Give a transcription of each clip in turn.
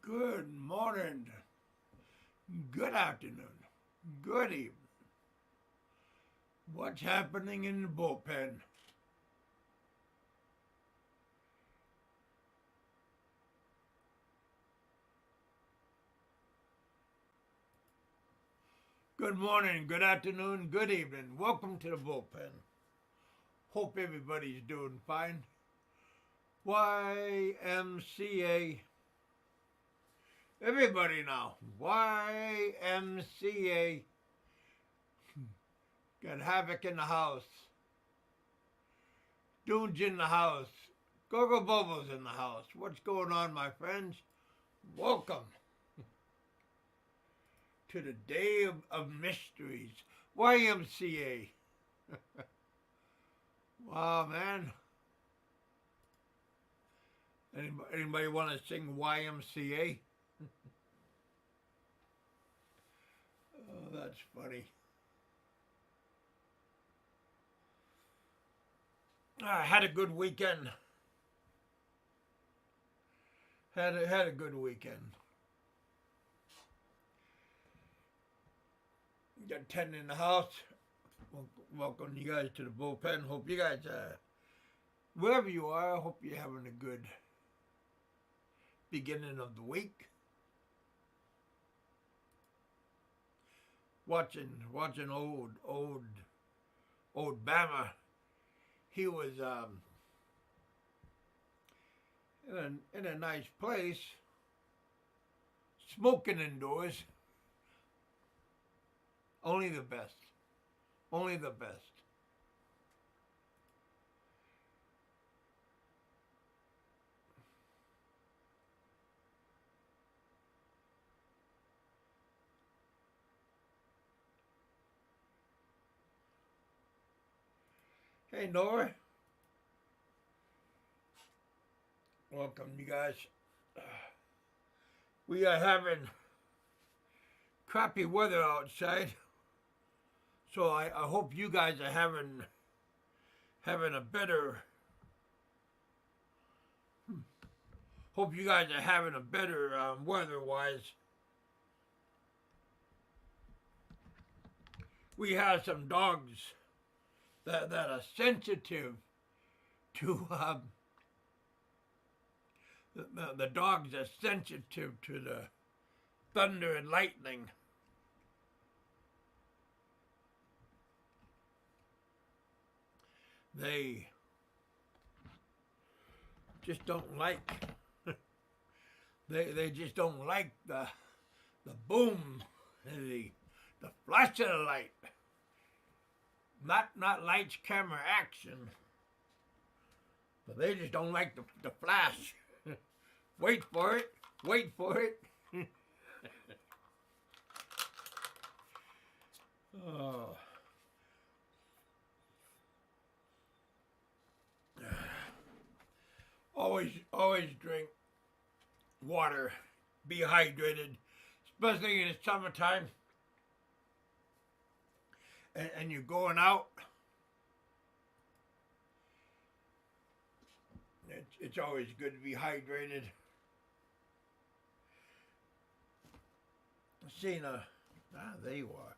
Good morning, good afternoon, good evening. What's happening in the bullpen? Good morning, good afternoon, good evening. Welcome to the bullpen. Hope everybody's doing fine. YMCA. Everybody now. YMCA. Got Havoc in the house. Doon's in the house. Gogo Bobo's in the house. What's going on, my friends? Welcome to the Day of Mysteries. YMCA. Wow, man. Anybody want to sing YMCA? Oh, that's funny. I had a good weekend. Had a good weekend. Got 10 in the house. Welcome you guys to the bullpen. Hope you guys, wherever you are, I hope you're having a good beginning of the week. Watching old Bama. He was in a nice place, smoking indoors. Only the best. Only the best. Hey, Nora. Welcome, you guys. We are having crappy weather outside, so I hope you guys are having a better. Hope you guys are having a better weather-wise. We have some dogs that are sensitive to the dogs are sensitive to the thunder and lightning. They just don't like they just don't like the boom, the flash of the light. Not lights, camera, action. But they just don't like the flash. Wait for it. Wait for it. Oh. Always drink water. Be hydrated, especially in the summertime. And you're going out. It's always good to be hydrated. There you are.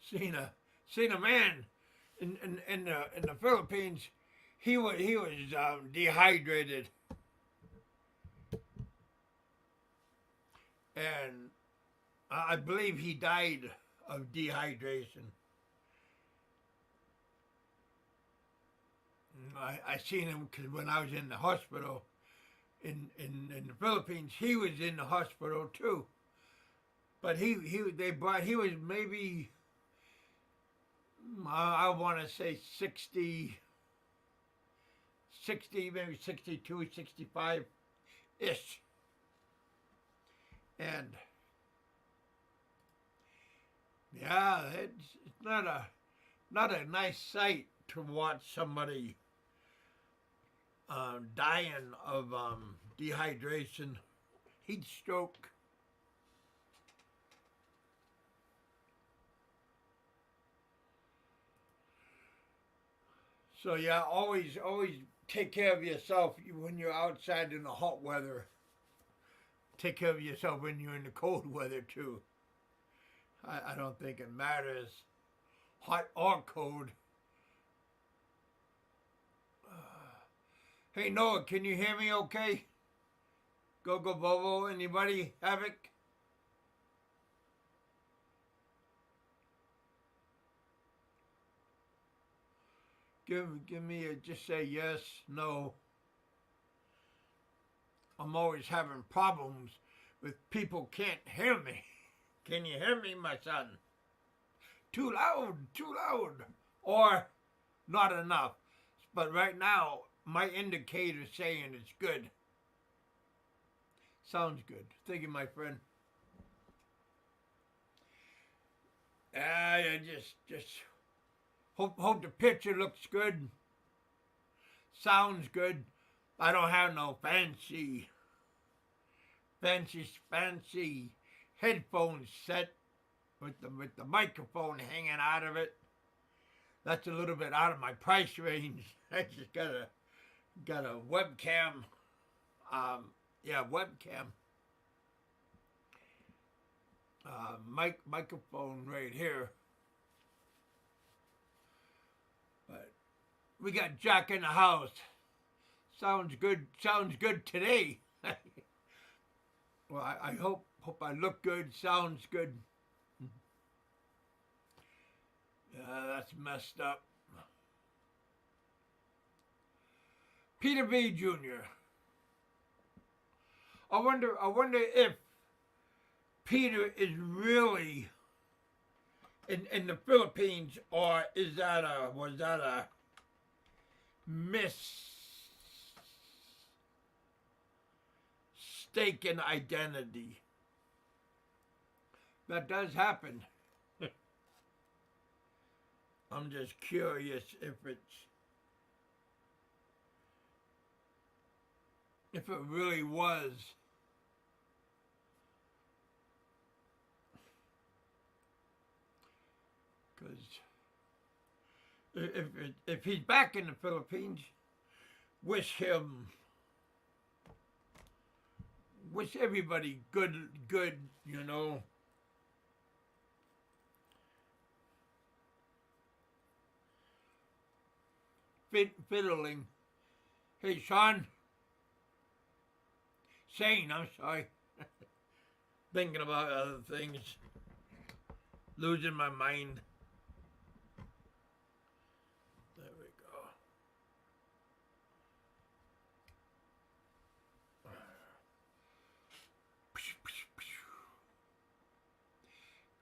Seen a man in the Philippines. He was dehydrated, and I believe he died of dehydration. I seen him because when I was in the hospital in the Philippines, he was in the hospital too. But he was maybe, I want to say 60, maybe 62, 65-ish. And yeah, it's not a nice sight to watch somebody dying of dehydration, heat stroke. So yeah, always take care of yourself when you're outside in the hot weather. take care of yourself when you're in the cold weather too. I don't think it matters, hot or cold. Hey Noah, can you hear me okay? Go Bobo, anybody? Havoc? Give me just say yes, no. I'm always having problems with people can't hear me. Can you hear me, my son? Too loud, or not enough. But right now, my indicator's saying it's good. Sounds good. Thank you, my friend. I just hope the picture looks good. Sounds good. I don't have no fancy headphone set with the microphone hanging out of it. That's a little bit out of my price range. I just got a webcam. Webcam. Microphone right here. But we got Jack in the house. Sounds good today. Well, I hope I look good, sounds good. That's messed up. Peter B. Jr. I wonder if Peter is really in the Philippines, or was that a mistaken identity? That does happen. I'm just curious if it really was. Because if he's back in the Philippines, wish everybody good, you know. Fiddling. Hey, Shane, I'm sorry. Thinking about other things. Losing my mind. There we go.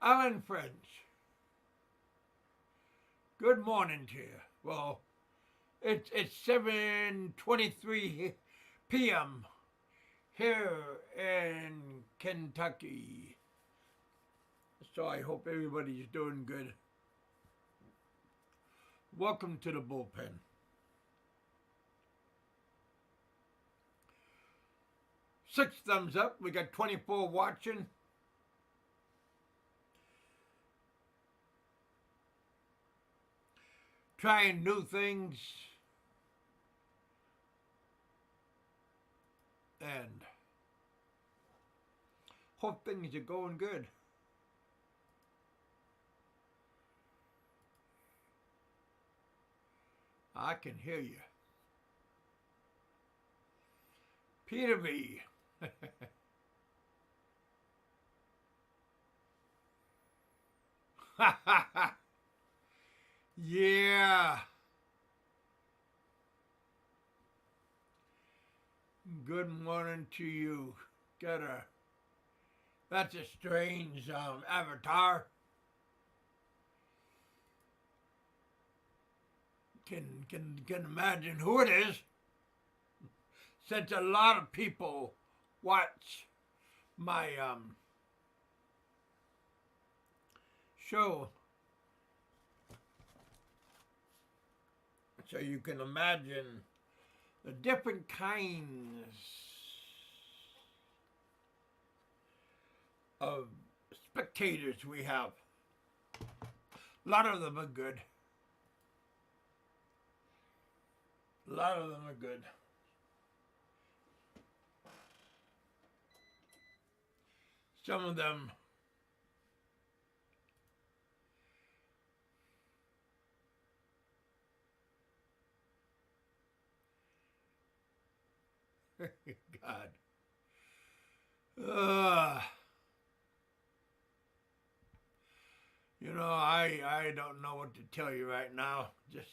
Alan French. Good morning to you. Well, it's 7:23 p.m. here in Kentucky. So I hope everybody's doing good. Welcome to the bullpen. Six thumbs up. We got 24 watching. Trying new things. And hope things are going good. I can hear you. Peter B. Yeah. Good morning to you. That's a strange avatar. Can imagine who it is. Since a lot of people watch my show, so you can imagine the different kinds of spectators we have. A lot of them are good. A lot of them are good. some of them. God. You know, I don't know what to tell you right now. Just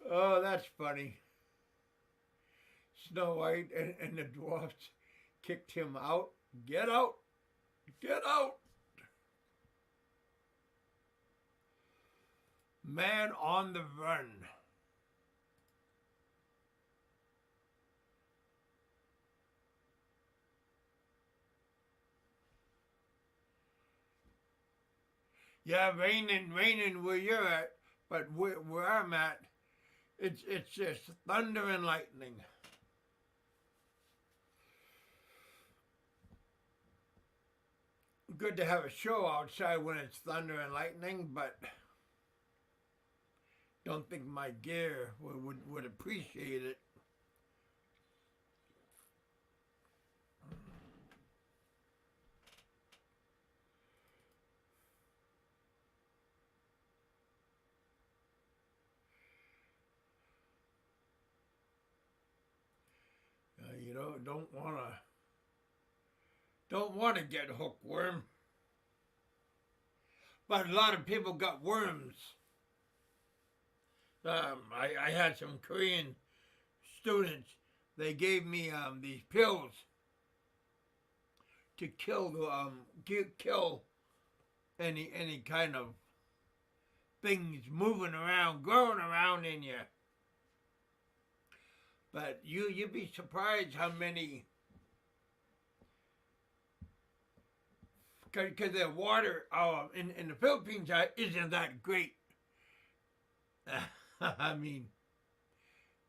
oh, that's funny. Snow White and the dwarfs kicked him out. Get out! Get out! Man on the run. Yeah, raining where you're at, but where I'm at, it's just thunder and lightning. Good to have a show outside when it's thunder and lightning, but don't think my gear would appreciate it. You know, don't wanna get hookworm. But a lot of people got worms. I had some Korean students. They gave me these pills to kill kill any kind of things moving around, growing around in you. But you'd be surprised how many. Because the water in the Philippines isn't that great. I mean,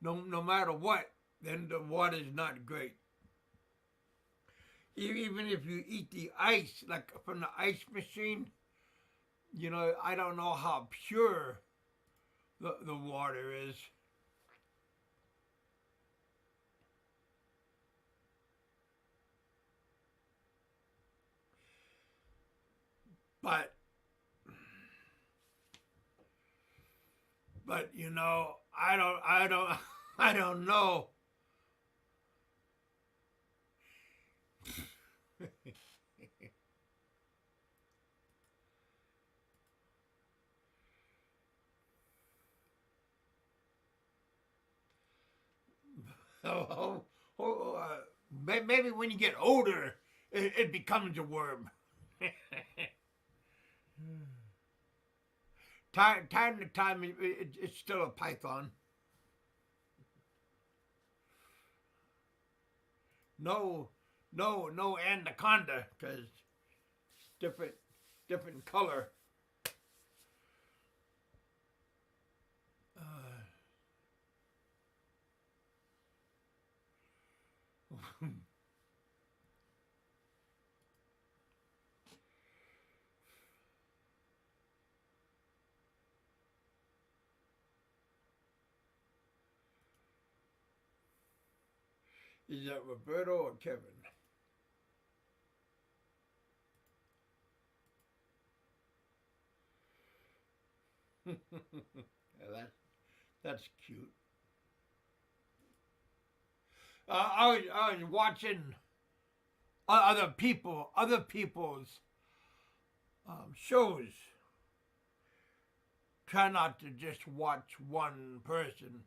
no matter what, then the water's not great. Even if you eat the ice, like from the ice machine, you know, I don't know how pure the water is. But you know, I don't know. Maybe when you get older, it becomes a worm. Time to time, it's still a python. No anaconda, because different color. Is that Roberto or Kevin? Yeah, that's cute. I was watching other people's shows. Try not to just watch one person,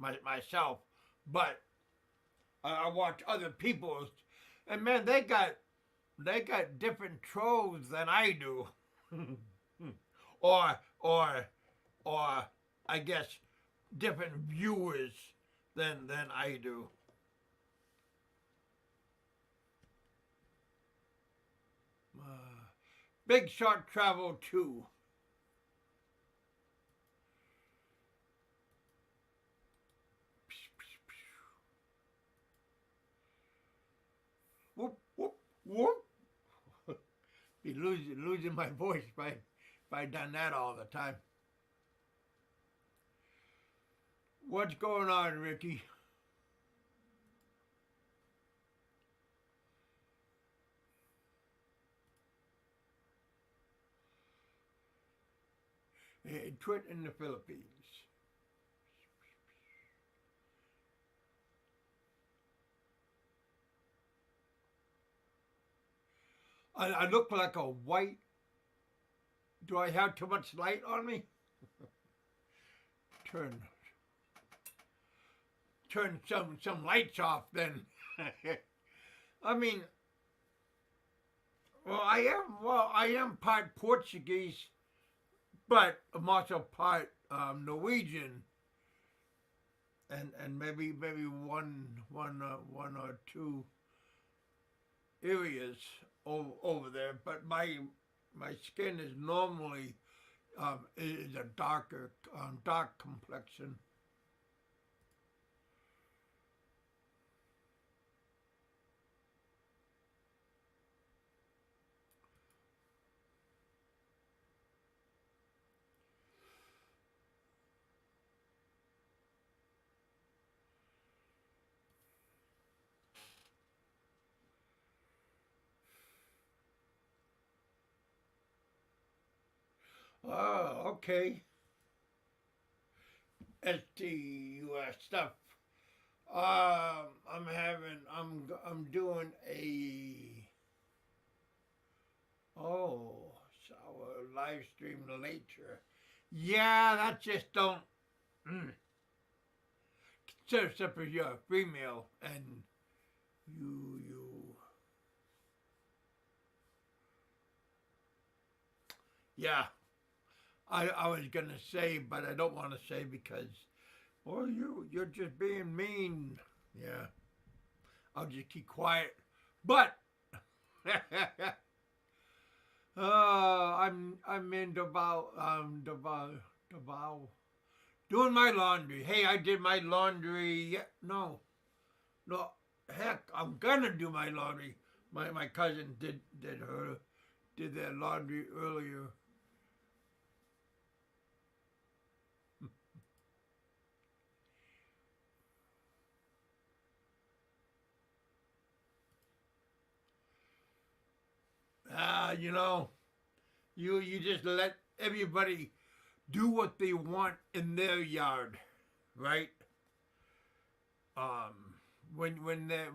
myself, but I watch other people's, and man, they got different trolls than I do, or I guess different viewers than I do. Big Shot Travel 2. Whoop, whoop, whoop. Be losing my voice if I done that all the time. What's going on, Ricky? Twit in the Philippines. I look like a white. Do I have too much light on me? Turn some lights off then. I mean, I am part Portuguese, but I'm also part Norwegian, and maybe one or two areas over there. But my skin is normally is a dark complexion. Oh, okay. STUS stuff. I'm doing a sour live stream later. Yeah, that just don't. So except for you're a female and you. Yeah, I was gonna say, but I don't want to say because, well, you're just being mean. Yeah, I'll just keep quiet. But I'm in Davao doing my laundry. Hey, I did my laundry. No, heck, I'm gonna do my laundry. My cousin did their laundry earlier. You know, you just let everybody do what they want in their yard, right? Um, you're in their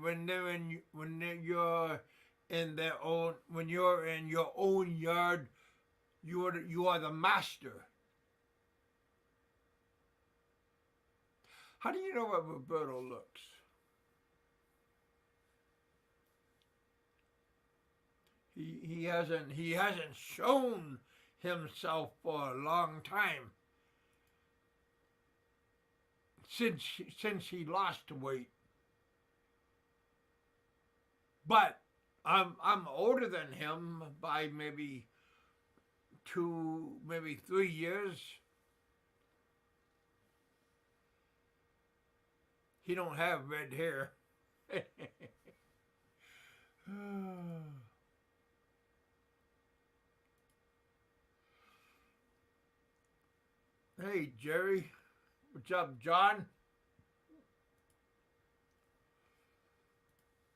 own when you're in your own yard, you are the master. How do you know what Roberto looks? He hasn't shown himself for a long time since he lost weight. But I'm older than him by maybe 3 years. He don't have red hair. Hey, Jerry. What's up, John?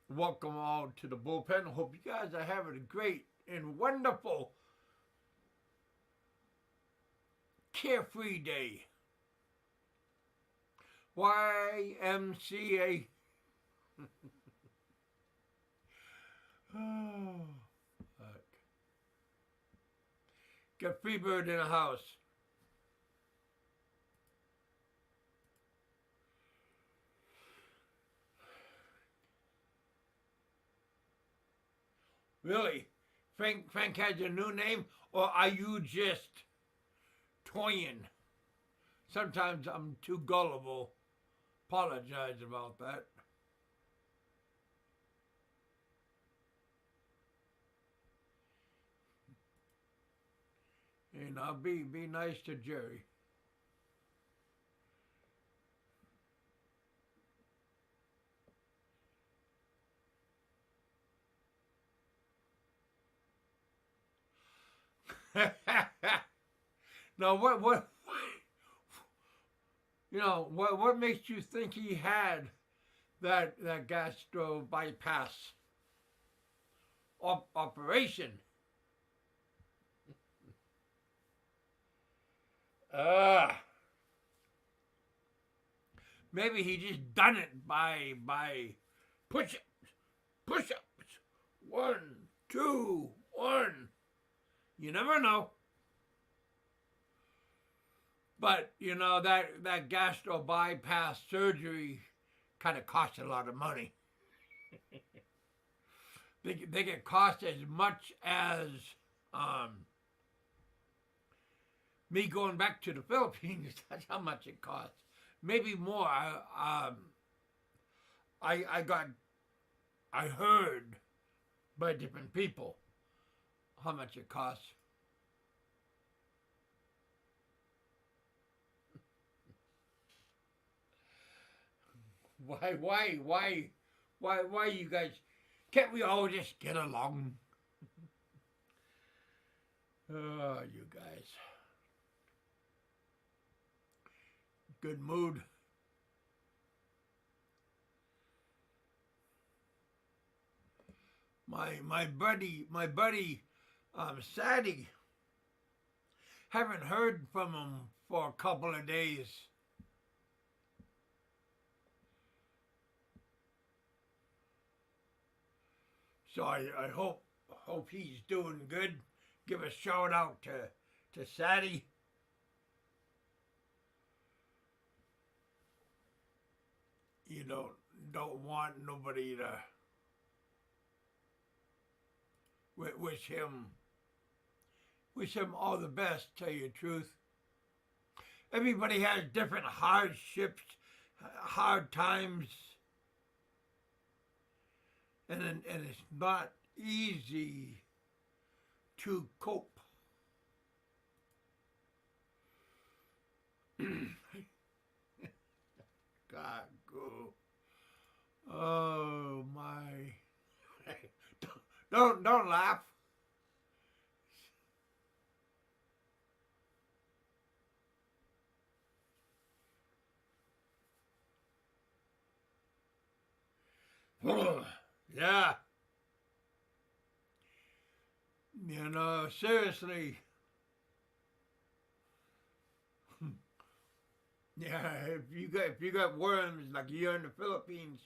Welcome all to the bullpen. Hope you guys are having a great and wonderful carefree day. YMCA. Got Freebird in the house. Really? Frank has a new name, or are you just toying? Sometimes I'm too gullible. Apologize about that. And I'll be nice to Jerry. Now, what makes you think he had that gastro bypass operation? Uh, Maybe he just done it by push-ups, push-ups. 1, 2, 1. You never know. But that gastro bypass surgery kind of costs a lot of money. They can cost as much as me going back to the Philippines. That's how much it costs. Maybe more. I heard by different people how much it costs. Why you guys, can't we all just get along? Oh, you guys. Good mood. My buddy, Sadie, haven't heard from him for a couple of days. So I hope he's doing good. Give a shout out to Sadie. You don't want nobody to wish him all the best, tell you the truth. Everybody has different hardships, hard times, and it's not easy to cope. God, go. Oh my. Don't laugh. Yeah. Seriously. Yeah, if you got worms like you're in the Philippines,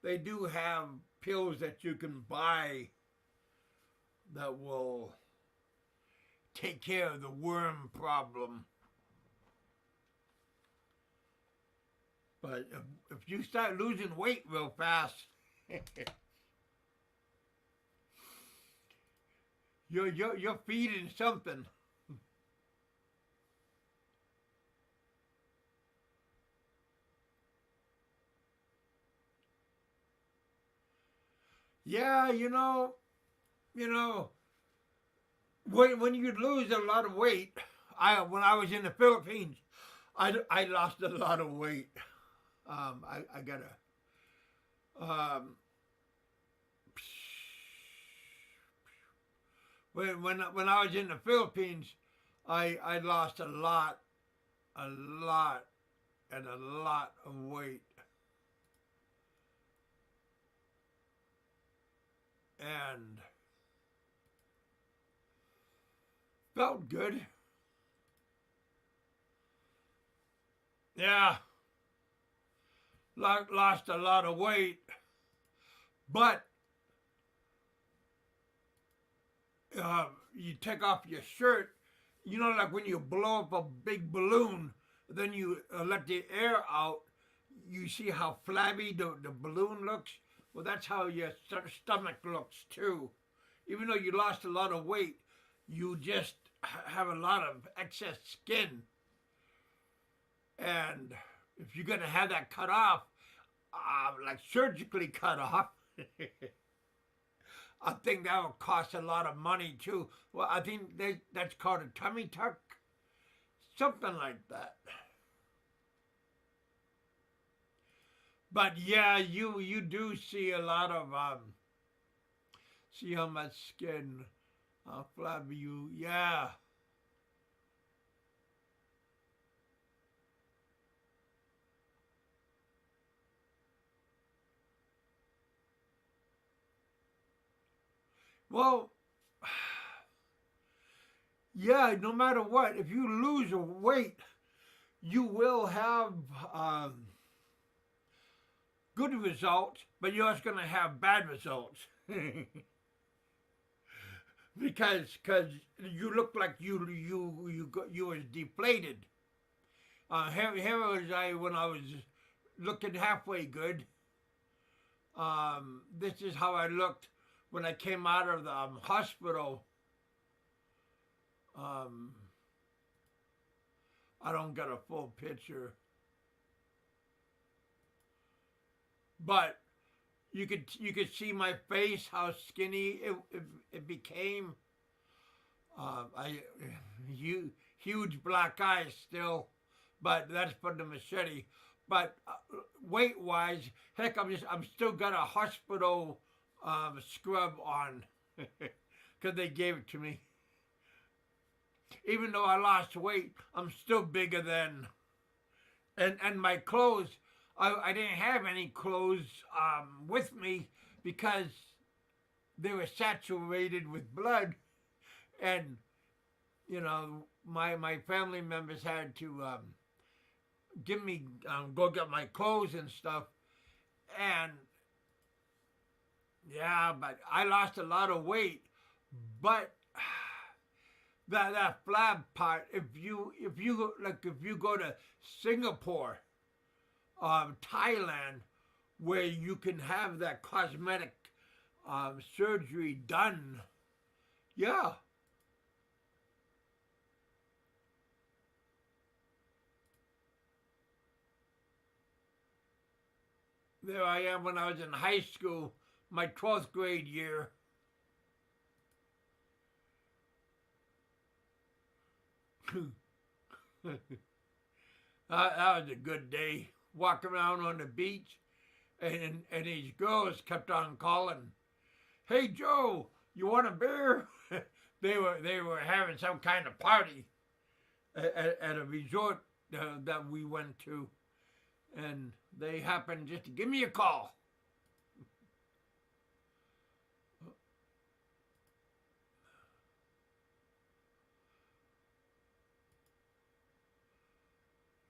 they do have pills that you can buy that will take care of the worm problem. But if you start losing weight real fast, you're feeding something. Yeah, when you lose a lot of weight, when I was in the Philippines, I lost a lot of weight. I gotta when I was in the Philippines, I lost a lot and a lot of weight. And felt good. Yeah. Lost a lot of weight. But you take off your shirt, like when you blow up a big balloon, then you let the air out, you see how flabby the balloon looks? Well, that's how your stomach looks too. Even though you lost a lot of weight, you just have a lot of excess skin. And if you're going to have that cut off, like surgically cut off, I think that will cost a lot of money too. Well, I think that's called a tummy tuck, something like that. But yeah, you do see a lot of see how much skin Flabby, you, yeah. Well, yeah, no matter what, if you lose weight, you will have um, good results, but you're also going to have bad results. because you look like you was deflated. Here was I when I was looking halfway good. This is how I looked when I came out of the hospital. Um, I don't get a full picture, but you could see my face, how skinny it became. I huge black eyes still, but that's for the machete. But weight wise, heck, I'm still got a hospital scrub on because they gave it to me. Even though I lost weight, I'm still bigger than. And my clothes, I didn't have any clothes with me because they were saturated with blood, and my family members had to give me go get my clothes and stuff, and yeah, but I lost a lot of weight, but that flab part, if you go to Singapore, Thailand, where you can have that cosmetic surgery done, yeah. There I am when I was in high school, my 12th grade year. That was a good day. Walking around on the beach, and these girls kept on calling, "Hey Joe, you want a beer?" they were having some kind of party at a resort that we went to, and they happened just to give me a call.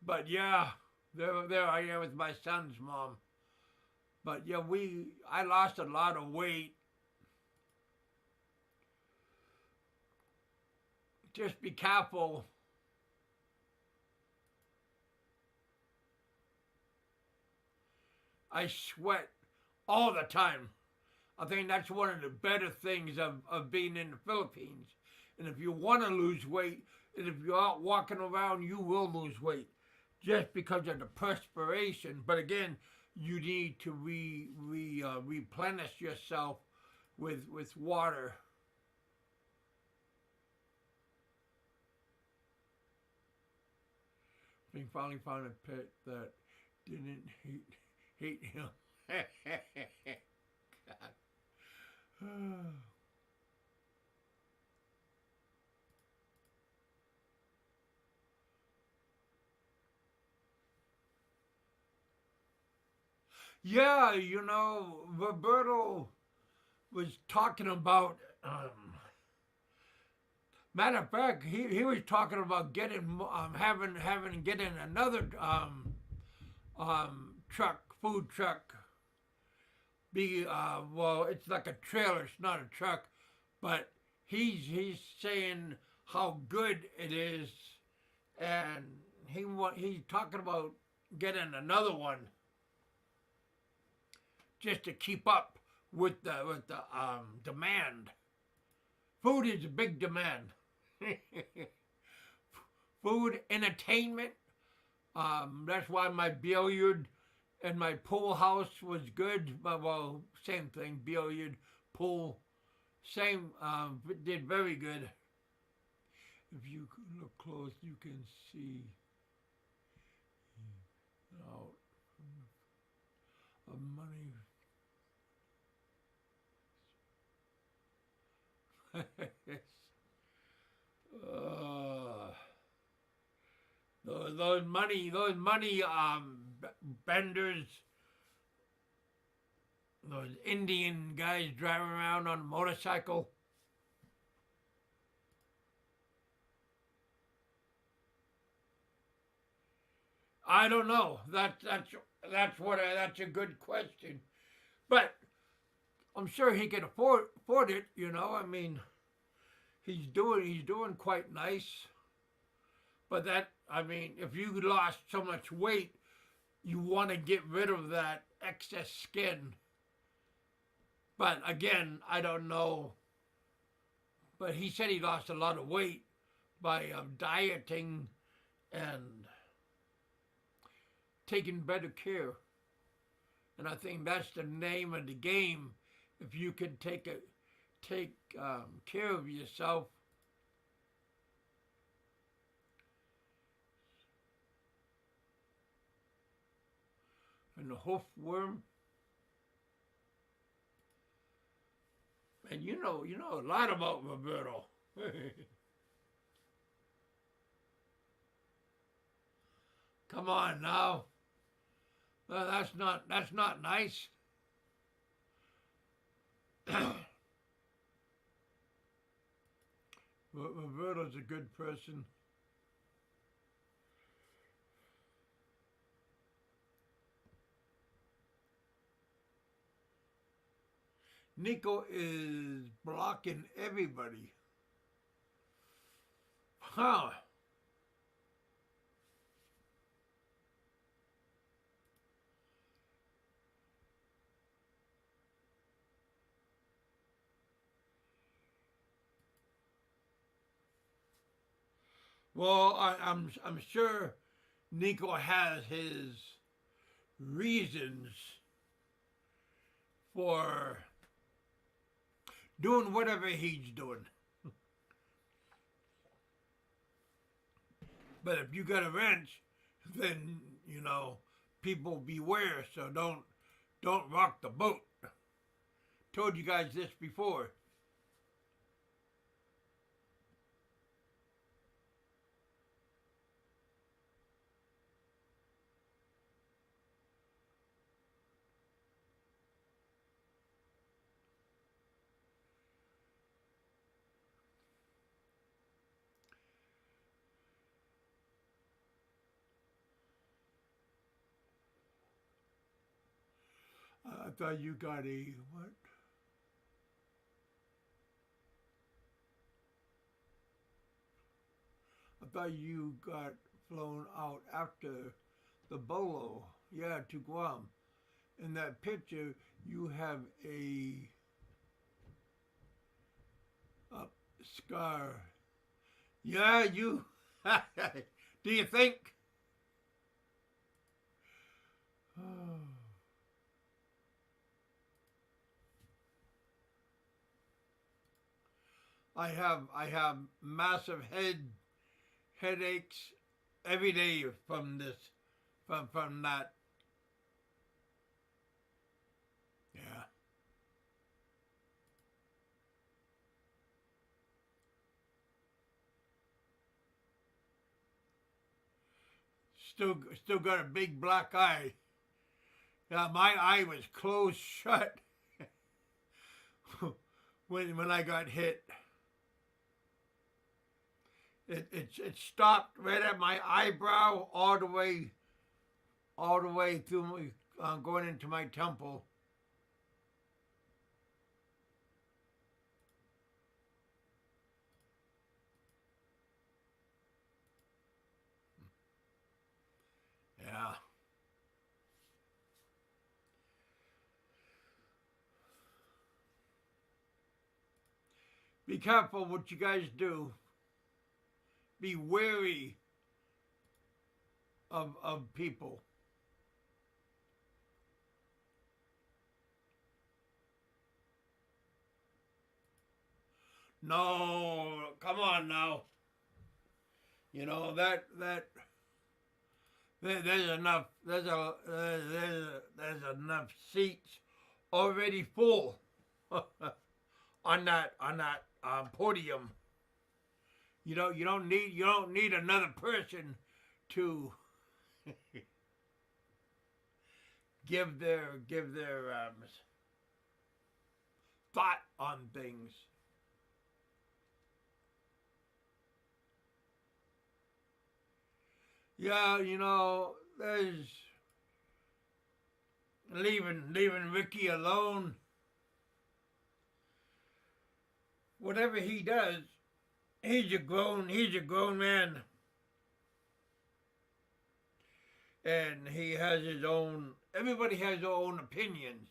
But yeah, there I am with my son's mom. But yeah, I lost a lot of weight. Just be careful. I sweat all the time. I think that's one of the better things of being in the Philippines. And if you want to lose weight, and if you're out walking around, you will lose weight just because of the perspiration. But again, you need to replenish yourself with water. He finally found a pet that didn't hate him. God. Yeah, Roberto was talking about. Matter of fact, he was talking about getting another food truck. Well, it's like a trailer, it's not a truck, but he's saying how good it is, and he's talking about getting another one just to keep up with the demand. Food is a big demand. Food, entertainment. That's why my billiard and my pool house was good. Well, same thing. Billiard, pool, same. Did very good. If you look close, you can see out of money. those money benders, those Indian guys driving around on a motorcycle. I don't know. That's a good question, but I'm sure he can afford it. You know, I mean, he's doing quite nice. But that, I mean, if you lost so much weight, you want to get rid of that excess skin. But again, I don't know. But he said he lost a lot of weight by dieting and taking better care. And I think that's the name of the game. If you can take care of yourself. And the hoofworm. And you know a lot about Roberto. Come on now. Well, that's not nice. Roberto's a good person. Nico is blocking everybody. Huh. Well, I'm sure Nico has his reasons for doing whatever he's doing. But if you got a wrench, then people beware. So don't rock the boat. Told you guys this before. I thought you got a what? I thought you got flown out after the bolo. Yeah, to Guam. In that picture, you have a scar. Yeah, you. Do you think? I have massive headaches every day from this, from that. Yeah. Still got a big black eye. Yeah, my eye was closed shut when I got hit. It stopped right at my eyebrow all the way through my, going into my temple. Yeah. Be careful what you guys do. Be wary of people. No, come on now. You know there's enough seats already full on that podium. You don't need another person to give their thought on things. Yeah, you know, there's leaving Ricky alone. Whatever he does, he's a grown man, and he has his own. Everybody has their own opinions,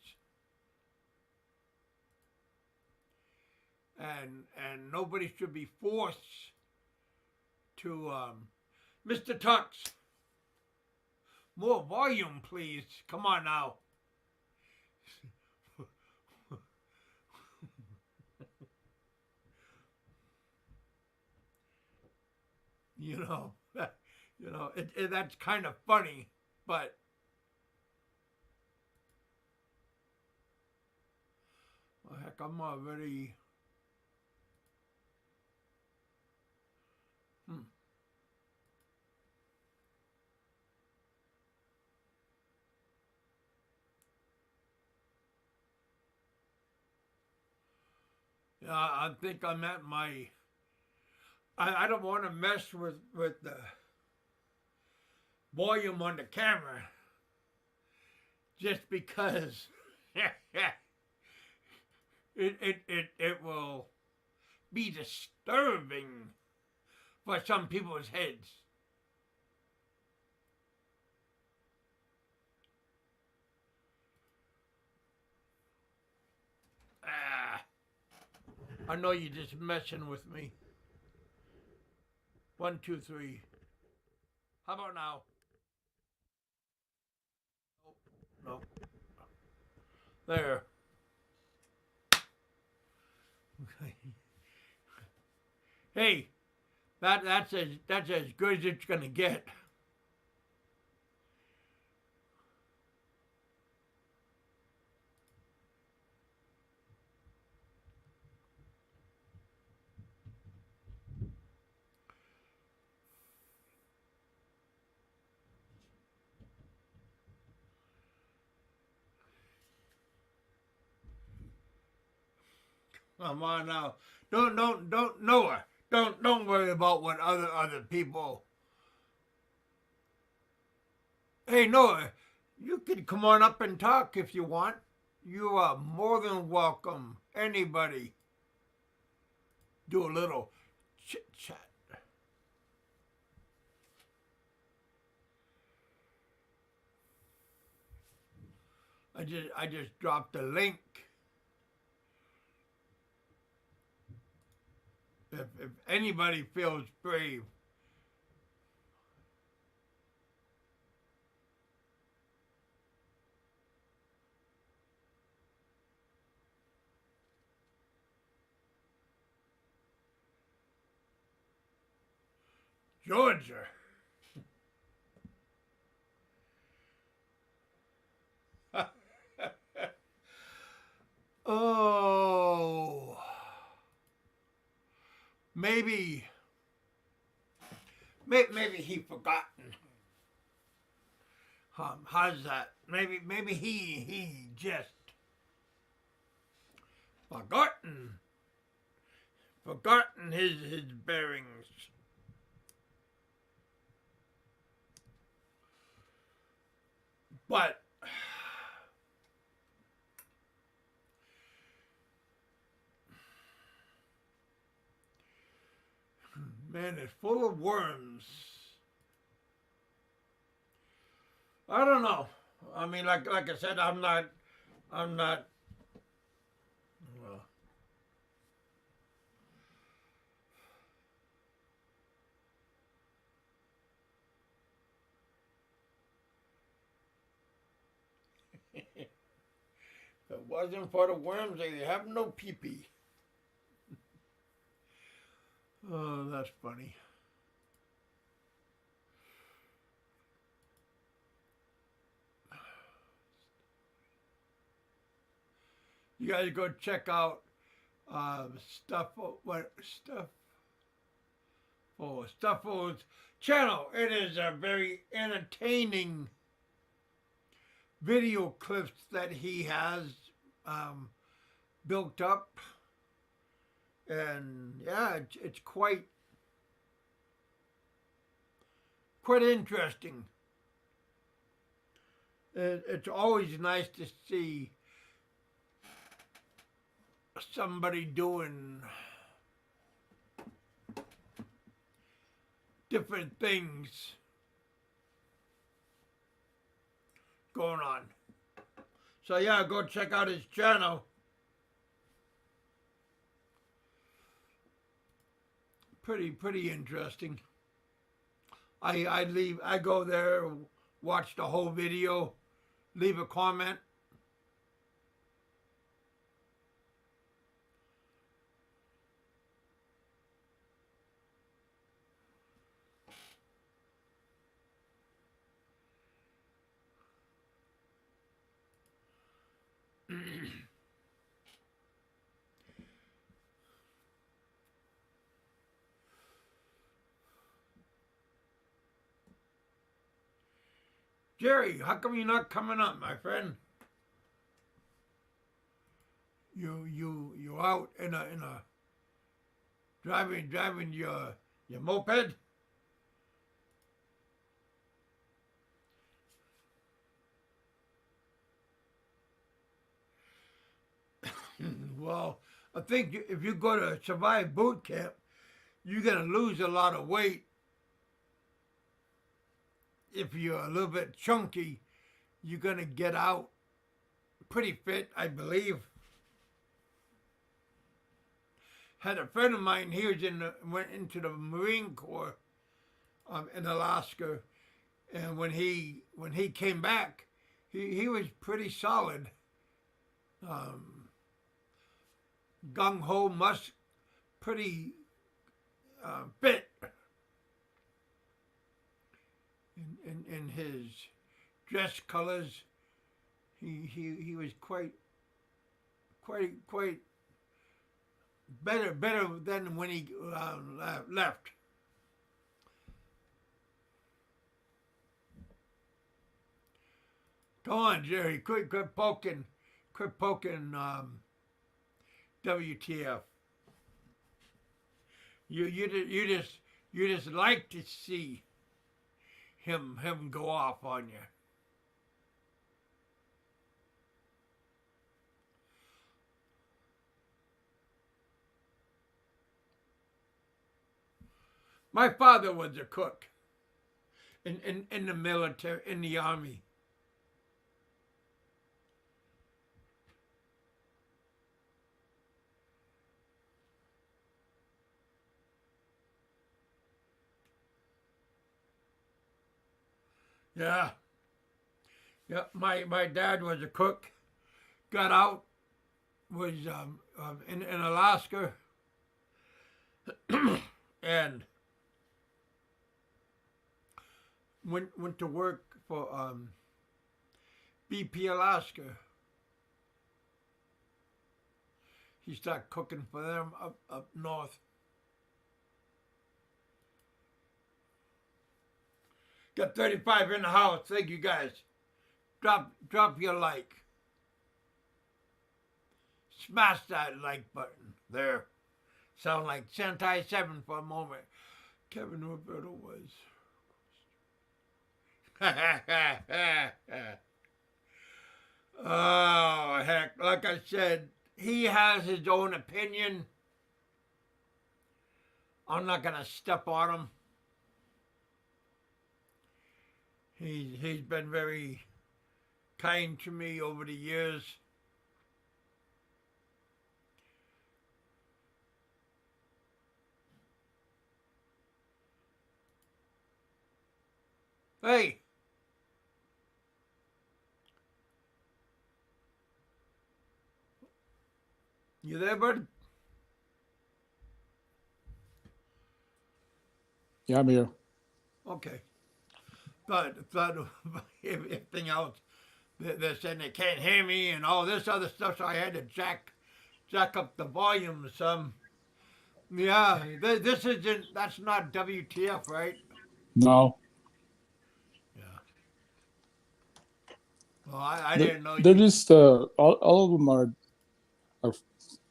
and nobody should be forced to. Mr. Tux, more volume, please. Come on now. you know, that's kind of funny, but well, heck, I'm already. Yeah, I think I'm at my. I don't want to mess with the volume on the camera just because it will be disturbing for some people's heads. I know you're just messing with me. 1, 2, 3. How about now? Nope. There. Hey, that's as good as it's gonna get. Come on now. Don't Noah. Don't worry about what other people. Hey Noah, you can come on up and talk if you want. You are more than welcome. Anybody. Do a little chit chat. I just dropped a link. If anybody feels brave. Georgia. Oh. Maybe he forgotten. How's that? Maybe he just forgotten his bearings. But man, it's full of worms. I don't know. I mean, like I said, I'm not. Well, if it wasn't for the worms, they have no pee-pee. Oh, that's funny. You guys go check out stuff for Stuffo's channel. It is a very entertaining video clips that he has built up, and yeah, it's quite interesting. It's always nice to see somebody doing different things going on. So yeah, go check out his channel. Pretty interesting. I go there, watch the whole video, leave a comment. Jerry, how come you're not coming up, my friend? You out in a driving your moped? Well, I think if you go to Survive Boot Camp, you're gonna lose a lot of weight. If you're a little bit chunky, you're gonna get out pretty fit, I believe. Had a friend of mine, he was went into the Marine Corps in Alaska, and when he came back, he was pretty solid, gung ho, pretty fit. In his dress colors, he was quite better than when he left. Come on, Jerry, quit poking WTF. You just like to see him go off on you. My father was a cook in the military, in the army. Yeah. Yeah, my dad was a cook, got out, was in Alaska, and went to work for BP Alaska. He started cooking for them up north. Got 35 in the house. Thank you guys. Drop your like. Smash that like button. There. Sound like Sentai 7 for a moment. Kevin Roberto was. Oh, heck. Like I said, he has his own opinion. I'm not going to step on him. He's been very kind to me over the years. Hey! You there, bud? Yeah, I'm here. Okay. Thought everything else. They're saying they can't hear me and all this other stuff, so I had to jack up the volume some. Yeah, this isn't. That's not WTF, right? No, Yeah. Well, I they're, didn't know they're you. just all of them are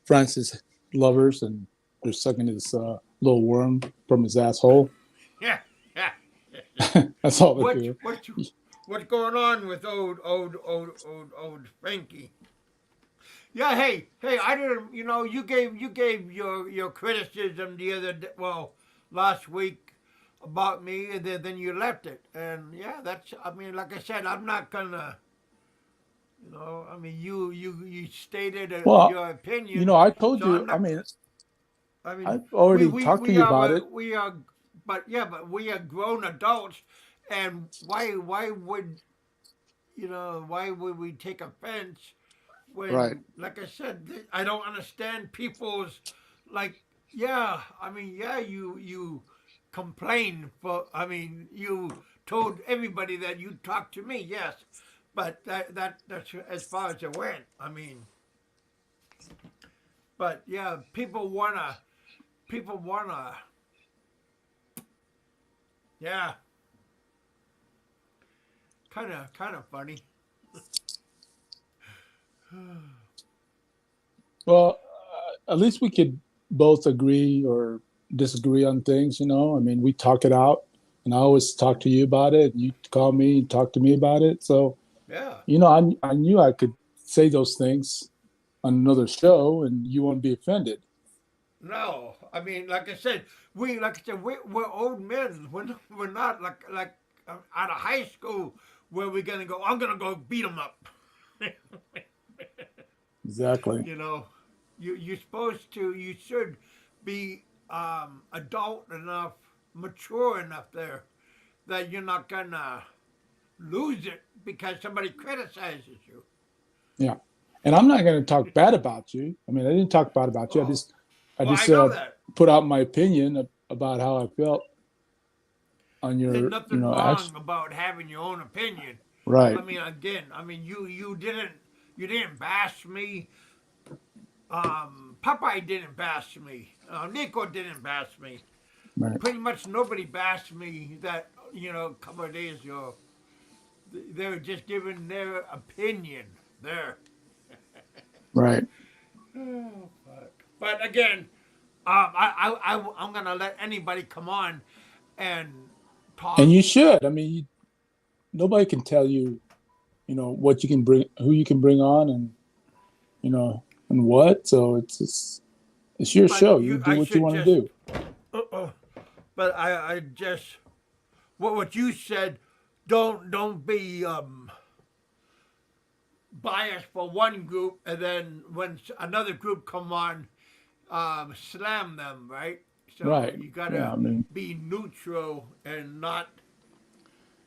Francis lovers, and they're sucking his little worm from his asshole. Yeah, yeah. That's all they What do. what what's going on with old Frankie? Yeah, hey, I didn't. You gave your criticism the other day, well, last week about me, and then you left it, and yeah, that's. I mean, like I said, I'm not gonna. I mean, you stated Well, your opinion, I told so I'm you. I not. mean, I mean, I've already talked to you about it. we are, but yeah, but we are grown adults, and why would we take offense Right. when, like I said, I don't understand people's, like, yeah, I mean, yeah, you complain for, I mean, you told everybody that you talked to me, yes, but that's as far as it went. I mean, but yeah, people wanna, yeah, kind of funny. Well, at least we could both agree or disagree on things. I mean, we talk it out, and I always talk to you about it. And you call me and talk to me about it. So, Yeah. I knew I could say those things on another show, and you won't be offended. No, I mean, like I said, we're old men. We're not out of high school where we're gonna go. I'm gonna go beat them up. Exactly. you know, you should be adult enough, mature enough there that you're not gonna lose it because somebody criticizes you. Yeah. And I'm not going to talk bad about you. I mean, I didn't talk bad about you. Oh, I well, I just know that. put out my opinion about how I felt on There's your, nothing action. wrong about having your own opinion. Right. I mean, again, I mean, you didn't bash me. Popeye didn't bash me. Nico didn't bash me. Right. Pretty much nobody bashed me. That a couple of days ago, they were just giving their opinion there. Right. Oh, fuck. But again, I'm gonna let anybody come on and And talk. you should. I mean, nobody can tell you, what you can bring, who you can bring on, and you know, and what. So it's your But show. You do I what you should want to just. do. Uh, but I just what you said. Don't be biased for one group, and then when another group come on, slam them, right? So Right. you Yeah. gotta I mean, be neutral and not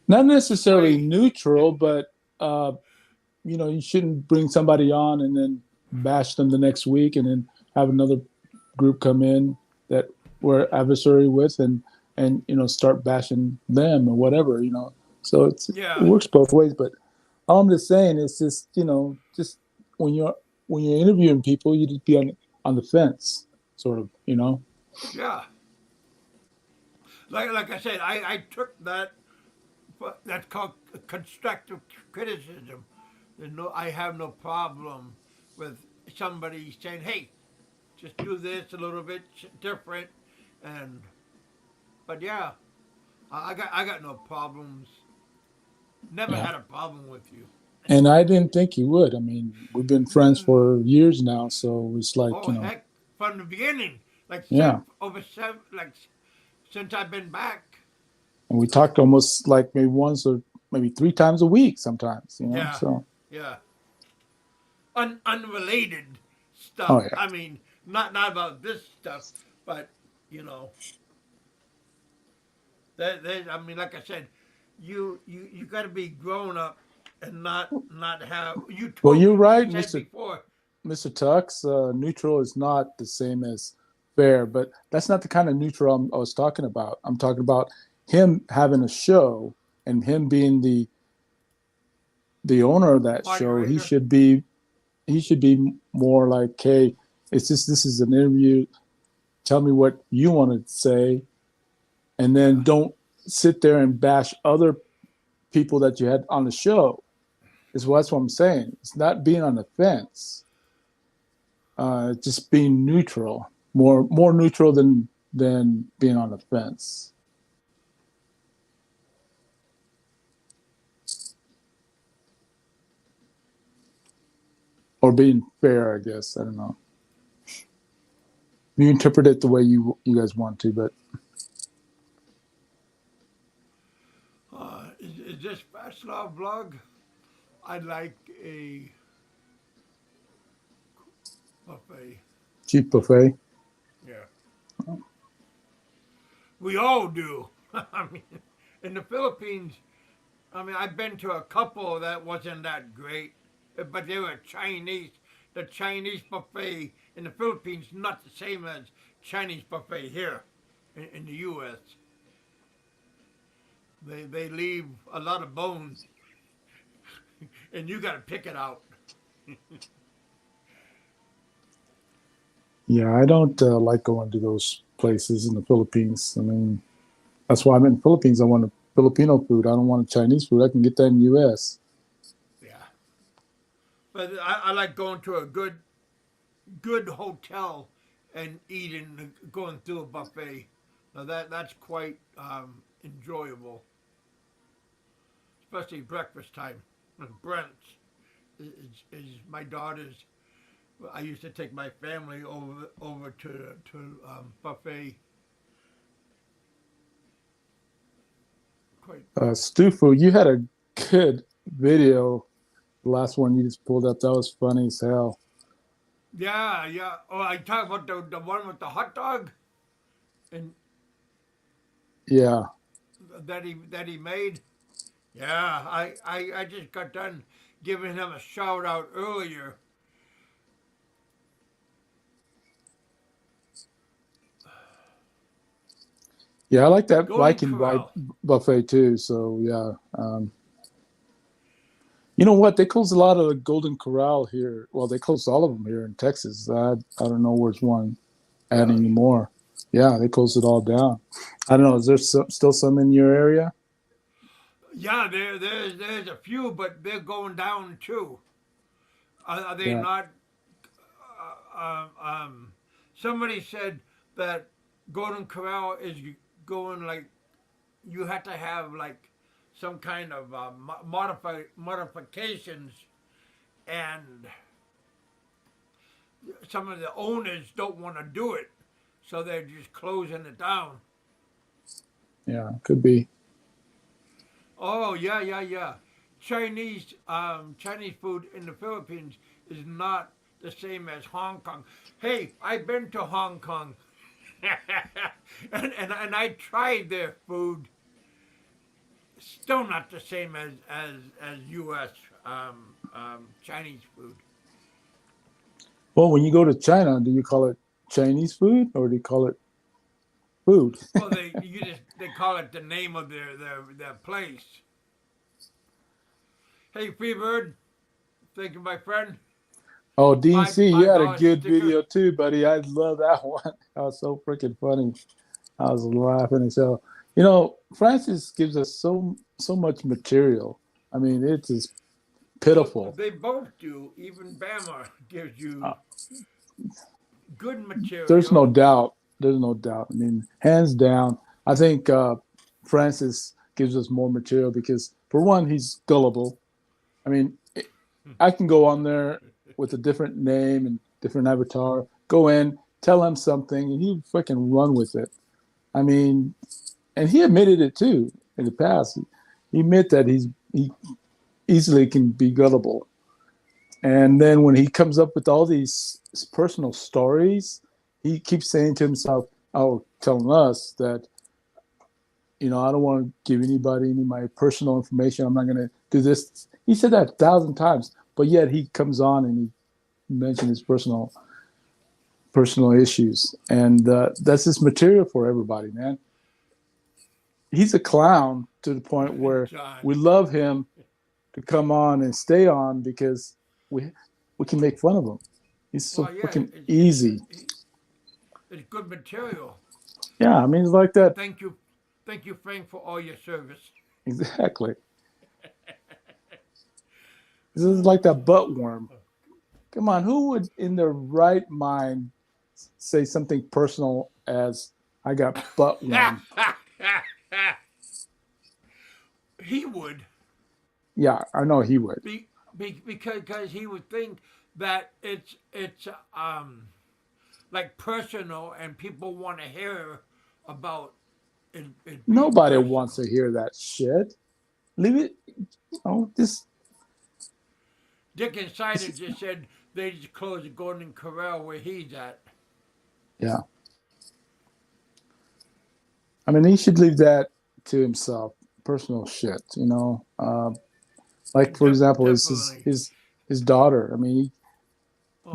not necessarily sway. neutral, but uh, you shouldn't bring somebody on and then bash them the next week, and then have another group come in that we're adversary with, and start bashing them or whatever. So it Yeah, works both ways. But all I'm just saying is just when you're interviewing people, you just be on the fence, sort of. yeah. Like I said, I took that. But that's called constructive criticism. I have no problem with somebody saying, "Hey, just do this a little bit different," and but yeah, I got no problems. Never Yeah. had a problem with you. And I didn't think you would. I mean, we've been friends for years now, so it's like, Oh heck, from the beginning, yeah. since I've been back. And we talk almost like maybe once or maybe three times a week sometimes. Yeah, So, yeah. Unrelated oh stuff. yeah, I mean, not about this stuff, but you know I mean, like I said, you got to be grown up and not have. well, you're You right, said Mister before. Mister Tux. Neutral is not the same as fair, but that's not the kind of neutral I was talking about. I'm talking about him having a show and him being the owner of that show. He Moderator. should be more like, hey, it's just this is an interview. tell me what you want to say, and then don't sit there and bash other people that you had on the show. That's what I'm saying. It's not being on the fence. Just being neutral, more neutral than being on the fence. Or being fair, I guess. I don't know. You interpret it the way you guys want to, but Is this Vaslav vlog? I'd like a buffet. cheap buffet. Yeah. We all do. I mean, in the Philippines, I mean, I've been to a couple that wasn't that great, but they were Chinese. The Chinese buffet in the Philippines not the same as Chinese buffet here in the U.S. They leave a lot of bones, and you got to pick it out. Yeah, I don't like going to those places in the Philippines. I mean, that's why I'm in the Philippines. I want a Filipino food. I don't want a Chinese food. I can get that in the U.S. Yeah, but I like going to a good hotel and eating, going through a buffet. Now that's quite enjoyable, especially breakfast time. Brunch is my daughter's. I used to take my family over to buffet. Quite. Stew food. You had a good video. The last one you just pulled up. That was funny as hell. Yeah, yeah. Oh, I talk about the one with the hot dog, and Yeah. that he made. Yeah, I just got done giving him a shout out earlier. Yeah, I like that Golden Viking Corral. buffet too. So yeah, you know what? They closed a lot of the Golden Corral here. Well, they closed all of them here in Texas. I don't know where's one at Really? anymore. Yeah, they closed it all down. I don't know. Is there still some in your area? Yeah, there's a few, but they're going down too. Are they Yeah, not? Somebody said that Golden Corral is going like you have to have like some kind of modifications, and some of the owners don't want to do it, so they're just closing it down. yeah, could be. Oh yeah, yeah, yeah. Chinese food in the Philippines is not the same as Hong Kong. Hey, I've been to Hong Kong, and I tried their food. Still not the same as U.S. Chinese food. Well, when you go to China, do you call it Chinese food or do you call it food? Well, they call it the name of their place. Hey, Freebird, thank you, my friend. Oh, DNC, you Five had a dollar good sticker. video too, buddy. I love that one. That was so freaking funny. I was laughing and so. You know, Francis gives us so much material. I mean, it's just Well, pitiful. they both do. Even Bama gives Uh, you good there's no material. doubt. There's no doubt. I mean, hands down, I think Francis gives us more material because, for one, he's gullible. I mean, I can go on there with a different name and different avatar, go in, tell him something, and he freaking run with it. I mean, and he admitted it too in the past. He admit that he easily can be gullible. And then when he comes up with all these personal stories, he keeps saying to himself, "Oh, telling us that I don't want to give anybody any of my personal information. I'm not going to do this." He said that 1,000 times, but yet he comes on and he mentions his personal issues, and that's his material for everybody, man. He's a clown to the point where John. we love him to come on and stay on because we we can make fun of him. He's so Well, yeah, freaking easy. It's good material. Yeah, I mean, it's like that. Thank you, Frank, for all your service. Exactly. This is like that butt worm. Come on, who would in their right mind say something personal as "I got butt worm"? He would Yeah, I know he would. because he would think that it's like personal and people want to hear about it being Nobody wants personal. to hear that shit. Leave it. This. Dick Insider just said they just closed the Golden Corral where he's at. Yeah. I mean, he should leave that to himself. Personal shit, like for example, Definitely. his daughter. I mean,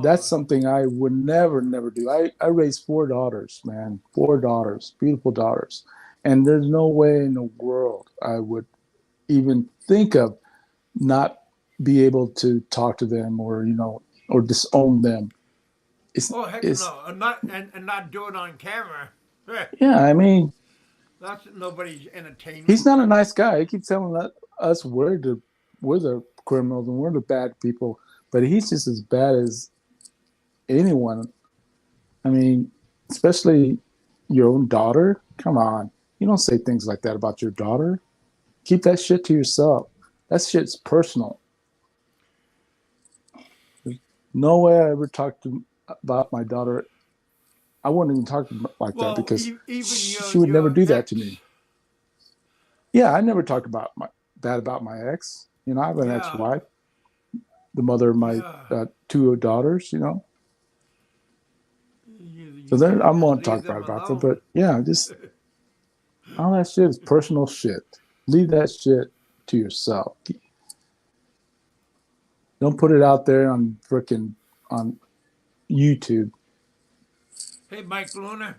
that's Uh, something I would never do. I raised 4 daughters, man, 4 daughters, beautiful daughters, and there's no way in the world I would even think of not be able to talk to them or disown them. It's oh heck it's no, and not do it on camera. yeah. I mean, That's nobody's he's entertainment. not a nice guy. He keeps telling us we're the criminals and we're the bad people, but he's just as bad as anyone. I mean, especially your own daughter. Come on, you don't say things like that about your daughter. Keep that shit to yourself. That shit's personal. There's no way I ever about my daughter. I wouldn't even talk like that Well, because even she would never do that to ex, me. Yeah, I never talked bad about my ex. I have an yeah, ex-wife, the mother of my yeah. 2 daughters. So You then gotta I'm just gonna leave talk bad them about them. alone. But yeah, just all that shit is personal shit. Leave that shit to yourself. Don't put it out there on freaking on YouTube. Hey, Mike Luna,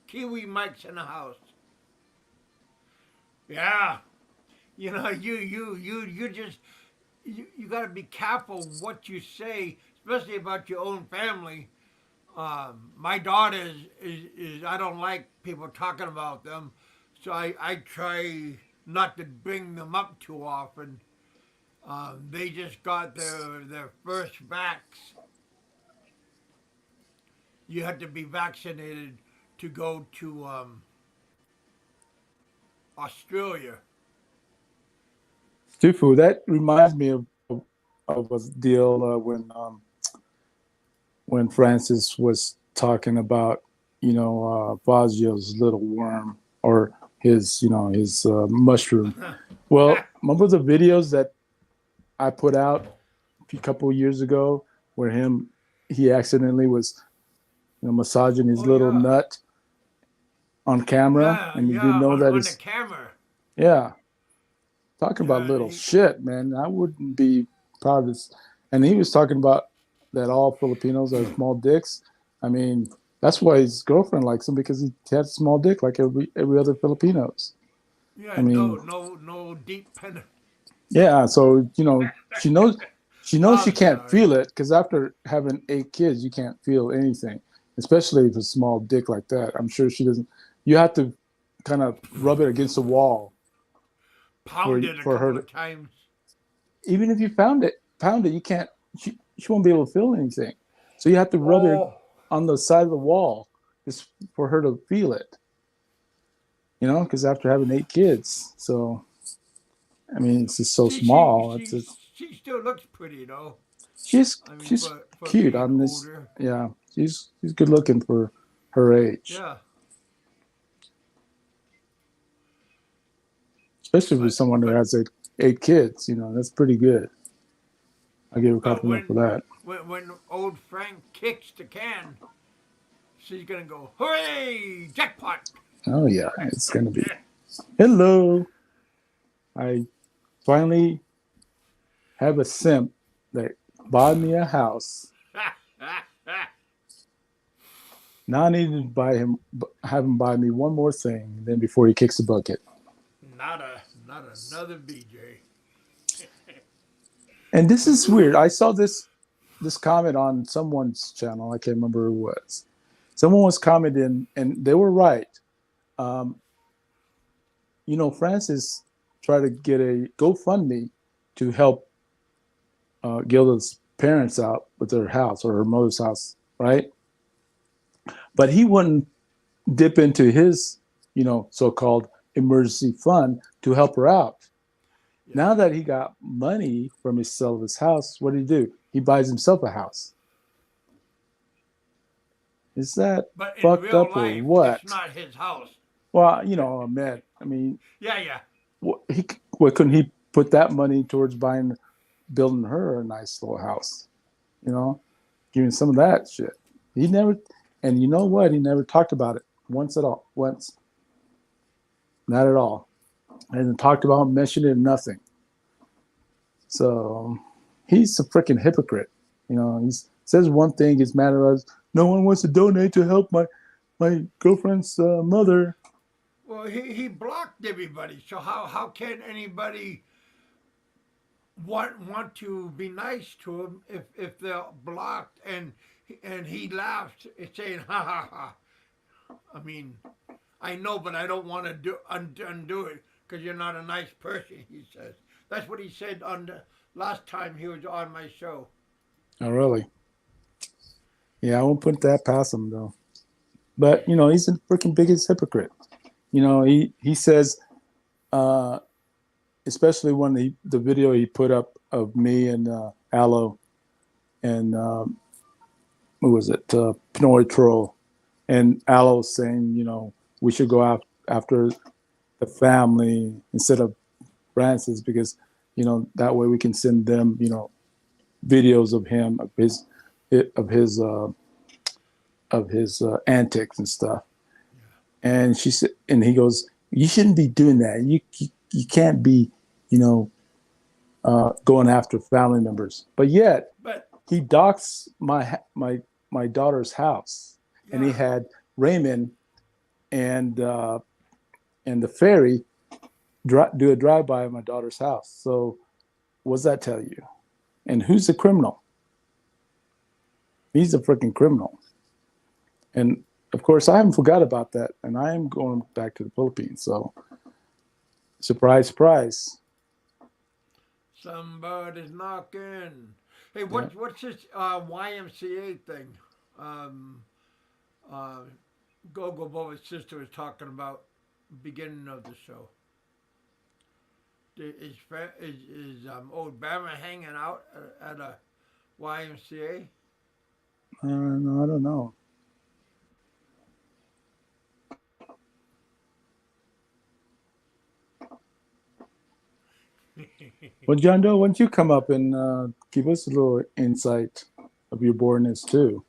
Kiwi Mike's in the house. Yeah, you just you got to be careful what you say, especially about your own family. My daughter is I don't like people talking about them, so I try not to bring them up too often. They just got their first vax. You had to be vaccinated to go to Australia. Stufu, that reminds me of a deal when Francis was talking about Fazio's little worm or his mushroom. Well, remember the videos that I put out a couple of years ago where he accidentally was massaging his Oh little yeah, nut on camera, yeah, and he didn't yeah. know that On the his camera. yeah. Talking about Yeah, little shit, man. I wouldn't be proud of this. And he was talking about that all Filipinos are small dicks. I mean, that's why his girlfriend likes him because he had a small dick like every other Filipinos. I yeah. mean, No deep pen. yeah. So she knows she I'm can't sorry. feel it because after having 8 kids, you can't feel anything, especially if it's a small dick like that. I'm sure she doesn't. You have to kind of rub it against the wall for Pounded a for her couple to, of times. even if you pound it, you can't. She won't be able to feel anything. So you have to rub it Oh, on the side of the wall just for her to feel it. Because after having 8 kids, so I mean, it's just so she she small. It's she just she still looks pretty though. she's I mean, she's for cute. being I'm just older. yeah, she's good looking for her age, Yeah, especially for but someone who but has 8 kids. That's pretty good. I give her a but compliment for that. when old Frank kicks the can, she's gonna go hooray jackpot. Oh yeah, it's gonna be. Hello, I finally have a simp that bought me a house. Now I need to have him buy me one more thing, then before he kicks the bucket. Not another BJ. And this is weird. I saw this comment on someone's channel. I can't remember who it was. Someone was commenting, and they were right. Um, Francis tried to get a GoFundMe to help Gilda's parents out with their house or her mother's house, right? But he wouldn't dip into his, so-called emergency fund to help her out. Yeah. Now that he got money from his sale of his house, what did he do? He buys himself a house. Is that But in fucked real up or life, what? it's not his house. Well, man, I mean, Yeah. what couldn't he put that money towards building her a nice little house? Giving some of that shit. He never, and you know what? He never talked about it once at all. Once, not at all. And talked about mentioned it, nothing. So he's a freaking hypocrite. He says one thing, gets mad at us. No one wants to donate to help my girlfriend's mother. Well, he blocked everybody. So how can anybody want to be nice to him if they're blocked and he laughs saying ha. I mean, I know, but I don't want to undo it because you're not a nice person. He says that's what he said on the last time he was on my show. Oh, really? Yeah, I won't put that past him though. But he's the freaking biggest hypocrite. He says, especially when the video he put up of me and Aloe and who was it, Pinoy Troll, and Aloe saying, we should go after the family instead of Francis because, that way we can send them, videos of him of his antics and stuff. And she said, and he goes, you shouldn't be doing that. You can't be, going after family members. But yet But he docks my daughter's house, and he had Raymond and the fairy do a drive-by of my daughter's house. So what's that tell you? And who's the criminal? He's a freaking criminal. And of course, I haven't forgot about that, and I am going back to the Philippines. So surprise, surprise. somebody's knocking. Hey, what's this YMCA thing? Uh, Gogo Boba's sister was talking about beginning of the show. Is old Bama hanging out at a YMCA? No, I don't know. Well, John Doe, why don't you come up and give us a little insight of your boredness too?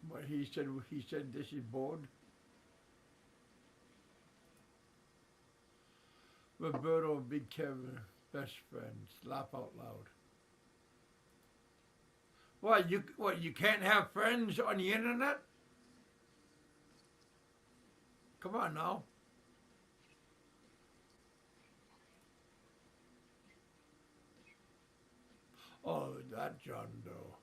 But he said this is bored. Roberto, BigKev, best friends, laugh out loud. You can't have friends on the internet? Come on now. Oh, that John Doe.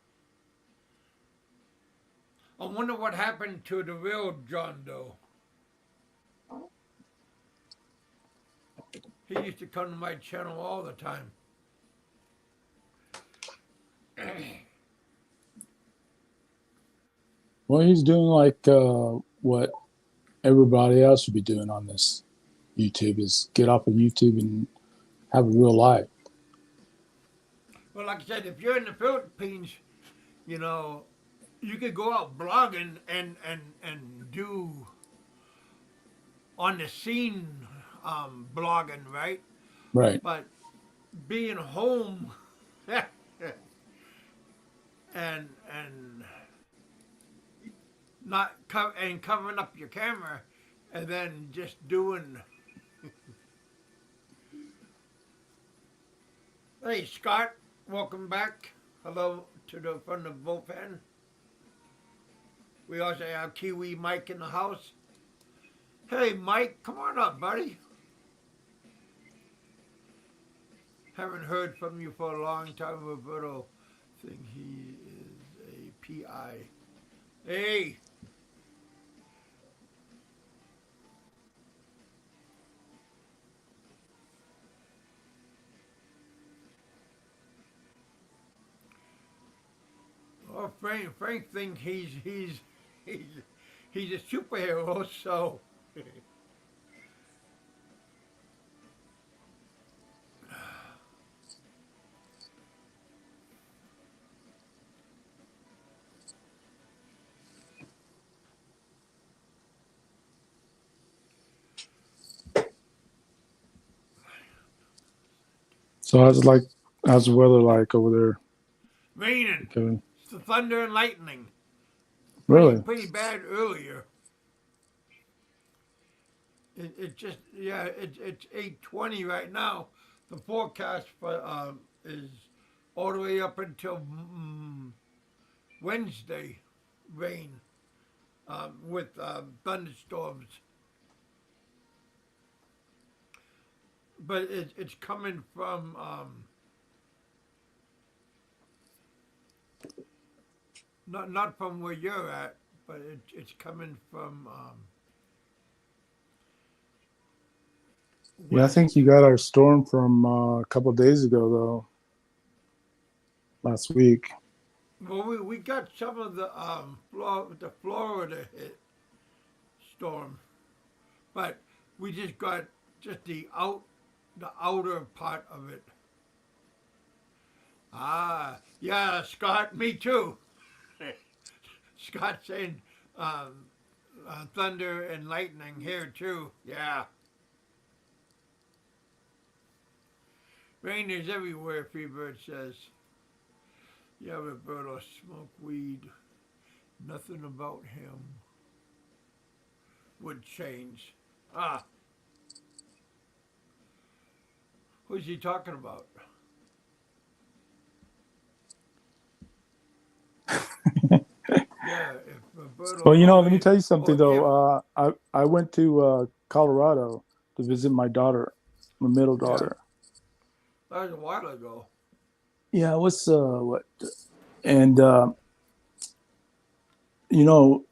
I wonder what happened to the real John Doe. He used to come to my channel all the time. Well, he's doing like what everybody else should be doing on this YouTube is get off of YouTube and have a real life. Well, like I said, if you're in the Philippines, you know, you could go out blogging and do on the scene blogging, right? Right. But being home and not covering up your camera and then just doing. Hey Scott, welcome back. Hello to the from the bullpen. We also have Kiwi Mike in the house. Hey Mike, come on up, buddy. Haven't heard from you for a long time, Roberto. think he is a PI. Hey! Oh, Frank thinks he's a superhero, so So how's the weather like over there, raining. Kevin? It's the thunder and lightning. Really? Pretty bad earlier. It just it's 8:20 right now. The forecast for is all the way up until Wednesday, rain with thunderstorms. But it's coming from not from where you're at, but it's coming from Yeah, I west. think you got our storm from a couple of days ago, though, last week. Well, we got some of the the Florida hit storm, but we just got just the outer part of it. Ah, yeah, Scott, me too. Scott saying thunder and lightning here too. Yeah, rain is everywhere. Freebird says. Yeah, Roberto, smoke weed. Nothing about him would change. Ah, who's he talking about? Yeah, if Roberto. Well, Oh, let me tell you something, if though. I went to Colorado to visit my daughter, my middle yeah, daughter. that was a while ago. Yeah, it was what? And you know,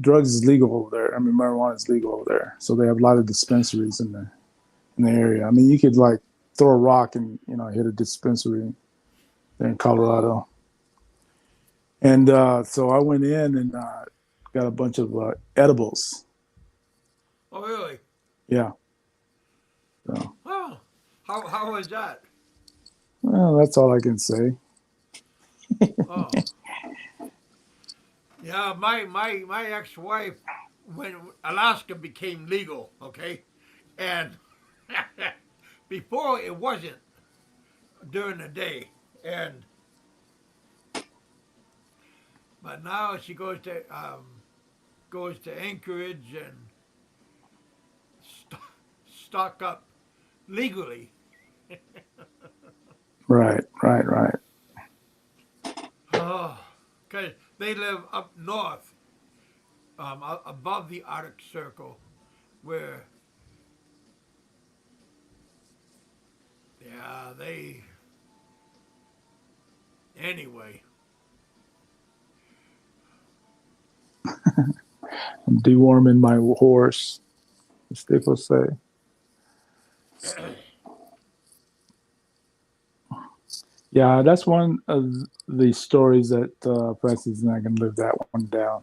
drugs is legal over there. I mean, marijuana is legal over there, so they have a lot of dispensaries in the area. I mean, you could like throw a rock and hit a dispensary there in Oh, Colorado. And so I went in and got a bunch of edibles. oh really? Yeah. So, Oh, how was that? well, that's all I can say. Oh, yeah, my ex-wife when Alaska became legal, okay, and before it wasn't during the day, and but now she goes to Anchorage and st- stock up legally. Right, right, right. Oh, because they live up north, above the Arctic Circle, where yeah they anyway. I'm deworming my horse, as people say. Yeah, that's one of the stories that Francis and I can live that one down.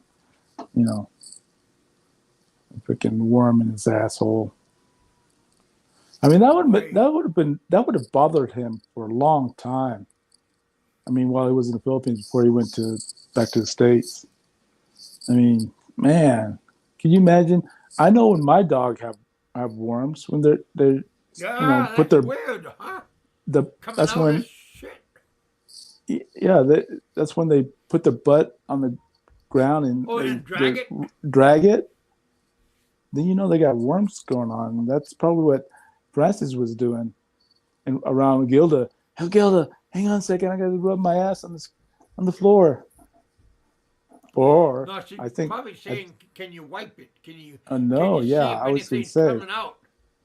You know, a freaking worm in his asshole. I mean, Why? that would have bothered him for a long time. I mean, while he was in the Philippines before he went back to the States. I mean, man, can you imagine? I know when my dog have worms when they're Yeah, put that's their weird, huh? the Coming that's out of when shit. yeah that's when they put their butt on the ground and Oh, they and drag it. drag it. Then they got worms going on. That's probably what Francis was doing and around Gilda. Hey, Gilda, hang on a second. I got to rub my ass on the floor. Or No, she's I think probably saying, "Can you wipe it? Can no, you yeah, see if I was gonna anything's say coming out?"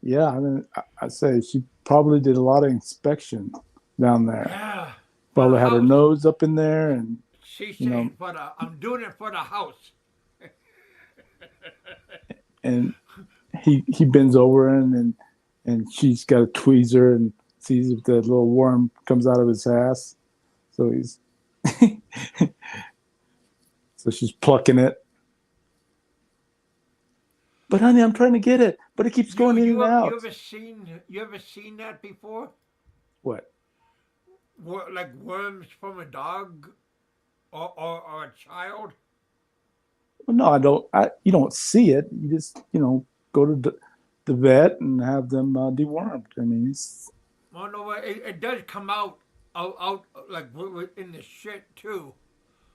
yeah. I mean, I say she probably did a lot of inspection down there. Yeah, For the Probably had her house. nose up in there, and She's you know, saying I'm doing it for the house. and he bends over and she's got a tweezer and sees if the little worm comes out of his ass. So he's so she's plucking it. But honey, I'm trying to get it, but it keeps going in and You out. ever seen that before? What? Like worms from a dog or a child? Well, no, I don't. You don't see it. You just go to the vet and have them dewormed. I mean, Well, no, it does come out like in the shit too.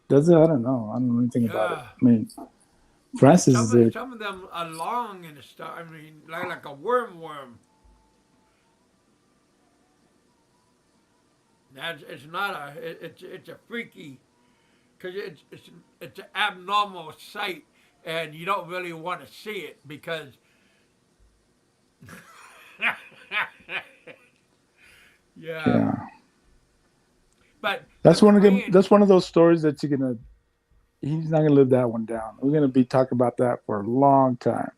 does it? I don't know. I don't know anything about it. Yeah. I mean, And Francis is there. some of them are long and stuff. I mean, like a worm. That's it's not it's a freaky because it's an abnormal sight and you don't really want to see it because yeah. Yeah, But that's one of them. Korean, That's one of those stories that you're gonna. He's not gonna live that one down. We're gonna be talking about that for a long time.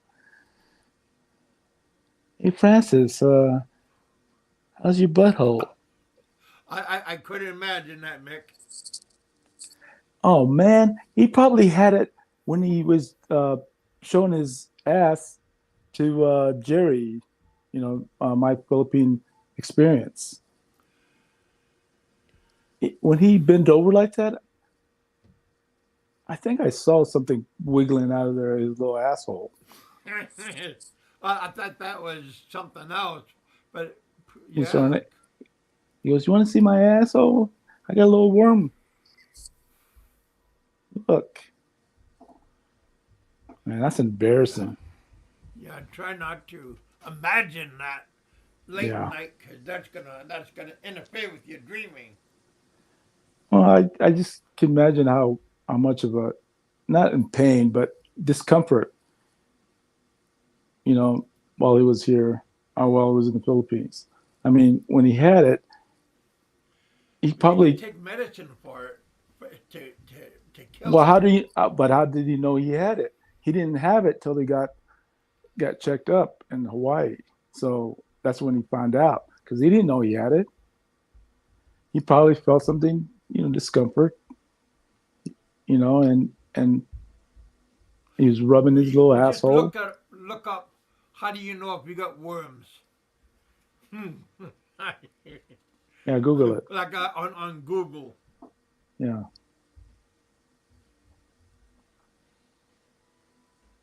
Hey, Francis, how's your butthole? I couldn't imagine that, Mick. Oh man, he probably had it when he was showing his ass to Jerry. My Philippine experience. When he bent over like that, I think I saw something wiggling out of there, his little asshole. I thought that was something else, but He's showing yeah. it. He goes, "You want to see my asshole? I got a little worm. Look, man, that's embarrassing." Yeah, try not to imagine that late Yeah. night because that's gonna interfere with your dreaming. Well, I just can imagine how much of a not in pain but discomfort, while he was here, or while he was in the Philippines. I mean, when he had it, he Yeah, you probably. take medicine for it to kill Well, it. how do you? But how did he know he had it? He didn't have it till he got checked up in Hawaii. So that's when he found out because he didn't know he had it. He probably felt something, discomfort, and he was rubbing his little You just asshole. look up. How do you know if you got worms? Yeah, Google it. Like on Google. Yeah,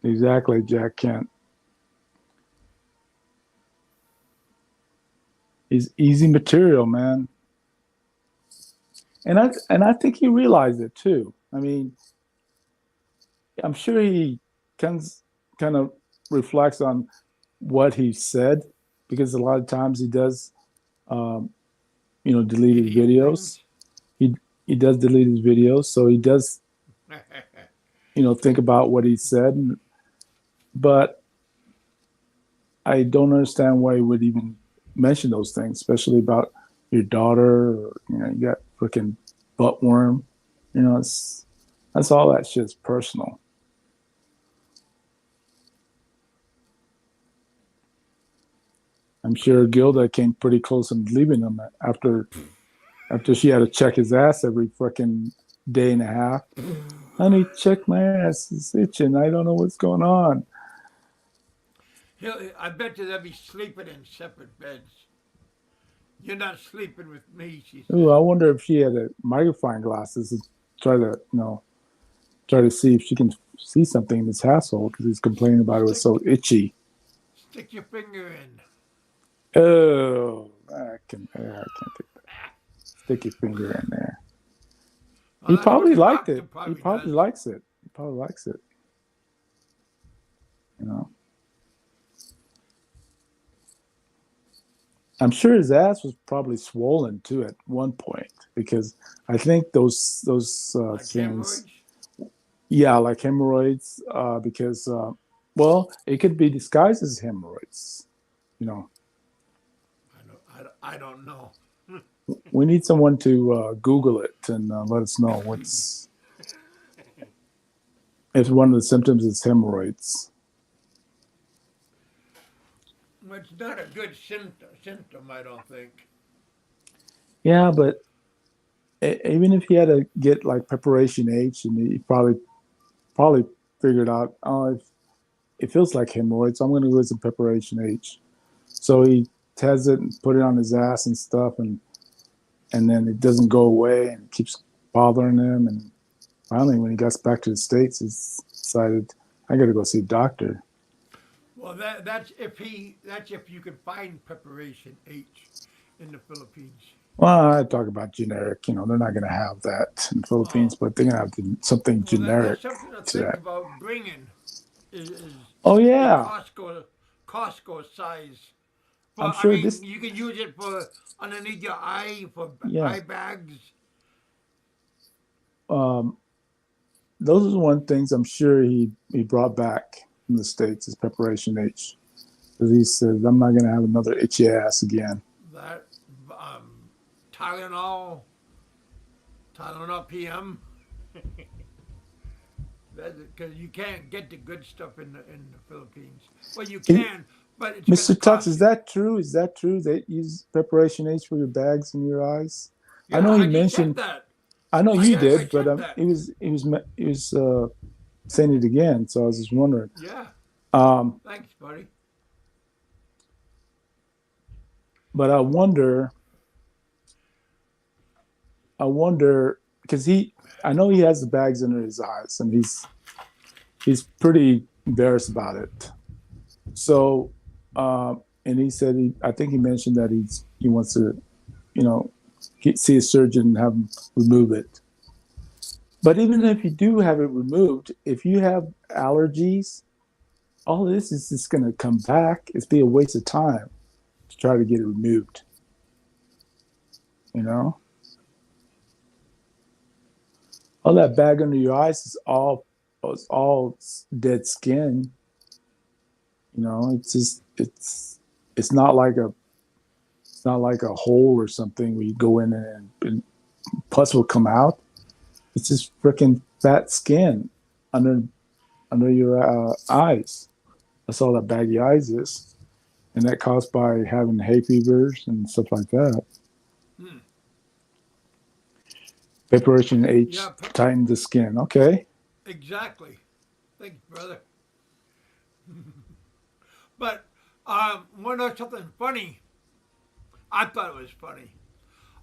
exactly, Jack Kent. He's easy material, man. And I think he realized it too. I mean, I'm sure he kind of reflects on what he said because a lot of times he does, um, delete his Idiot videos. things. He does delete his videos, so he does, think about what he said. But I don't understand why he would even mention those things, especially about your daughter. Or, you got freaking butt worm. That's all that shit's personal. I'm sure Gilda came pretty close in leaving him after she had to check his ass every freaking day and a half. Honey, check my ass. It's itching. I don't know what's going on. I bet you they'll be sleeping in separate beds. You're not sleeping with me, she Ooh, I said. wonder if she had a magnifying glasses to try to, try to see if she can see something in his asshole because he's complaining about it was so itchy. Stick your finger in. Oh, I can't take that. Stick your finger in there. Well, He that's what probably the liked doctor it. He probably probably does. likes it. He probably likes it. You know. I'm sure his ass was probably swollen too at one point because I think those Like things, hemorrhoids. yeah, like hemorrhoids, because well, it could be disguised as hemorrhoids, you know. I don't know. We need someone to Google it and let us know if one of the symptoms is hemorrhoids. It's not a good symptom, I don't think. Yeah, but even if he had to get like preparation H, and he probably figured out, oh, it feels like hemorrhoids, so I'm going to go with some preparation H. So he has it and put it on his ass and stuff, and then it doesn't go away and it keeps bothering him. And finally, when he got back to the States, he decided, I got to go see a doctor. Well, that's if you can find preparation H in the Philippines. Well, I talk about generic. They're not going to have that in the Philippines, Oh, but they're going to have something well, generic that's something to to think that. about bringing. Is Oh a yeah, Costco size. I'm For I sure mean, this. you can use it for underneath your eye for Yeah, eye bags. um, those are the one things I'm sure he brought back from the States is preparation H. Because he said, I'm not going to have another itchy ass again. That um, Tylenol, Tylenol PM. Because you can't get the good stuff in the Philippines. Well, you It, can, but it's going to Mr. Tux, cost is you. that true? Is that true? They use preparation H for your bags and your eyes? I Yeah, know he I just said mentioned. that. I know you I did, but said that. he was saying it again. So I was just wondering. Yeah. Um, Thanks, buddy. but I wonder because I know he has the bags under his eyes, and he's pretty embarrassed about it. So, and he said I think he mentioned that he wants to, you know, see a surgeon and have him remove it. But even if you do have it removed, if you have allergies, all of this is just going to come back. It's be a waste of time to try to get it removed. You know, all that bag under your eyes is all dead skin. It's just it's not like a hole or something where you go in and pus will come out. It's just freaking fat skin under your eyes. That's all that baggy eyes is, and that caused by having hay fevers and stuff like that. Hmm. Preparation H Yeah, tightens the skin. Okay. exactly. Thanks, brother. But want to know something funny? I thought it was funny.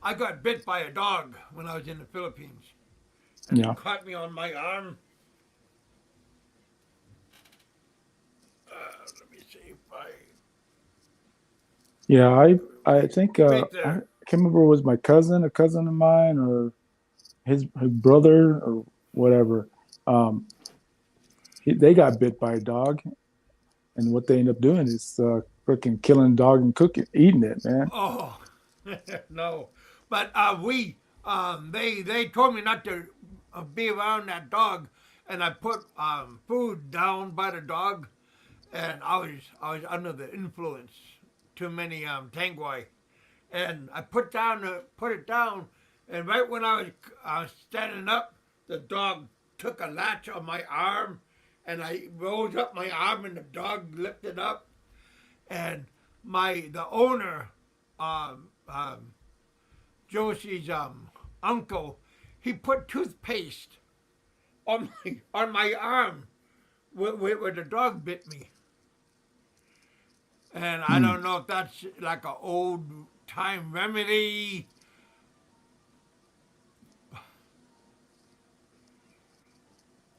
I got bit by a dog when I was in the Philippines, and it Yeah. caught me on my arm. Let me see if I Yeah. I think right I there. can't remember if it was my cousin, a cousin of mine, or his brother or whatever. Um, they got bit by a dog, and what they end up doing is freaking killing the dog and cooking, eating it, man. Oh no, but they told me not to be around that dog, and I put food down by the dog, and I was under the influence too many tanguay, and I put it down, and right when I was standing up, the dog took a latch on my arm, and I rose up my arm, and the dog lifted up, and the owner, um, um, Josie's uncle, he put toothpaste on my arm where the dog bit me, and I Mm. don't know if that's like an old time remedy.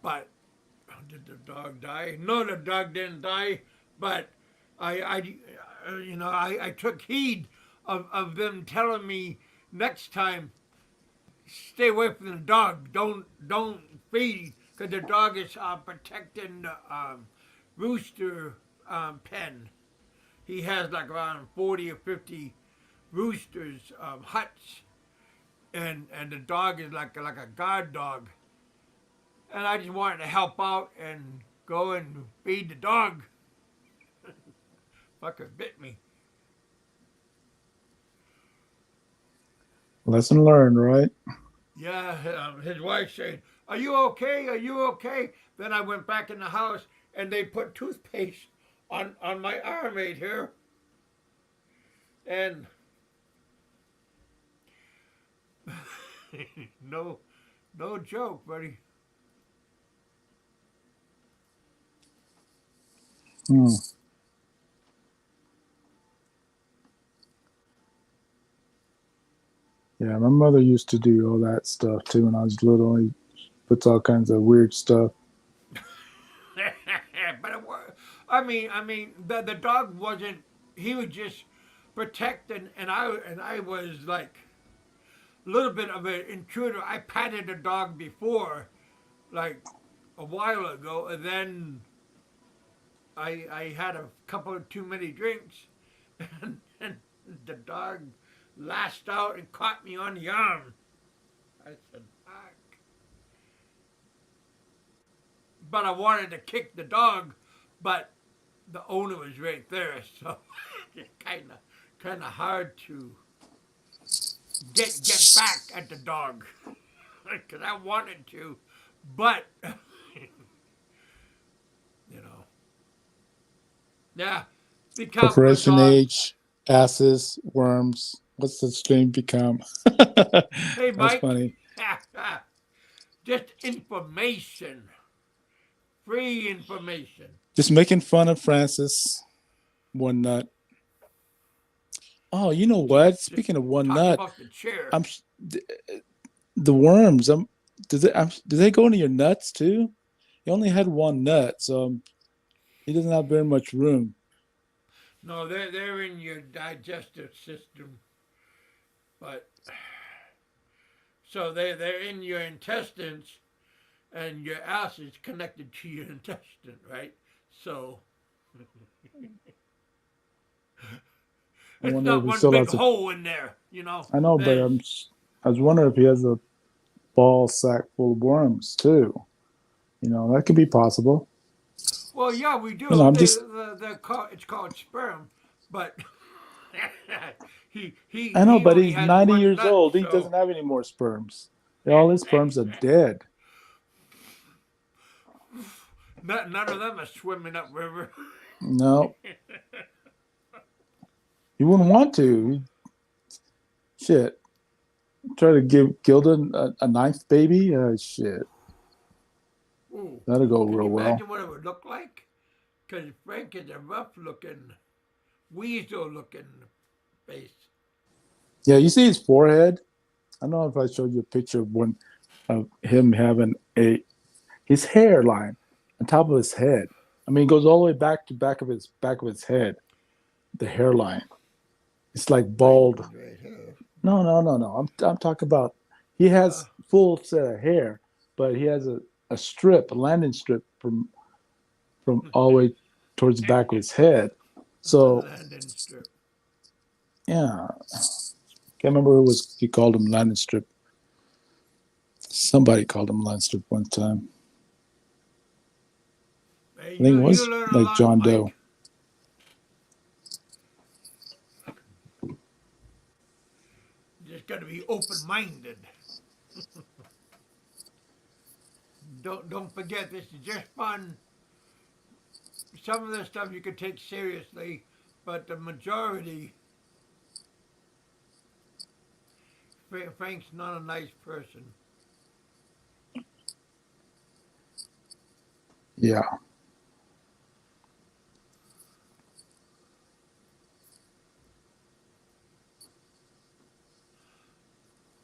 But did the dog die? No, the dog didn't die. But I took heed of them telling me next time, stay away from the dog. Don't feed because the dog is protecting the rooster pen. He has like around 40 or 50 roosters huts, and the dog is like a guard dog. And I just wanted to help out and go and feed the dog. Fucker bit me. Lesson learned, right? Yeah, his wife said, "Are you okay? Are you okay?" Then I went back in the house and they put toothpaste on my arm right here, and no, no joke, buddy. Hmm. Yeah, my mother used to do all that stuff too when I was little. He puts all kinds of weird stuff. But it was, I mean, the dog wasn't. He was just protecting, and I was like a little bit of an intruder. I patted a dog before, like a while ago, and then I had a couple too many drinks, and the dog lashed out and caught me on the arm. I said, "Fuck!" But I wanted to kick the dog, but the owner was right there, so it's kind of hard to get back at the dog because I wanted to, but you know, yeah, become a Preparation dog. H, asses, worms. What's the stream become? Hey, That's Mike, funny. just information, free information. Just making fun of Francis. One nut. Oh, you know what? Just Speaking of one talk nut, about the chair. I'm the worms. Do they go into your nuts too? He only had one nut, so he doesn't have very much room. No, they're in your digestive system, but so they're in your intestines, and your ass is connected to your intestine, right? So I it's wonder if not he one still big has a. hole in there, I know, but There's I was wondering if he has a ball sack full of worms too. That could be possible. well, yeah, we do. I'm just. It's called sperm, but he he I know, he but only he's has 90 one years nut, old. He so doesn't have any more sperms. All his sperms are dead. none of them are swimming up river. No, he wouldn't want to. Shit. Try to give Gilda a ninth baby? Shit. Ooh, That'll go can real you well. imagine what it would look like? Because Frank is a rough-looking, weasel-looking face. Yeah, you see his forehead? I don't know if I showed you a picture of one of him having his hairline on top of his head. I mean, it goes all the way back to back of his head. The hairline. It's like Mine bald. goes right here. No, no, no, no. I'm talking about he Uh, has full set of hair, but he has a strip, a landing strip from all the way towards the back of his head. a So landing strip. yeah, can't remember who was he called him landing strip. Somebody called him landing strip one time. Hey, I think it you was learn a like lot, John Doe. Mike. You just got to be open-minded. Don't forget, this is just fun. Some of this stuff you could take seriously, but the majority, Frank's not a nice person. Yeah.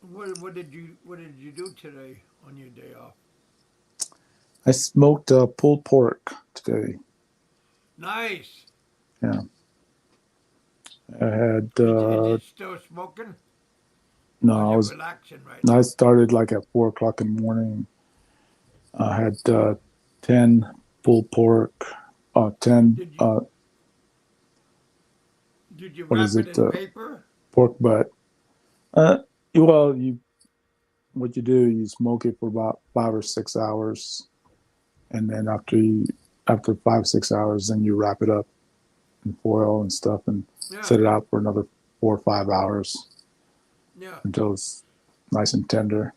What did you do today on your day off? I smoked pulled pork today. Nice. Yeah. I had Is it still smoking? Or is no, it relaxing right I now? started like at 4 o'clock in the morning. I had 10 pulled pork, 10 Did you did you what is wrap it it, in paper? pork butt. Uh, well, what you do, you smoke it for about 5 or 6 hours, and then after 5 6 hours, then you wrap it up in foil and stuff, and Yeah, set it out for another 4 or 5 hours. Yeah. until it's nice and tender.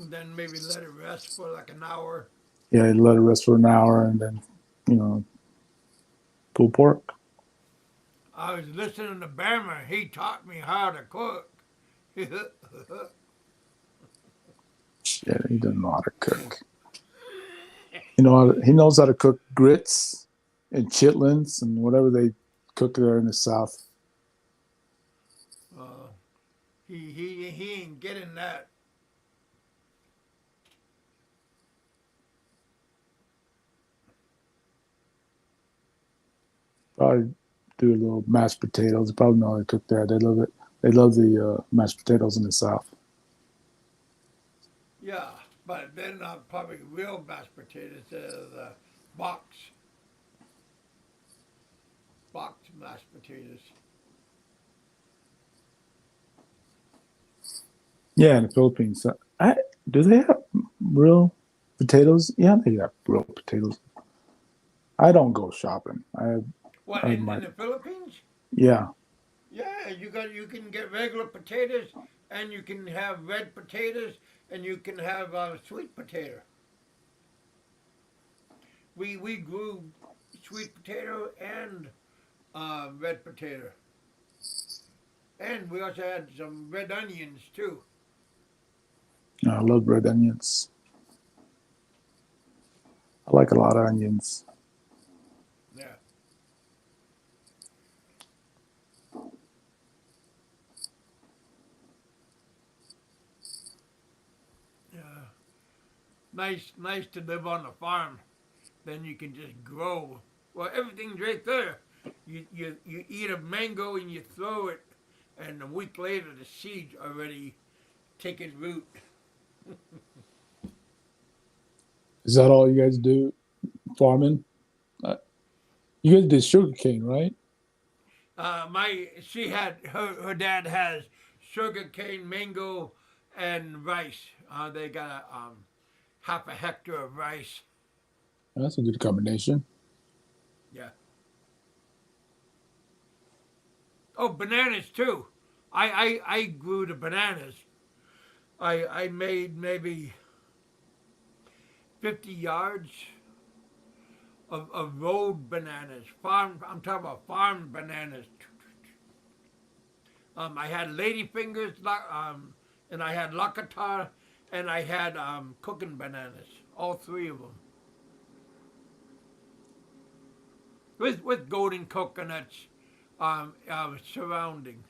And then maybe let it rest for like an hour. Yeah, you let it rest for an hour, and then, you know, pulled pork. I was listening to Bammer. He taught me how to cook. Shit, he doesn't know how to cook. He knows how to cook grits and chitlins and whatever they cook there in the South. uh, he ain't getting that. Probably do a little mashed potatoes. They probably know how to cook that. They love it. They love the mashed potatoes in the South. Yeah, but they're not probably real mashed potatoes. They're the box mashed potatoes. Yeah, in the Philippines. Do they have real potatoes? Yeah, they have real potatoes. I don't go shopping. What I in might. the Philippines? Yeah. Yeah, you can get regular potatoes, and you can have red potatoes, and you can have sweet potato. We grew sweet potato and red potato, and we also had some red onions too. I love red onions. I like a lot of onions. Yeah, yeah. Nice to live on a farm. Then you can just grow. Well, everything's right there. You eat a mango and you throw it, and a week later the seeds already taking root. Is that all you guys do? Farming? You guys did sugarcane, right? She had her dad has sugar cane, mango, and rice. They got half a hectare of rice. That's a good combination. Yeah. Oh, bananas too. I grew the bananas. I made maybe 50 yards of road bananas. Farm. I'm talking about farm bananas. I had ladyfingers, and I had lakatar, and I had cooking bananas. All three of them. With golden coconuts surrounding.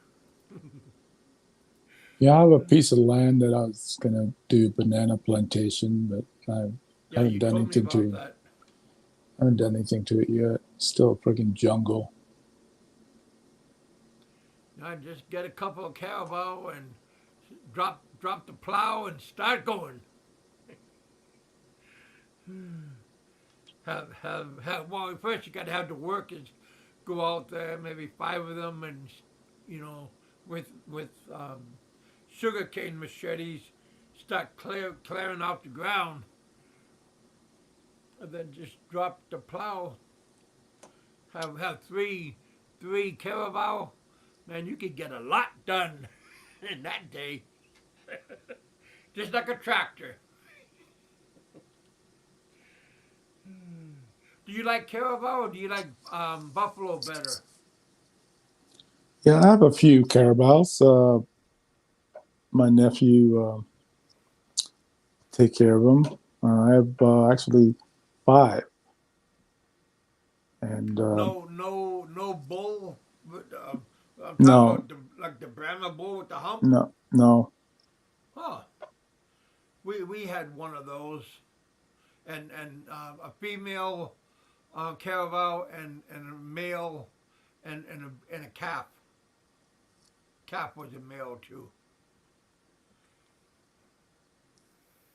Yeah, I have a piece of land that I was gonna do a banana plantation, but I Yeah, haven't you done told me anything about to that. I haven't done anything to it yet. It's still a freaking jungle. I just get a couple of carabao and drop the plow and start going. Have well, first you got to have the workers go out there, maybe five of them, and with sugarcane machetes, start clearing out the ground, and then just drop the plow. Have three carabao, man, you could get a lot done in that day, just like a tractor. Do you like carabao or do you like buffalo better? Yeah, I have a few carabaos. My nephew take care of them. I have actually five, and No bull. With, I'm talking no, about like the Brahma bull with the hump. no. Huh. We had one of those, and a female carabao and a male and a calf. Calf was a male too.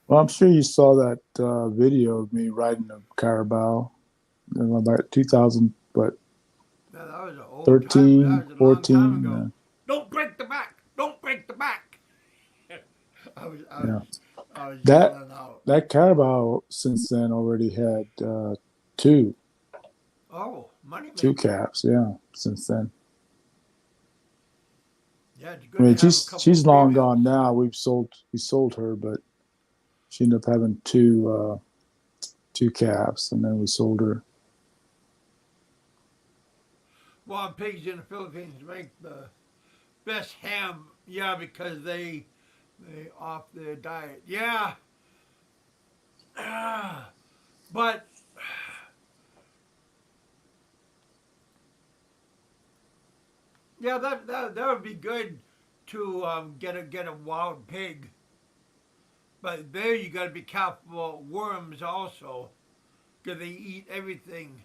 Well, I'm sure you saw that video of me riding a carabao in about 2000, but Now, that was an old time. That 13, was a long time 14. ago. Don't break the back. Don't break the back. I was I was Yeah, I was that yelling out. that carabao since then already had two Oh, money two maker. calves. Yeah, since then. Yeah, it's I good mean, to have a couple she's of long females. gone now. We sold her, but she ended up having two calves, and then we sold her. Well, pigs in the Philippines make the best ham. Yeah, because they off their diet. Yeah, but yeah, that would be good to get a wild pig. But there you got to be careful of worms also, because they eat everything.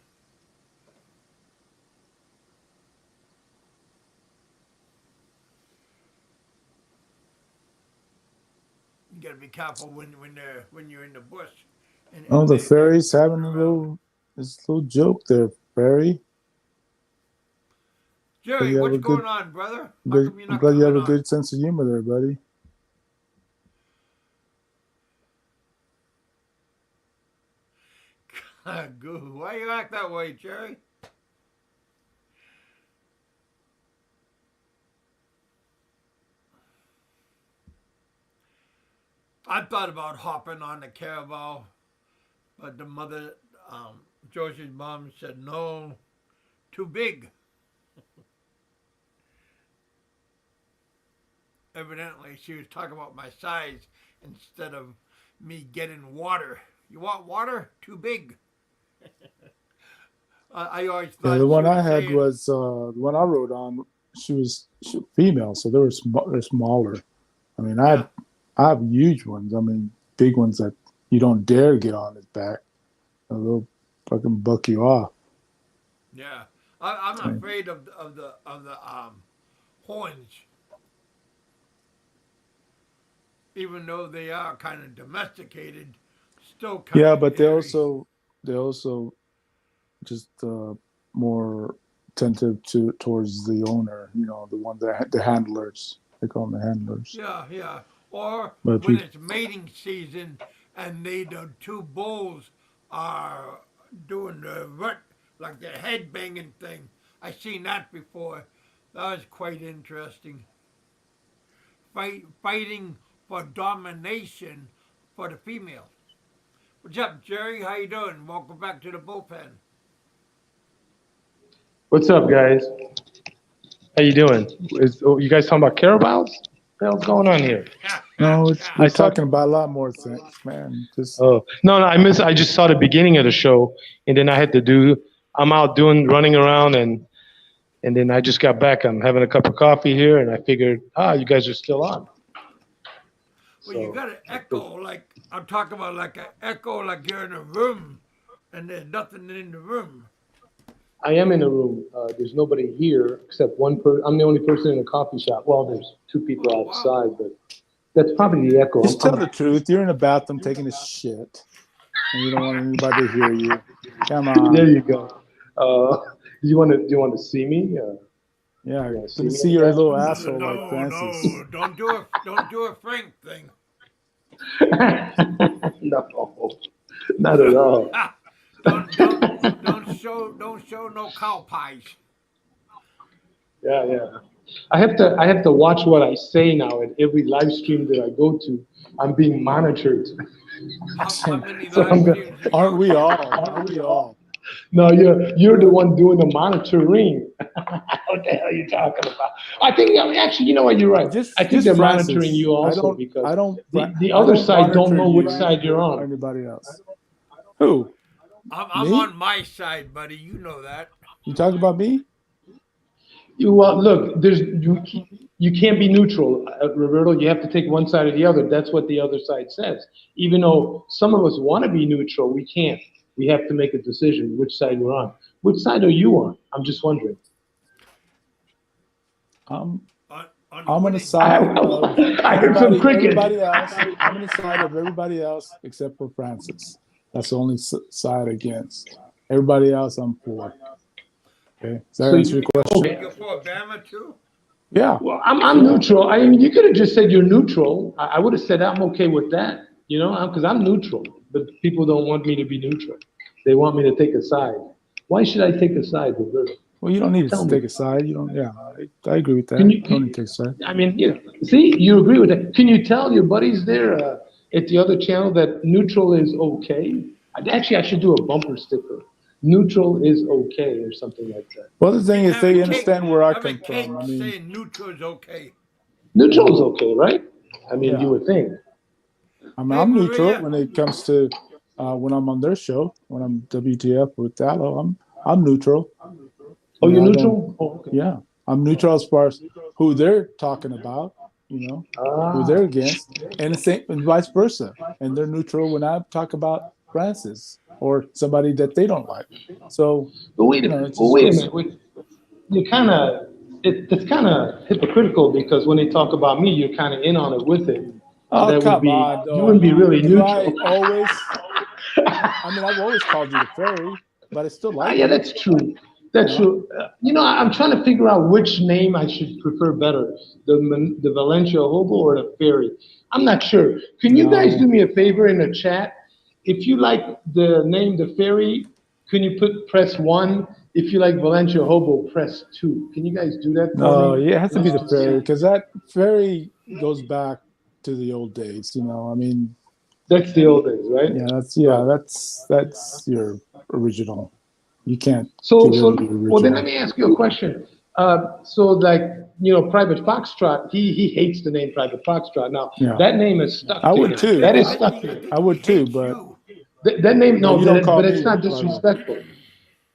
You got to be careful when you're in the bush. Oh, And the they're fairy's going having around. this little joke there, fairy. Glad Jerry, you have what's a good, going on, brother? How good. come you're I'm not glad you have coming a on? good sense of humor there, buddy. Goo, why you act that way, Jerry? I thought about hopping on the caravel, but the mother, George's mom said no, too big. Evidently, she was talking about my size instead of me getting water. You want water? Too big. I always Yeah, thought the she one was I had saying, was the one I wrote on. She was female, so they're smaller. I mean, yeah, I have huge ones. I mean, big ones that you don't dare get on his back. They'll fucking buck you off. yeah. I'm Okay. afraid of the horns, even though they are kind of domesticated, still kind Yeah, of but hairy. they also just more attentive to towards the owner. You know, the one that the handlers. They call them the handlers. Yeah, yeah. Or But when people, it's mating season and the two bulls are doing the rut, like the head banging thing. I seen that before. That was quite interesting. Fighting for domination for the female. What's up, Jerry? How you doing? Welcome back to the bullpen. What's up, guys? How you doing? You guys talking about caravals? What the hell's going on here? no, I we're saw. talking about a lot more things, man. Just Oh no, no, I missed. I just saw the beginning of the show, and then I had to do. I'm out doing running around, and then I just got back. I'm having a cup of coffee here, and I figured, you guys are still on. Well, you So got an I figured, echo like I'm talking about, like an echo, like you're in a room and there's nothing in the room. I am in a room. There's nobody here except one person. I'm the only person in a coffee shop. Well, there's two people Oh wow. outside, but that's probably the echo. just tell the truth. You're in a bathroom taking a shit, and you don't want anybody to hear you. Come There on. you go. Do you want to see me? Yeah, You want to let see me me in see the your bathroom? little asshole like No, Francis. no, don't do a Frank thing. No, not at all. don't don't don't show no cow pies. Yeah, yeah. I have to watch what I say now at every live stream that I go to. I'm being monitored. How many So live I'm gonna. streams you Aren't go we to? all? Aren't we all? No, you're the one doing the monitoring. What the hell are you talking about? I think actually, you know what? You're right. I think Just they're monitoring Francis. you also because the I other don't side don't monitor know which you side you're or on. anybody else. Who? I'm Me? on my side, buddy. You know that. You talking about me? Look, you can't be neutral, Roberto. You have to take one side or the other. That's what the other side says. Even though some of us want to be neutral, we can't. We have to make a decision which side we're on. Which side are you on? I'm just wondering. I'm On the I'm on the winning I, side of I heard some crickets. everybody else. I'm on the side of everybody else except for Francis. That's the only side against. Everybody else I'm for. Okay. Does that So answer your question? okay. you're for Bama too. Yeah. Well, I'm neutral. I mean, you could have just said you're neutral. I would have said I'm okay with that. You know, because I'm neutral. But people don't want me to be neutral. They want me to take a side. Why should I take a side, Roberto? Well, you don't need Tell to me. take a side. You don't. Yeah, I agree with that. Can you? You don't need to take a side. I mean, see, you agree with that. Can you tell your buddies there at the other channel that neutral is okay? Actually, I should do a bumper sticker. Neutral is okay, or something like that. Well, the thing is, Have a they cake. understand where I Have a come cake from. I mean, saying neutral is okay. Neutral is okay, right? I mean, Yeah. you would think. I mean, Hey, I'm neutral Maria. when it comes to when I'm on their show. When I'm WTF with Dallo, I'm neutral. Oh, You you're know, I neutral? Oh, okay. Yeah, I'm neutral as far as who they're talking about. You know, who Ah. they're against, and the same and vice versa. And they're neutral when I talk about Francis or somebody that they don't like. So, But wait a you know, minute. it's Well, just wait a minute. You kind of it's kind of hypocritical because when they talk about me, you're kind of in on it with it. So oh, that would come be on, you wouldn't dog. be really Do I neutral. always? I mean, I've always called you the fairy, but I still like Yeah, you. that's true. You That's know. true. I'm trying to figure out which name I should prefer better, the Valencia Hobo or the Fairy. I'm not sure. Can you guys do No. me a favor in the chat? If you like the name the Fairy, can you press 1? If you like Valencia Hobo, press 2. Can you guys do that for No, me? yeah, it has to be Just the to fairy see. because that fairy goes back to the old days. You know, I mean, That's the old days, right? yeah, Right. that's your original. You can't So, get rid of the well, then let original. me ask you a question. So, like, Private Foxtrot, he hates the name Private Foxtrot. Now, Yeah, that name is stuck I to would him. too. That is I stuck think to I him. think I he would too, hates but you. That name, no, no, you don't call but it's me not private. disrespectful.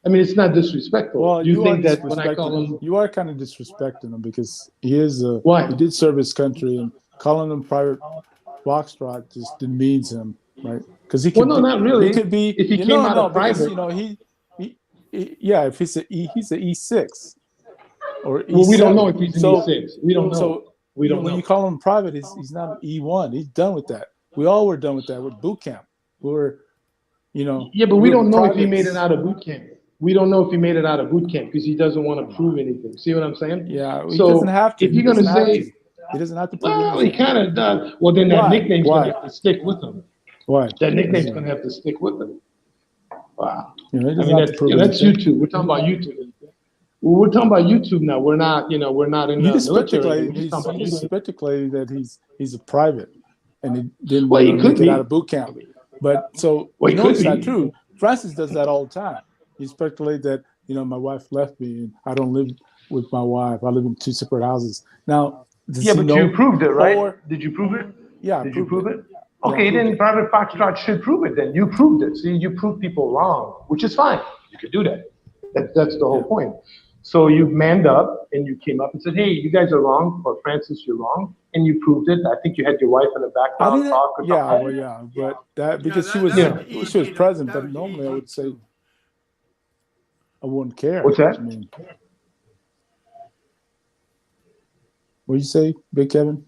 I mean, it's not disrespectful. Well, You you are think that when I call disrespecting. him, You are kind of disrespecting him because he why? did serve his country, and calling him private foxtrot just demeans him, right? Because Well, no, not he really. could be, If he came out no, of because private, yeah, if he's a E6 or well, we don't know if E7. he's an So, E6. We don't know. so We don't when you know. call him private, he's not an E1. He's done with that. We all were done with that with boot camp. We were, Yeah, but we we were don't know if he made it privates. out of boot camp. We don't know if he made it out of boot camp because he doesn't want to prove anything. See what I'm saying? Yeah, he doesn't So have to. if He you're gonna doesn't have to. say, He doesn't have to prove well, he anything. kind of does, well, then that Why? nickname's gonna Why? have to stick with him. Why? That nickname's gonna have to stick with him. Wow. He I doesn't mean, have to prove that's anything. YouTube. We're talking about YouTube. Well, we're talking about YouTube now. We're not, we're not in You the just military. speculated. We're just talking You about just YouTube. speculated that he's a private, and he didn't Well, want to he could make it out of be. boot camp. But so Well, you he know could it's not be. true. Francis does that all the time. He speculates that my wife left me and I don't live with my wife. I live in 2 separate houses. Now, does Yeah, he but you know? proved it, right? Or Did you prove it? yeah, I Did you proved prove it. it? Yeah, I Okay, proved then it. Private Foxtrot should prove it then. You proved it. See, you proved people wrong, which is fine. You could do that. That's the whole Yeah. point. So you manned up and you came up and said, hey, you guys are wrong, or Francis, you're wrong. And you proved it. I think you had your wife in the I background didn't. talk or Yeah, well, something. yeah, but that Yeah, because she that was was Yeah. she was easy. present. That But was normally I easy would say too. I wouldn't care. What's that? I mean, what do you say, Big Kevin?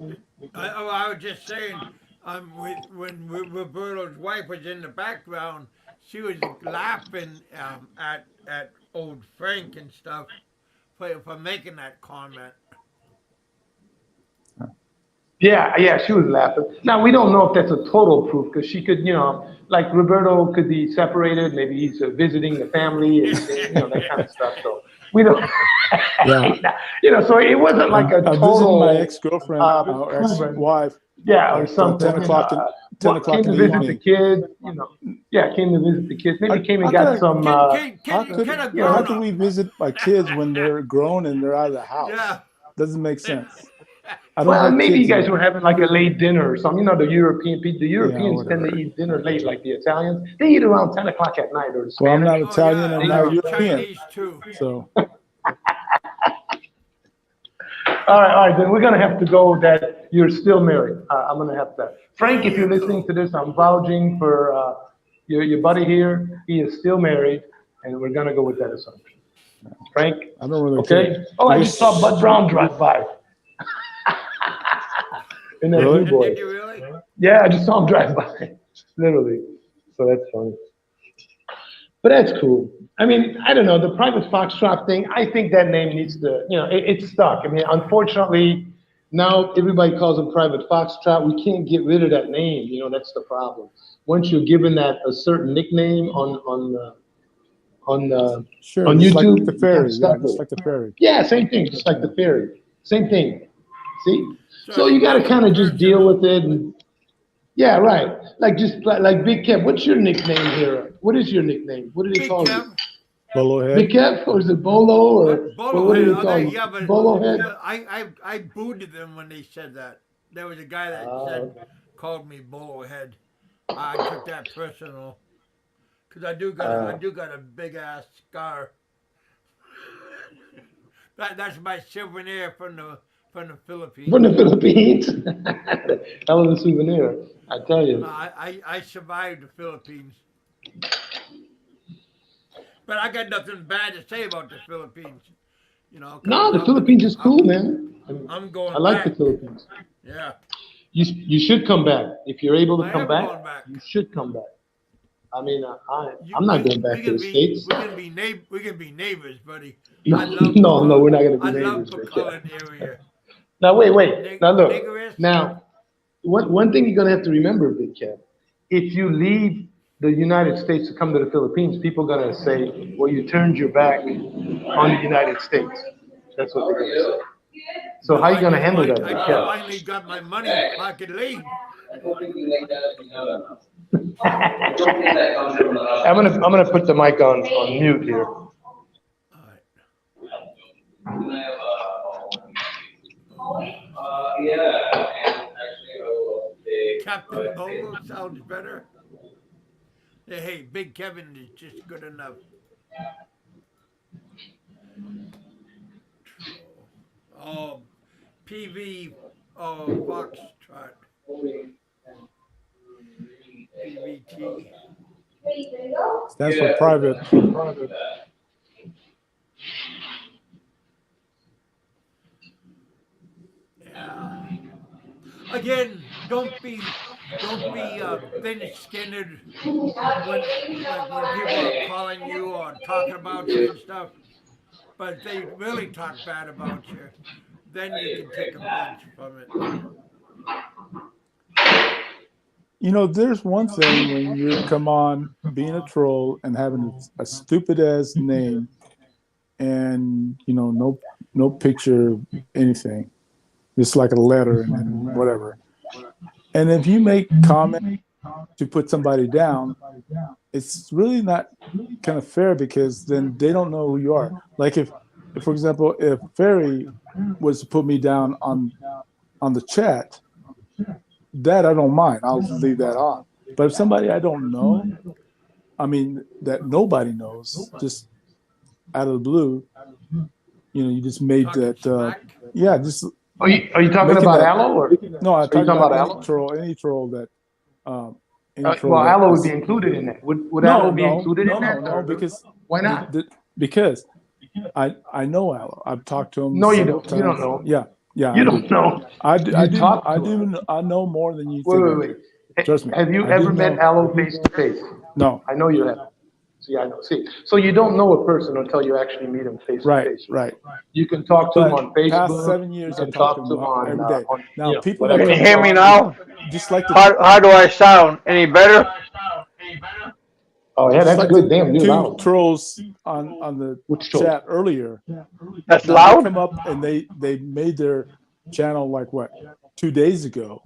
I was just saying, when Roberto's wife was in the background, she was laughing at old Frank and stuff for making that comment. Yeah, she was laughing. Now, we don't know if that's a total proof because she could, like Roberto could be separated. Maybe he's visiting the family and, that kind of stuff. So we don't, Yeah, so it wasn't like a I'm visiting my total ex-girlfriend, or proven, ex-wife, yeah, or at something. 10 o'clock Came in to the visit the evening. kids, yeah, came to visit the kids. Maybe came and How could got I? some, How could Can a how grown could up? we visit my kids when they're grown and they're out of the house? Yeah. Doesn't make sense. I don't well, have maybe you kids guys in. were having like a late dinner or something. The European people, the Yeah, Europeans tend to whatever. eat dinner late, like the Italians. They eat around 10 o'clock at night, or the Well, I'm Spanish. not Oh Italian. yeah, I'm They eat not around European. Chinese too. So All right, then we're gonna have to go that you're still married. I'm gonna have to. Frank, There if you're you listening go. to this, I'm vouching for your buddy here. He is still married, and we're gonna go with that assumption. Frank, I don't really okay? care. Oh, I I just saw guess Bud Brown drive by in that really. new boy. Did you really? Yeah, I just saw him drive by, literally. So that's funny. But that's cool. I mean, I don't know, the Private Foxtrot thing, I think that name needs to, it's stuck. I mean, unfortunately, now everybody calls him Private Foxtrot. We can't get rid of that name. That's the problem. Once you're given that a certain nickname on Sure, on just like YouTube. the You ferry. can't stop Yeah, just it. like the ferry. Yeah, same thing, just like the ferry. Same thing. See? So So it's you got to nothing kind of just deal personal. with it. And, yeah, right. Like Big Kev. What's your nickname here? What is your nickname? What do they Big call you? Kev. Bolo head. Big Kev, or is it Bolo, or Bolo what do head. they call you? Yeah, but Bolo head. I booted them when they said that. There was a guy that Okay. called me Bolo head. I took that personal because I do got a big ass scar. That's my souvenir from the Philippines. From the Philippines. That was a souvenir, I tell you. I survived the Philippines, but I got nothing bad to say about the Philippines. You know, 'cause No, the Philippines is cool, man. I'm going I like back. the Philippines. Yeah, You should come back. If you're able to I come am back, going back. you should come back. I mean, I'm not going back to the States. We can be neighbors, buddy. No, I love no, we're not going to be I love neighbors. Big Kev. McCullough area. Now, wait. Now, look. Niggerist. Now, one thing you're going to have to remember, Big Kev, if you leave the United States to come to the Philippines, people are going to say, well, you turned your back on the United States. That's what they're going to say. So how are you going to handle that, Big I Kev? finally got my money so I could leave. I'm gonna put the mic on mute here. All right. Captain Bolo sounds better. Hey, Big Kevin is just good enough. Oh, PV, Foxtrot. PVT. Stands for private. Yeah. Again, don't be thin-skinned when people are calling you or talking about you and stuff. But if they really talk bad about you, then you can take offense from it. You know, there's one thing when you come on being a troll and having a stupid ass name, and you know, no picture, anything, just like a letter and then whatever. And if you make comment to put somebody down, it's really not kind of fair, because then they don't know who you are. Like if for example, if Ferry was to put me down on the chat, that I don't mind. I'll leave that on. But if somebody I don't know, I mean, that nobody knows, just out of the blue, you know, you just made that. Yeah, just. Are you talking about that, Aloe, or no? I'm talking about Aloe? Any troll that. Well, Aloe would be included in that. Would Aloe be included in that? No, because why not? Because I know Aloe. I've talked to him. No, you don't. Times. You don't know. Yeah. You don't know. I know more than you think. Wait. Trust me. Have you ever met Aloe face to face? No. I know you have. See, I know. See, so you don't know a person until you actually meet him face to face. Right. You can talk to him on Facebook. Past 7 years, I talk to him every day. Now, people Can you hear me now? Just like How do I sound? Any better? Oh yeah, that's good. Damn, you're two loud. trolls on the chat earlier. That's now loud. They come up and they made their channel like what, 2 days ago.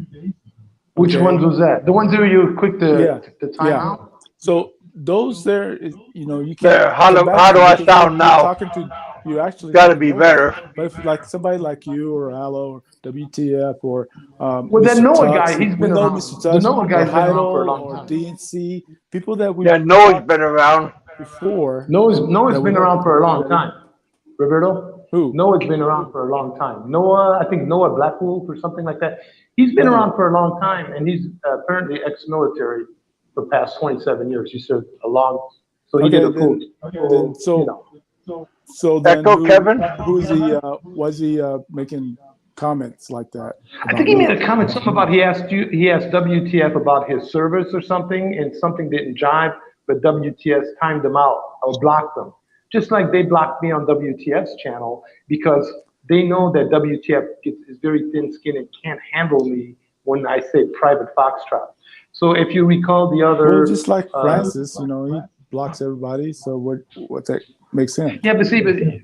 Which ones was that? The ones that you quick to time out? So those there, you know, you can't. There. How do I sound now? Talking to you actually got to be better. But if like somebody like you or Aloe or WTF or well, that Noah guy, he's been around. The Noah guy's been around for a long or time. DNC, people that we Noah's been around before. Noah's been around for a long time. Roberto? Who? Noah's been around for a long time. Noah, I think Noah Black Wolf or something like that. He's been around for a long time, and he's apparently ex-military for the past 27 years. He served a long, so he did a cool. So then, Kevin? Who's he? Was he making comments like that? I think he made a comment something about he asked WTF about his service or something, and something didn't jive, but WTF timed him out or blocked him. Just like they blocked me on WTF's channel because they know that WTF is very thin-skinned and can't handle me when I say private foxtrot. So if you recall the other, just like Francis, you know, he blocks everybody. So what that makes sense? Yeah, but see,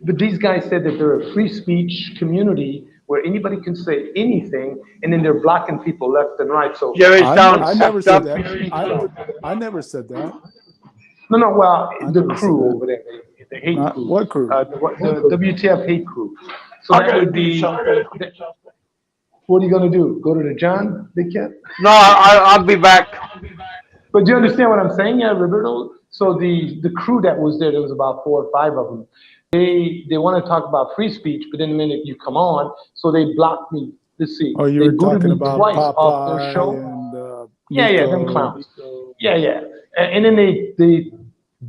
but these guys said that they're a free speech community where anybody can say anything, and then they're blocking people left and right. So Jerry I sounds never fucked said up. that. I never said that. no, well, I the never said crew that. over there, the hate Not crew, what crew? the WTF hate crew. So I that gotta would do be. something. What are you gonna do? Go to the John, BigKev? No, I'll be back. But do you understand what I'm saying, Roberto? So the crew that was there was about 4 or 5 of them. They want to talk about free speech, but then the minute you come on, so they blocked me. Let's see, Oh, you they were booted talking me about twice off their Popeye show. and Yeah, them Nico. clowns. Yeah. And then they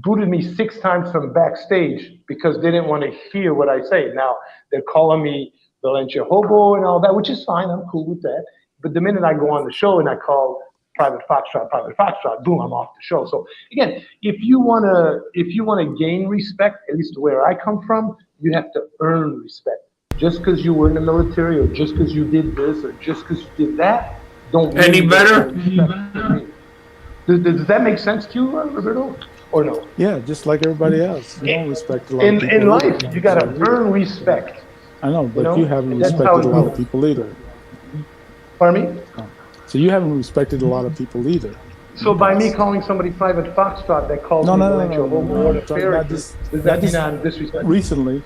booted me 6 times from backstage because they didn't want to hear what I say. Now they're calling me Valencia Hobo and all that, which is fine. I'm cool with that. But the minute I go on the show and I call Private Foxtrot, boom, I'm off the show. So again, if you wanna gain respect, at least where I come from, you have to earn respect. Just because you were in the military, or just because you did this, or just because you did that, don't mean Any you better? have respect for me. Does that make sense to you, Roberto, or no? Yeah, just like everybody else. You don't respect a lot of people. In life, either. you gotta earn respect. I know, but know, you haven't that's how respected it a lot of goes. people either. Pardon me? So you haven't respected a lot of people either. So by me calling somebody Private Foxtrot that calls me Valencia Hobo or the Fairy, Not does just, that mean I'm disrespectful? recently.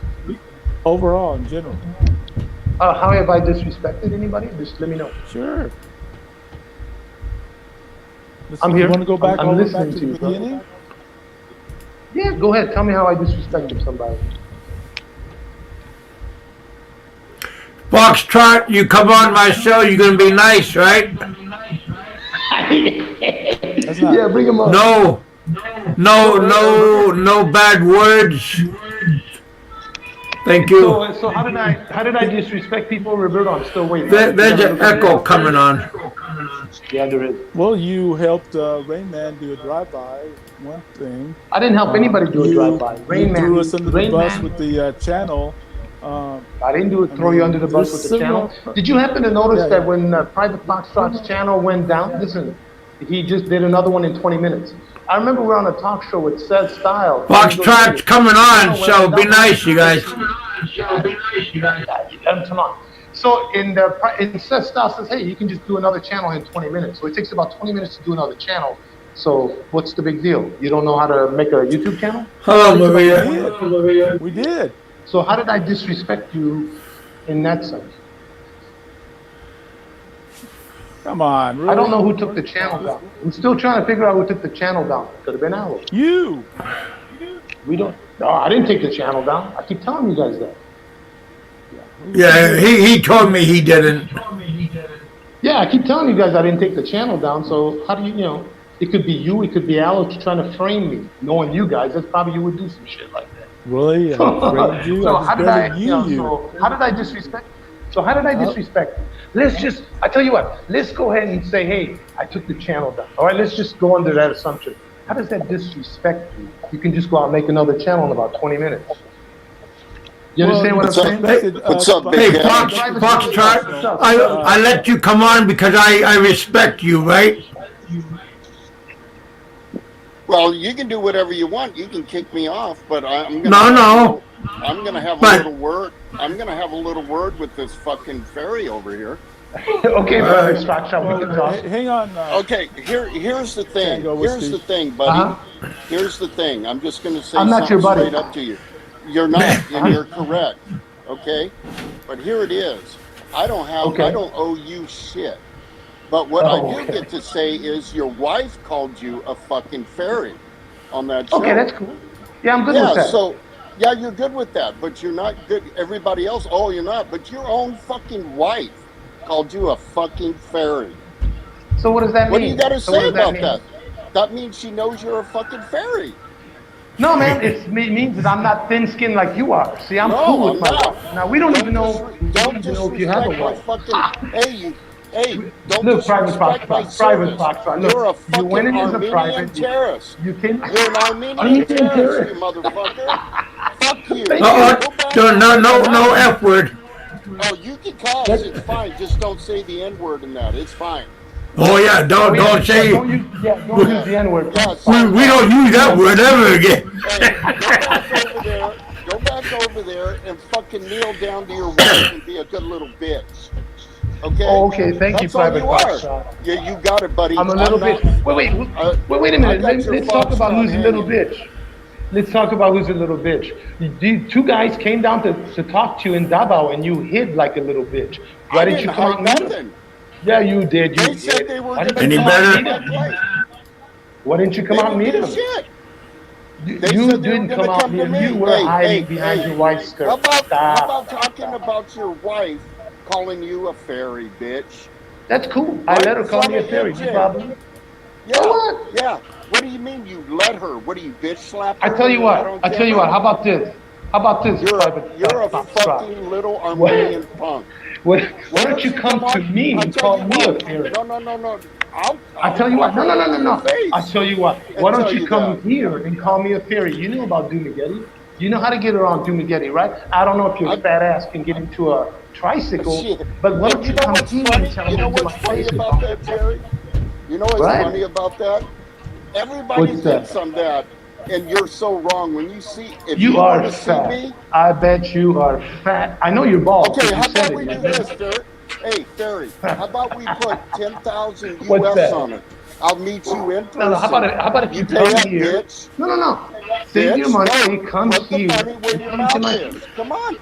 Overall, in general. How have I disrespected anybody? Just let me know. Sure. I'm here. You want to go back I'm all the way listening back to to the you, bro. beginning? Yeah, go ahead. Tell me how I disrespected somebody. Foxtrot, you come on my show, you're gonna be nice, right? That's not. Yeah, bring him up. No bad words. Thank you. So how did I disrespect people, Roberto? I'm still waiting. There's an echo coming on. Yeah, there is. Well, you helped Rain Man do a drive-by, one thing. I didn't help anybody do a drive-by. You threw us under the bus with the channel. I didn't throw you under the bus with the channel. Did you happen to notice that when Private Foxtrot's channel went down, listen, he just did another one in 20 minutes. I remember we were on a talk show with Seth Style. Foxtrot's coming on, so be nice, you guys. Come on. So in Seth Style says, hey, you can just do another channel in 20 minutes. So it takes about 20 minutes to do another channel. So what's the big deal? You don't know how to make a YouTube channel? Hello, Maria. We did. So how did I disrespect you in that sense? Come on, really? I don't know who took the channel down. I'm still trying to figure out who took the channel down. Could have been Aloe. You. We don't. No, I didn't take the channel down. I keep telling you guys that. Yeah, he told me he didn't. Yeah, I keep telling you guys I didn't take the channel down. So how do you know? It could be you. It could be Aloe trying to frame me. Knowing you guys, that's probably you would do some shit like that. Really? I framed you? So I how just did I? barely You know, knew you. so how did I disrespect? So how did I disrespect? Let's just. I tell you what. Let's go ahead and say, hey, I took the channel down. All right. Let's just go under that assumption. How does that disrespect you? You can just go out and make another channel in about 20 minutes. You understand what I'm saying? What's up, Hey, Big Kev? Foxtrot, I let you come on because I respect you, right? Well, you can do whatever you want. You can kick me off, but I'm gonna. No. I'm gonna have a But- little word. I'm gonna have a little word with this fucking fairy over here. Okay, brother, Foxtrot, we can talk. Hang on. Okay, here's the thing. Tango with Here's the Steve. thing, buddy. Here's the thing. I'm just gonna say I'm not your something buddy. straight up to you. You're not, and you're correct. Okay, but here it is. I don't owe you shit. But what I do get to say is your wife called you a fucking fairy on that show. Okay, that's cool. Yeah, I'm good Yeah, with that. so, yeah, you're good with that, but you're not good. Everybody else, oh, you're not. But your own fucking wife called you a fucking fairy. So what does that mean? What do you got to So what say does about mean? that? That means she knows you're a fucking fairy. No, man, it means that I'm not thin-skinned like you are. See, I'm cool with my wife. Now, we don't even know if you have a wife. Don't Look, Private disrespect my Foxtrot, Private service. Foxtrot. You're a Look, you went fucking in as a Armenian private. terrorist. You came. You're an Armenian terrorist, you motherfucker. Fuck you. No F word. Oh, you can cuss. It's fine. Just don't say the N word in that. It's fine. Oh yeah, don't say. Don't use the N-word. We don't use that word ever again. Hey, go back over there and fucking kneel down to your wife and be a good little bitch. Okay? Oh, okay. Thank you, That's all Private you are. Foxtrot. Yeah, you got it, buddy. I'm a little bitch. Wait a minute. Let's talk about who's a little bitch. Let's talk about who's a little bitch. These two guys came down to talk to you in Davao, and you hid like a little bitch. Why didn't you come out and meet them? Yeah, you did. They said they were going to Any better? Why didn't you come out and meet them? Shit. You didn't come out and meet them. You were hiding behind your wife's skirt. How about talking about your wife calling you a fairy, bitch? That's cool. I let her call me a fairy. No problem. Yeah. What? Yeah. What do you mean you let her? What do you bitch slap her? I tell you what. How about this? You're a fucking little Armenian punk. Why don't you come to me and call me a fairy? No. I tell you what. No. I tell you what. Why don't you come here and call me a fairy? You know about Dumageddon. You know how to get around Dumageddon, right? I don't know if your fat ass can get into a tricycle, but why don't you come here and tell me? You know what's funny about that, Jerry? You know what's funny about that? Everybody thinks I'm that, and you're so wrong. When you see, if you are want to fat. see me, I bet you are fat. I know you're bald. Okay, how about we do this, Ferry? Hey, Ferry, how about we put 10,000 US on it? I'll meet you in person. No, how about if you come here? Bitch. No. Save your money, come here. Come on.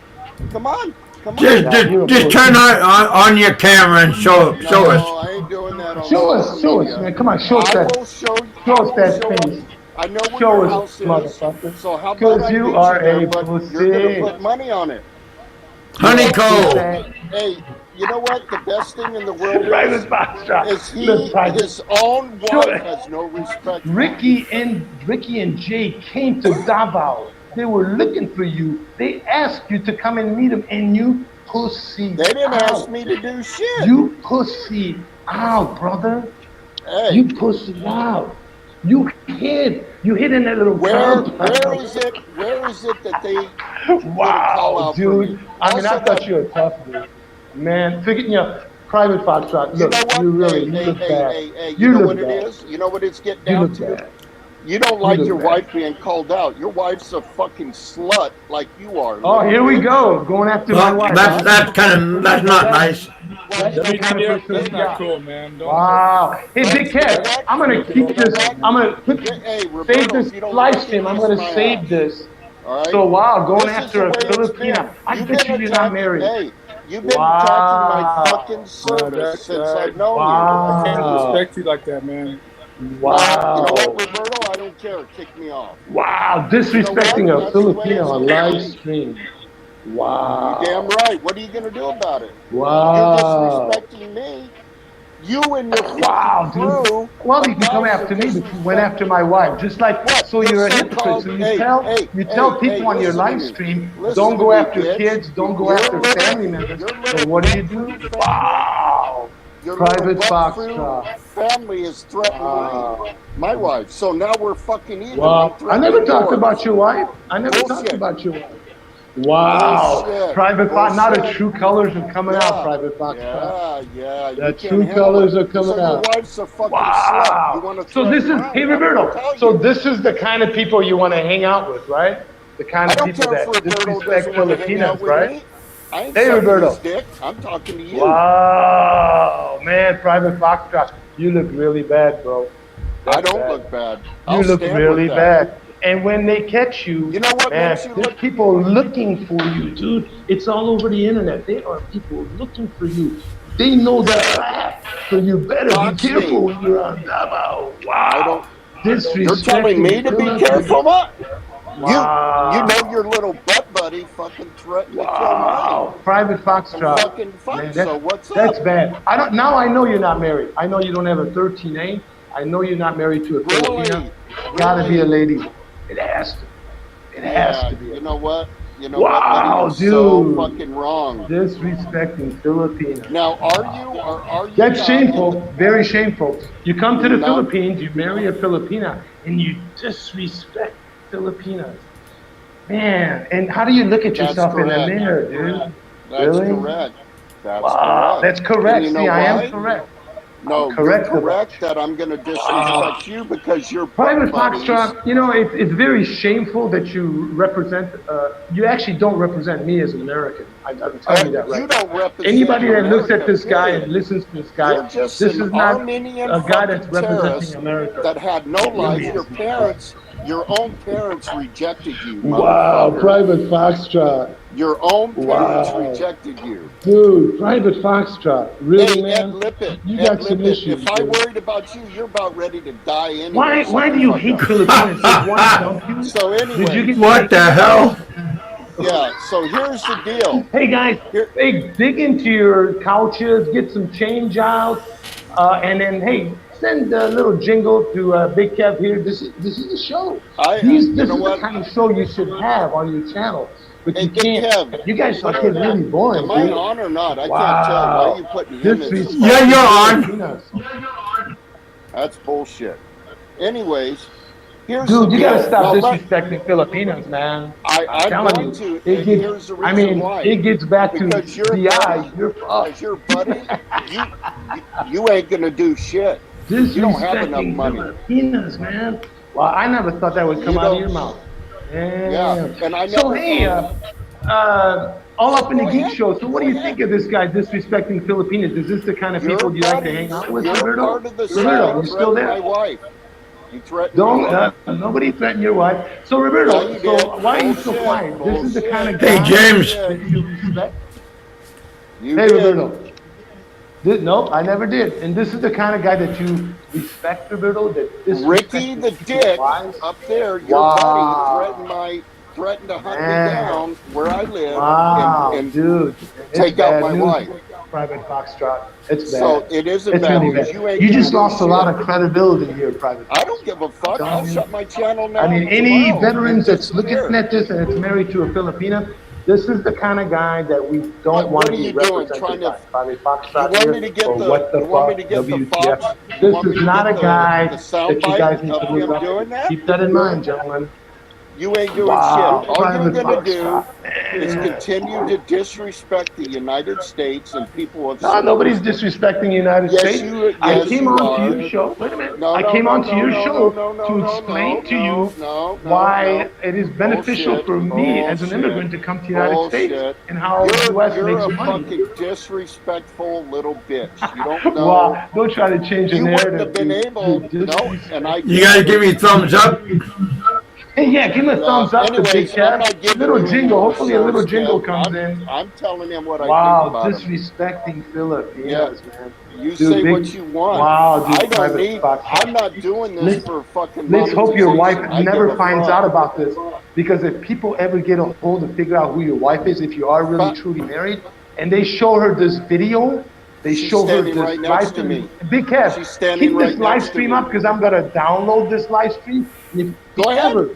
Just turn on your camera and show us. I ain't doing that. Show us, man. Come on, show us that. Show us that face. I know where your house is. Motherfucker. So how about you are a pussy. You're gonna put money on it. Honeycomb. Hey, you know what? The best thing in the world is his own wife has no respect. Ricky and Jay came to Davao. They were looking for you. They asked you to come and meet them, and you pussy. They didn't ask me to do shit. You pussy out, brother. Hey. You pussy out. You hid in that little Where is it that they call out dude. for you? I thought you were tough, dude. Man, Private Foxtrot, look, you look bad. Hey, you know what it is? You know what it's getting down to? Bad. You don't like your wife being called out. Your wife's a fucking slut like you are. Oh, here we go. Going after my wife. That's not nice. That's not cool, man. Wow. Hey, BigKev, I'm going to keep this. I'm going to save this live stream. I'm going to save this. Right. So, wow, going after a Filipina. I bet you're not married. Hey, you've been attacking my fucking service since I've known you. I can't respect you like that, man. Wow. You know what, Roberto? I don't care. Kick me off. Wow. Disrespecting a Filipino on live stream. Wow. You're damn right. What are you going to do about it? Wow. You're disrespecting me. You and your crew. Well, you can come after me, but you went after my wife. Just like, so you're a hypocrite. So you tell people on your live stream, don't go after kids, don't go after family members. So what do? Wow. Your Private Foxtrot. Family is threatening my wife. So now we're fucking even. Well, I never talked about your wife. Wow. Private Fox, now the true colors are coming out, Private Foxtrot. Yeah. The true colors are coming out. Your wife's a fucking slut. You want to so this is, hey Roberto, so this is the kind of people you want to hang out with, right? The kind of people that disrespect Filipinos, right? Hey Roberto. I'm talking to you. Wow, man, Private Foxtrot, you look really bad, bro. I don't look bad. You look really bad. And when they catch you, you know what, man, there's people looking for you, dude. It's all over the internet. There are people looking for you. They know that. So you better be careful when you're on Davao. Wow. You're telling me to be careful, what? Wow. You know your little butt buddy fucking threatened to kill mine. Private Foxtrot. Man, so what's up? That's bad. Now I know you're not married. I know you don't have a 13A. I know you're not married to a Filipina. Gotta be a lady. It has to. It has to be. You know what? Wow, dude. So fucking wrong. Disrespecting Filipinos. Now, are you? That's shameful. Very shameful. You come to the Philippines, you marry a Filipina, and you disrespect Filipinos. Man, and how do you look at yourself in the mirror, dude? That's correct. That's correct. See, I am correct. No, correct you're correct that I'm going to disrespect you because you're Private buddies. Foxtrot, you know, it's very shameful that you represent, you actually don't represent me as an American. I'm telling you that right You don't now. represent Anybody that looks at America, this guy period. and listens to this guy, You're just this an is not Armenian a guy that's fucking terrorist representing America. that had no life. really Your is. parents, your own parents rejected you, Wow, motherfucker. Private Foxtrot. Your own parents Wow. rejected you. Dude, Private Foxtrot. Really, Hey, man? Ed Lippett, You Ed got some Lippett, issues, if I dude. worried about you, you're about ready to die anyway. Why do you hate Filipinos? Did one dump you? So anyway, Did you get What the hell? yeah, so here's the deal. Hey guys, hey, dig into your couches, get some change out, and then hey, send a little jingle to Big Kev here. This is the show. This is the kind of show you should have on your channel. But you can't. Kev, You guys are getting really boring. Am I dude. on or not? I Wow. can't tell. Why are you putting him in this? Yeah, you're on. That's bullshit. Anyways, here's Dude, the you gotta deal. stop Now, disrespecting Filipinos, man. I'm telling going you, to, and here's the reason why. it gets back to Because you're the buddy, eye. You're As your buddy, you ain't gonna do shit. You don't have enough disrespecting money. Filipinos, man. Well, I never thought that would come You out of don't- your mouth. Yeah, and I So never. hey, all up in the Go geek ahead. show. So what do Go you ahead. think of this guy disrespecting Filipinos? Is this the kind of Your people you like to buddies, hang out with, you're Roberto? part of the Roberto, side you still threatening there? my wife. You threatened my wife. Don't nobody threaten your wife. So Roberto, Yeah, you did. so why are you so Bullshit, quiet? This is the kind of Hey, guy James. that you respect. You Hey, did. Roberto. Nope, I never did. And this is the kind of guy that you respect, Roberto. That disrespects Ricky the people's dick wives. up there, your Wow. buddy, threatened to hunt Man. me down where I live Wow, and dude. It's take out bad my news, wife. Private Foxtrot. It's bad. So it isn't It's bad really news. bad. You ain't You gonna just do lost a shit. lot of credibility here, Private. I don't give a fuck. I'll shut my channel now. I mean, any tomorrow veterans and that's looking disappear. at this and it's married to a Filipina, this is the kind of guy that we don't What want are to be you doing? represented Trying to- by Private Foxtrot You want here, me to get or the- what the you want me fuck, to get the WTF. Fox- you This want me is to not a get guy the sound that you bite guys need of to him look up. doing that? Keep that in mind, gentlemen. You ain't doing Wow, shit. All you're Private gonna do Foxtrot. is continue to disrespect the United States and people of. No, nobody's disrespecting the United Yes, States. you- I yes, came you on are. to your show. Wait a minute. No, I no, came no, on to no, your no, show no, no, to no, explain no, to you no, why no. it is beneficial Bullshit, for me as an bullshit, immigrant to come to the United States Bullshit. and how the U.S. You're makes a money. fucking disrespectful little bitch. You don't know. Wow, don't try to change the You wouldn't narrative. have been able. No, and I. You gotta give me a thumbs up. Hey, yeah, give him a thumbs up to Big Anyways, I'm not Kev. giving Little you any jingle. more Hopefully, a little shows, jingle Kev. comes in. I'm telling him what I think Wow, about him. disrespecting Filipinos, man. You Dude, say Big- what you want. Wow, dude, I don't Private need. Foxtrot. I'm not doing this Let's- for fucking. Let's hope your wife monetization. I never give a finds fuck. out about this, because if people ever get a hold and figure out who your wife is, if you are really truly married, and they show her this video, they She's show her standing this right next live to stream. me. Big Kev, She's standing keep right this live next to stream me. up, because I'm gonna download this live stream. And if Go you ahead. ever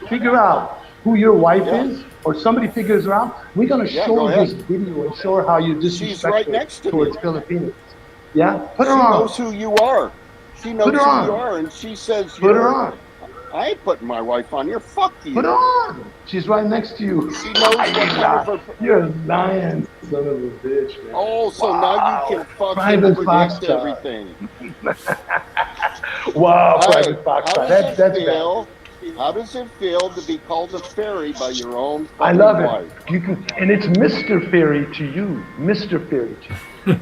figure out who your wife Yeah. is, or somebody figures her out, we're gonna Yeah, show go her ahead. this video and show her how you She's disrespect right her next to towards me. Filipinos. Yeah, put She her on. knows who you are. She knows Put her who on. you are, and she says Put her you're- on. I ain't putting my wife on here. Fuck you. Put her on. She's right next to you. She knows what kind of a. You're a lying son of a bitch, man. Oh, so now you can fucking Private predict Foxtrot. everything. Wow, Hey, Private how Foxtrot. does That's it bad. feel? How does it feel to be called a fairy by your own I fucking love wife? it. You can, and it's Mr. Fairy to you. Mr. Fairy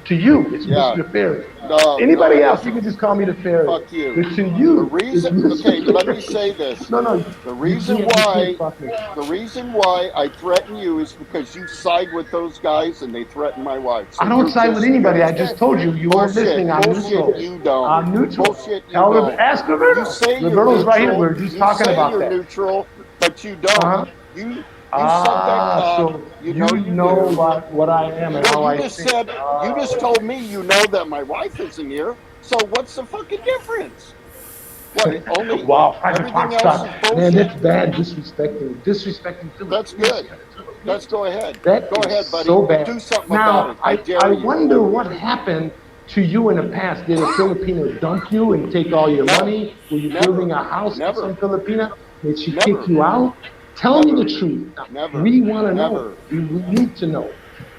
to you. It's Yeah. Mr. Fairy. No, Anybody no, else, you can just call me the fairy. Fuck you. But to you, The reason, it's Mr. okay, let me Fairy. say this. No, no. The reason you can't why, fuck me. the reason why I threaten you is because you side with those guys and they threaten my wife. So I don't you're side with just- anybody. I just told you. You weren't Bullshit, listening. I'm bullshit, neutral. you don't. I'm neutral. Bullshit, you Tell don't. Ask Roberto. You say you're Roberto's right here. neutral, We're just you talking say about you're that. neutral, but you don't. Uh-huh. You suck that cock. So you you know know do. what I am and how Well, I you just think. said, you just told me you know that my wife isn't here. So what's the fucking difference? What? Only Wow, Private everything else Foxtrot. is Man, bullshit. that's bad. Disrespecting Filipinos. That's good. Let's go ahead. That Go is ahead, buddy. so bad. Do something Now, about it. I dare I you. wonder what happened to you in the past. Did a Filipino dump you and take all your No. money? Were you Never. building a house with Never. some Filipina? Did she Never. kick you out? Tell me Never. the truth. Never. We want to know. Never. We need to know.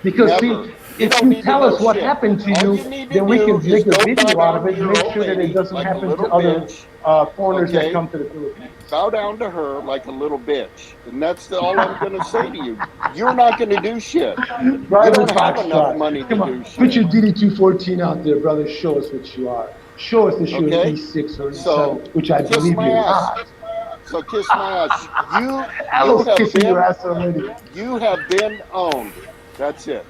Because see, Never. if don't you need to tell know us what shit. happened to All you, need to then we do can is make a go video bow out down of to it and your make old sure that it lady doesn't like a happen to little other bitch. foreigners that Okay? come to the Philippines. Bow down to her like a little bitch. And that's all I'm going to say to you. You're not going to do shit. You Private don't have enough Foxtrot. money to Come do on, put shit. your DD214 out there, brother. Show us what you are. Show us that you're an Okay? E6 or So, E7, which I kiss believe my you're ass. not. So kiss my ass. Aloe's kissing your ass already. You have been owned. That's it.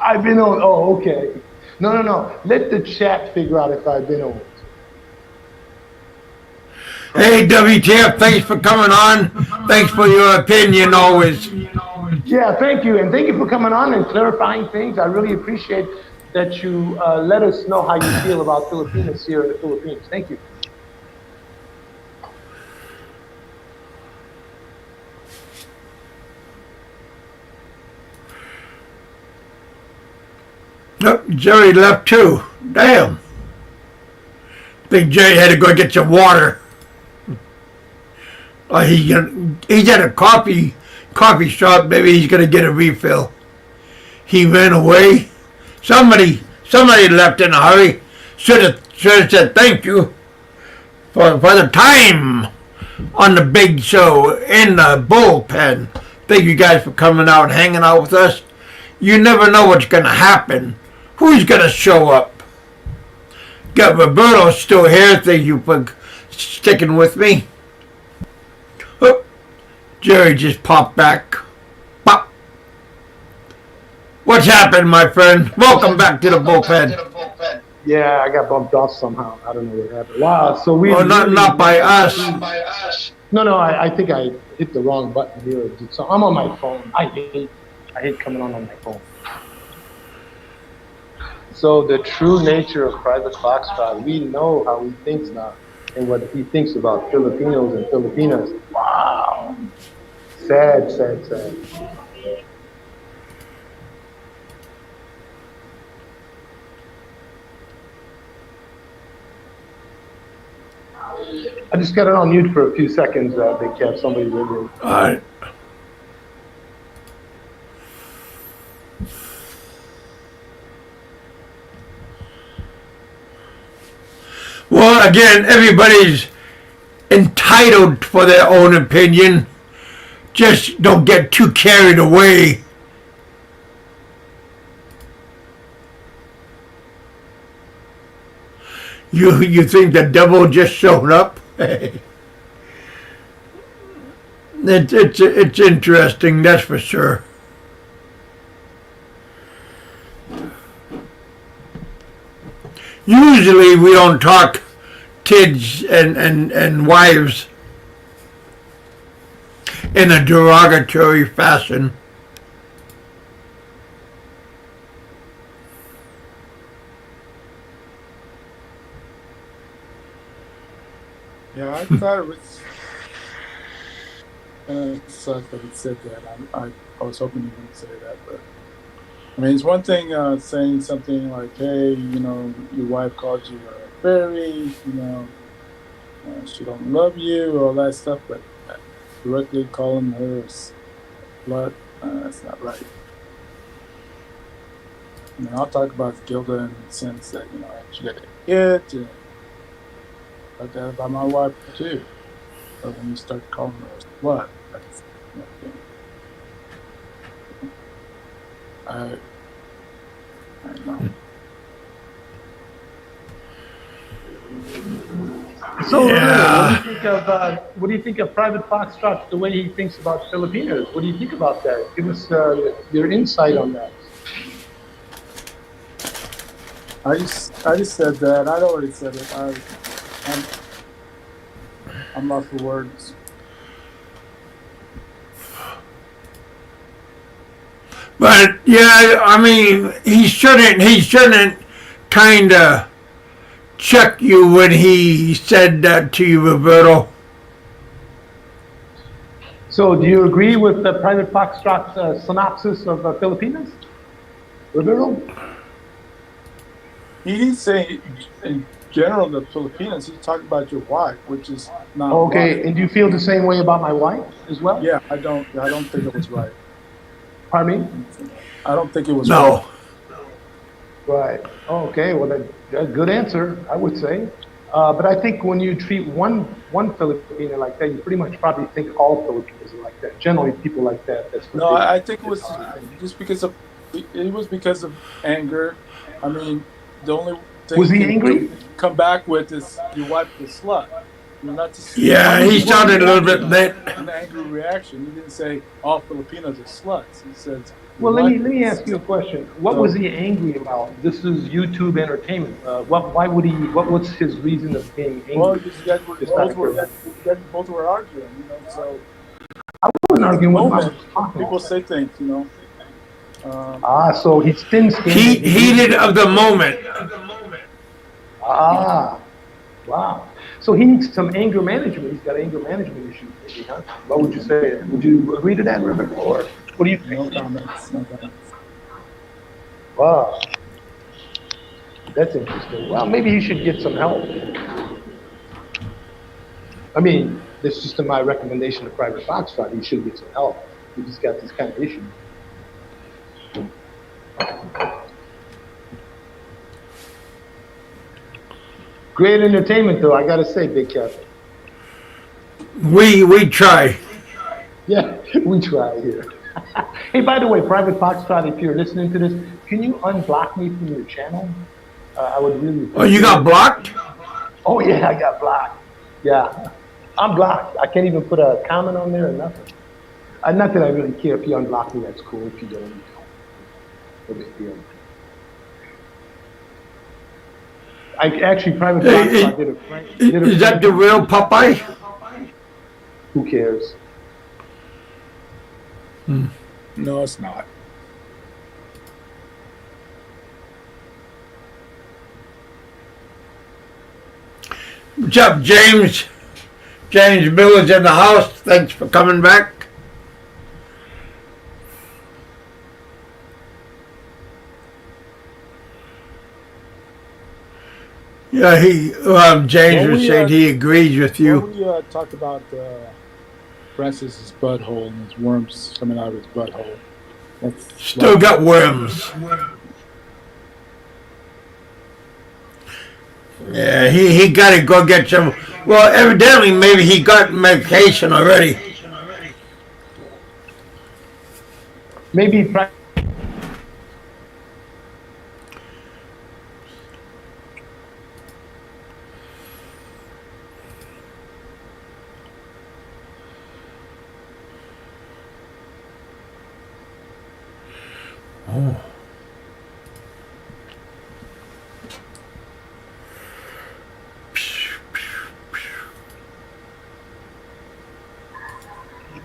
I've been on. Oh, okay. No. Let the chat figure out if I've been on. Hey, WTF, thanks for coming on. Thanks for your opinion always. Yeah, thank you. And thank you for coming on and clarifying things. I really appreciate that you let us know how you feel about Filipinos here in the Philippines. Thank you. Nope, Jerry left too. Damn. Think Jerry had to go get some water. He's at a coffee shop. Maybe he's gonna get a refill. He ran away. Somebody left in a hurry. Should have said thank you for the time on the big show in the bullpen. Thank you guys for coming out and hanging out with us. You never know what's gonna happen. Who's gonna show up? Got Roberto still here. Thank you for sticking with me. Oh, Jerry just popped back. Pop. What's happened, my friend? Welcome back to the bullpen. Yeah, I got bumped off somehow. I don't know what happened. Wow, so we not by us. No, I think I hit the wrong button here. So I'm on my phone. I hate coming on my phone. So the true nature of Private Foxtrot, we know how he thinks now and what he thinks about Filipinos and Filipinas. Wow. Sad. I just got it on mute for a few seconds, BigKev. Somebody ringing. All right. Well, again, everybody's entitled for their own opinion. Just don't get too carried away. You think the devil just showed up? It's interesting, that's for sure. Usually we don't talk kids and wives in a derogatory fashion. Yeah, I thought it was sucked that he said that. I was hoping he wouldn't say that, but I mean, it's one thing saying something like, "Hey, your wife called you a fairy, she don't love you," all that stuff, but directly calling her a slut, that's not right. I mean, I'll talk about Gilda in the sense that she got a kid, like that about my wife too. But when you start calling her a slut, that's I don't know. So, Yeah. what do you think of Private Foxtrot, the way he thinks about Filipinos? What do you think about that? Give us your insight on that. I just said that. I'd already said it. I'm lost for words. But yeah, I mean, he shouldn't kind of check you when he said that to you, Roberto. So, do you agree with the Private Foxtrot's synopsis of Filipinos? Roberto? He didn't say in general the Filipinos. He talked about your wife, which is not Okay, right. and do you feel the same way about my wife as well? Yeah, I don't think it was right. Pardon me? I don't think it was No. right. Right. Okay. Well, that's a good answer, I would say. But I think when you treat one Filipino like that, you pretty much probably think all Filipinos are like that. Generally, people like that. That's what No, they. I think it was just because of it was because of anger. I mean, the only thing Was you he can angry? come back with is your wife is a slut. I mean, not to say, Yeah, he sounded a little bit lit. an angry reaction. He didn't say all Filipinos are sluts. He says your Well, let wife me is. ask you a question. What So, was he angry about? This is YouTube entertainment. Why would he? What's his reason of being angry? well, because you guys were Just out of both were arguing, you know. So I wasn't arguing with him. I was moment, talking. people say things, you know. So he's thin-skinned. Heated of the moment. Wow. So he needs some anger management. He's got anger management issues, maybe, huh? What would you say? Would you agree to that, River? Or what do you No think? comments. No comments. Wow. That's interesting. Well, maybe he should get some help. I mean, this is just my recommendation to Private Foxtrot. He should get some help. He's got this kind of issue. Great entertainment, though, I gotta say, Big Kev. We try. Yeah, we try here. Hey, by the way, Private Foxtrot, if you're listening to this, can you unblock me from your channel? I would really. Oh, you got blocked? Oh yeah, I got blocked. Yeah, I'm blocked. I can't even put a comment on there or nothing. Not that I really care. If you unblock me, that's cool. If you don't, no big deal. I actually Private Foxtrot did a prank. Is that the real Popeye? Who cares? No, it's not. What's up, James? James Miller's in the house. Thanks for coming back. Yeah, James was saying he agrees with you. When we talked about Francis's butthole and his worms coming out of his butthole. That's Still got worms. Yeah, he got to go get some. Well, evidently, maybe he got medication already. Maybe. Oh.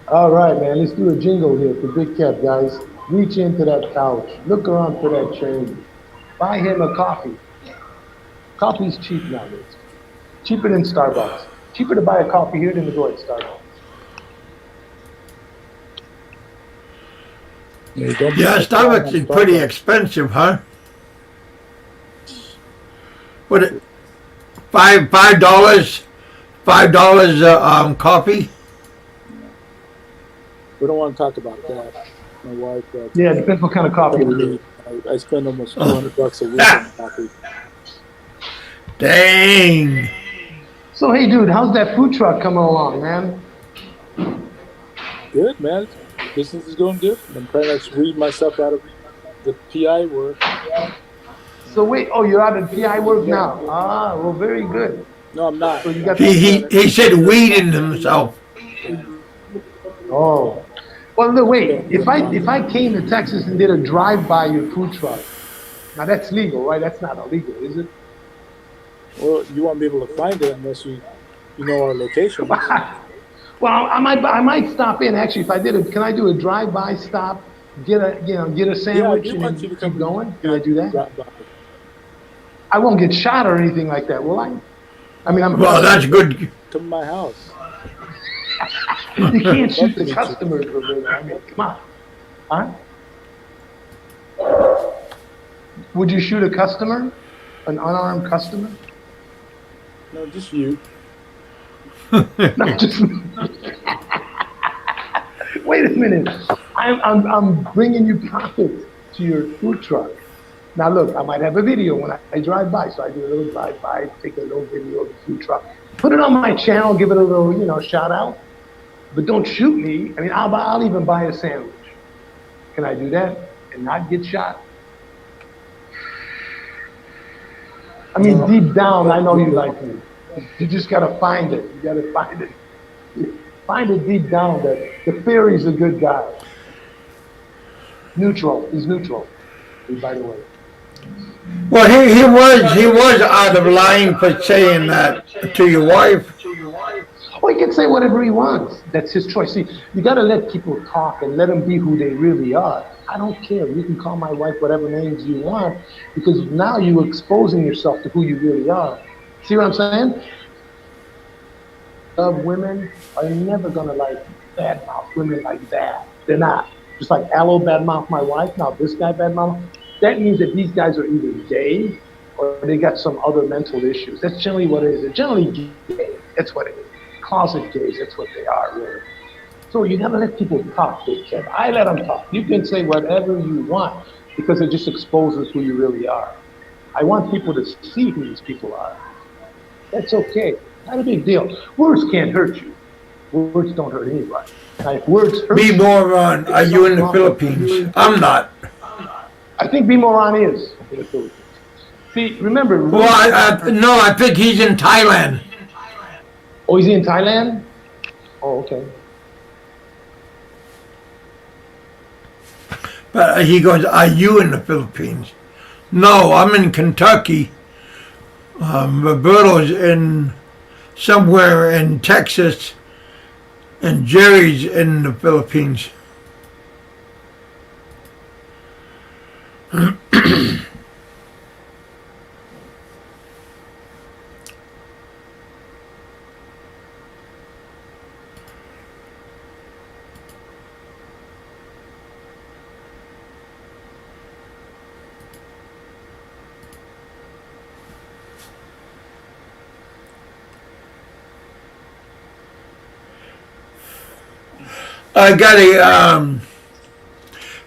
All right, man. Let's do a jingle here for Big Kev, guys. Reach into that couch. Look around for that change. Buy him a coffee. Coffee's cheap nowadays. Cheaper than Starbucks. Cheaper to buy a coffee here than to go at Starbucks. Yeah, Starbucks is pretty expensive, huh? What? $5? $5 coffee? We don't want to talk about that. My wife. Yeah, depends what kind of coffee we need. I spend almost $200 a week on coffee. Dang. So, hey, dude, how's that food truck coming along, man? Good, man. Business is going good. I'm trying to weed myself out of the PI work. So wait, you're out of PI work now? Ah, well, very good. No, I'm not. So you got He said weeding himself. Oh, well, no, wait. If I came to Texas and did a drive-by your food truck, now that's legal, right? That's not illegal, is it? Well, you won't be able to find it unless you know our location. Well, I might stop in actually. If I did can I do a drive-by stop? Get a sandwich and then keep going. Can I do that? I won't get shot or anything like that, will I? I mean, well, that's good. Come to my house. You can't shoot the customers, Roberto. I mean, come on, huh? Would you shoot a customer, an unarmed customer? No, just you. No, just. Wait a minute. I'm bringing you profit to your food truck. Now look, I might have a video when I drive by, so I do a little drive-by, take a little video of the food truck, put it on my channel, give it a little, you know, shout out. But don't shoot me. I mean, I'll even buy a sandwich. Can I do that and not get shot? I mean, deep down, I know you like me. You just gotta find it. You gotta find it. Find it deep down that the fairy's a good guy. Neutral. He's neutral. By the way. Well, he was out of line for saying that to your wife. Well, he can say whatever he wants. That's his choice. See, you got to let people talk and let them be who they really are. I don't care. You can call my wife whatever names you want, because now you're exposing yourself to who you really are. See what I'm saying? Women are never going to like badmouth women like that. They're not. Just like Aloe badmouth my wife, now this guy badmouth. That means that these guys are either gay or they got some other mental issues. That's generally what it is. They're generally gay. That's what it is. Closet gays, that's what they are, really. So you never let people talk, BigKev. I let them talk. You can say whatever you want, because it just exposes who you really are. I want people to see who these people are. That's okay. Not a big deal. Words can't hurt you. Words don't hurt anybody. Now, if words hurt Be moron, are you in the Philippines? I'm not. I think B. Moran is in the Philippines. See, remember. Well, no, I think he's in Thailand. Oh, is he in Thailand? Oh, okay. But he goes, are you in the Philippines? No, I'm in Kentucky. Roberto's in somewhere in Texas, and Jerry's in the Philippines. I gotta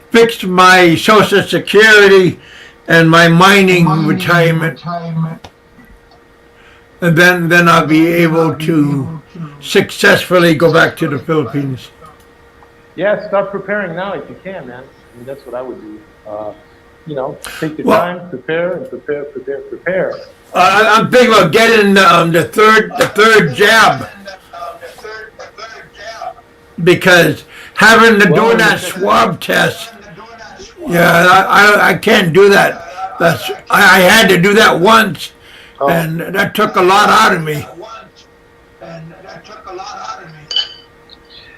fix my Social Security and my mining retirement, and then I'll be able to successfully go back to the Philippines. Yeah, start preparing now if you can, man. I mean, that's what I would do. You know, take your time, prepare, and prepare. I'm thinking about getting the third jab. Because having to do that swab test, yeah, I can't do that. I had to do that once, and that took a lot out of me.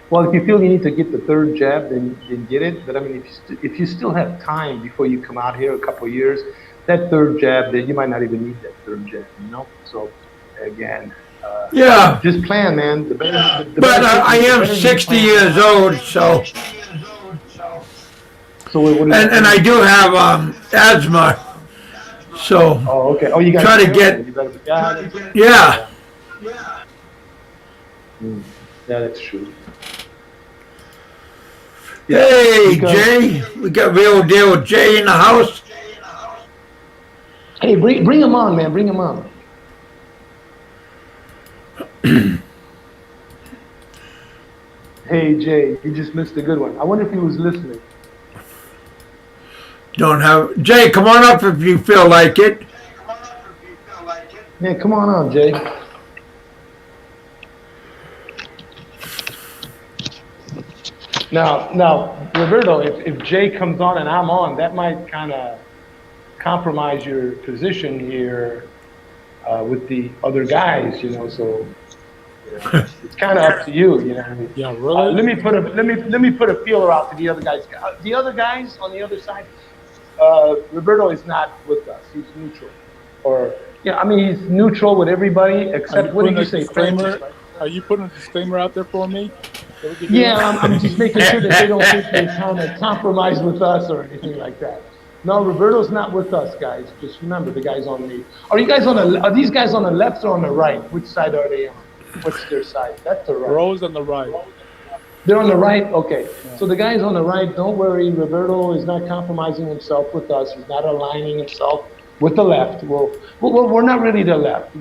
Well, if you feel you need to get the third jab, then get it. But I mean, if you still have time before you come out here, a couple of years, that third jab, then you might not even need that third jab, you know? So, again, yeah. Just plan, man. But I am 60 years old, so. And I do have asthma, so. Oh, okay. Oh, you got try to get. Yeah. Yeah, that's true. Hey, Jay, we got real deal Jay in the house. Hey, bring him on, man. Bring him on. Hey, Jay, you just missed a good one. I wonder if he was listening. Don't have Jay. Come on up if you feel like it. Yeah, come on, Jay. Now, Roberto, if Jay comes on and I'm on, that might kind of compromise your position here with the other guys, you know. So it's kind of up to you, you know. Yeah, really. Let me put a feeler out to the other guys. The other guys on the other side, Roberto is not with us. He's neutral, or yeah, I mean he's neutral with everybody except what did you say? Francis, right? Are you putting a disclaimer out there for me? Yeah, I'm just making sure that they don't think they kind of compromise with us or anything like that. No, Roberto's not with us, guys. Just remember, the guys on the. Are these guys on the left or on the right? Which side are they on? What's their side? That's the right. Rose on the right. They're on the right? Okay. So the guys on the right, don't worry, Roberto is not compromising himself with us. He's not aligning himself with the left. Well, we're not really the left.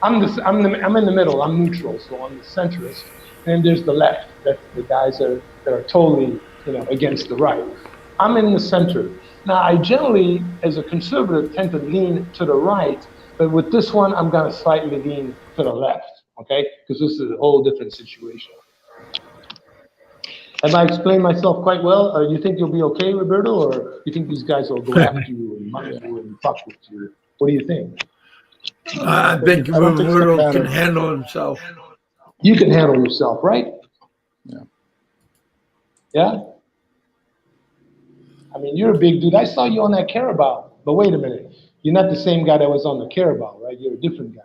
I'm in the middle. I'm neutral, so I'm the centrist. And there's the left. That's the guys that are totally, against the right. I'm in the center. Now, I generally, as a conservative, tend to lean to the right, but with this one, I'm going to slightly lean to the left, okay? Because this is a whole different situation. Have I explained myself quite well? You think you'll be okay, Roberto, or you think these guys will go after you and mind you and fuck with you? What do you think? I think I don't think it's Roberto gonna can matter. handle himself. You can handle yourself, right? Yeah. Yeah? I mean, you're a big dude. I saw you on that Carabao. But wait a minute. You're not the same guy that was on the Carabao, right? You're a different guy.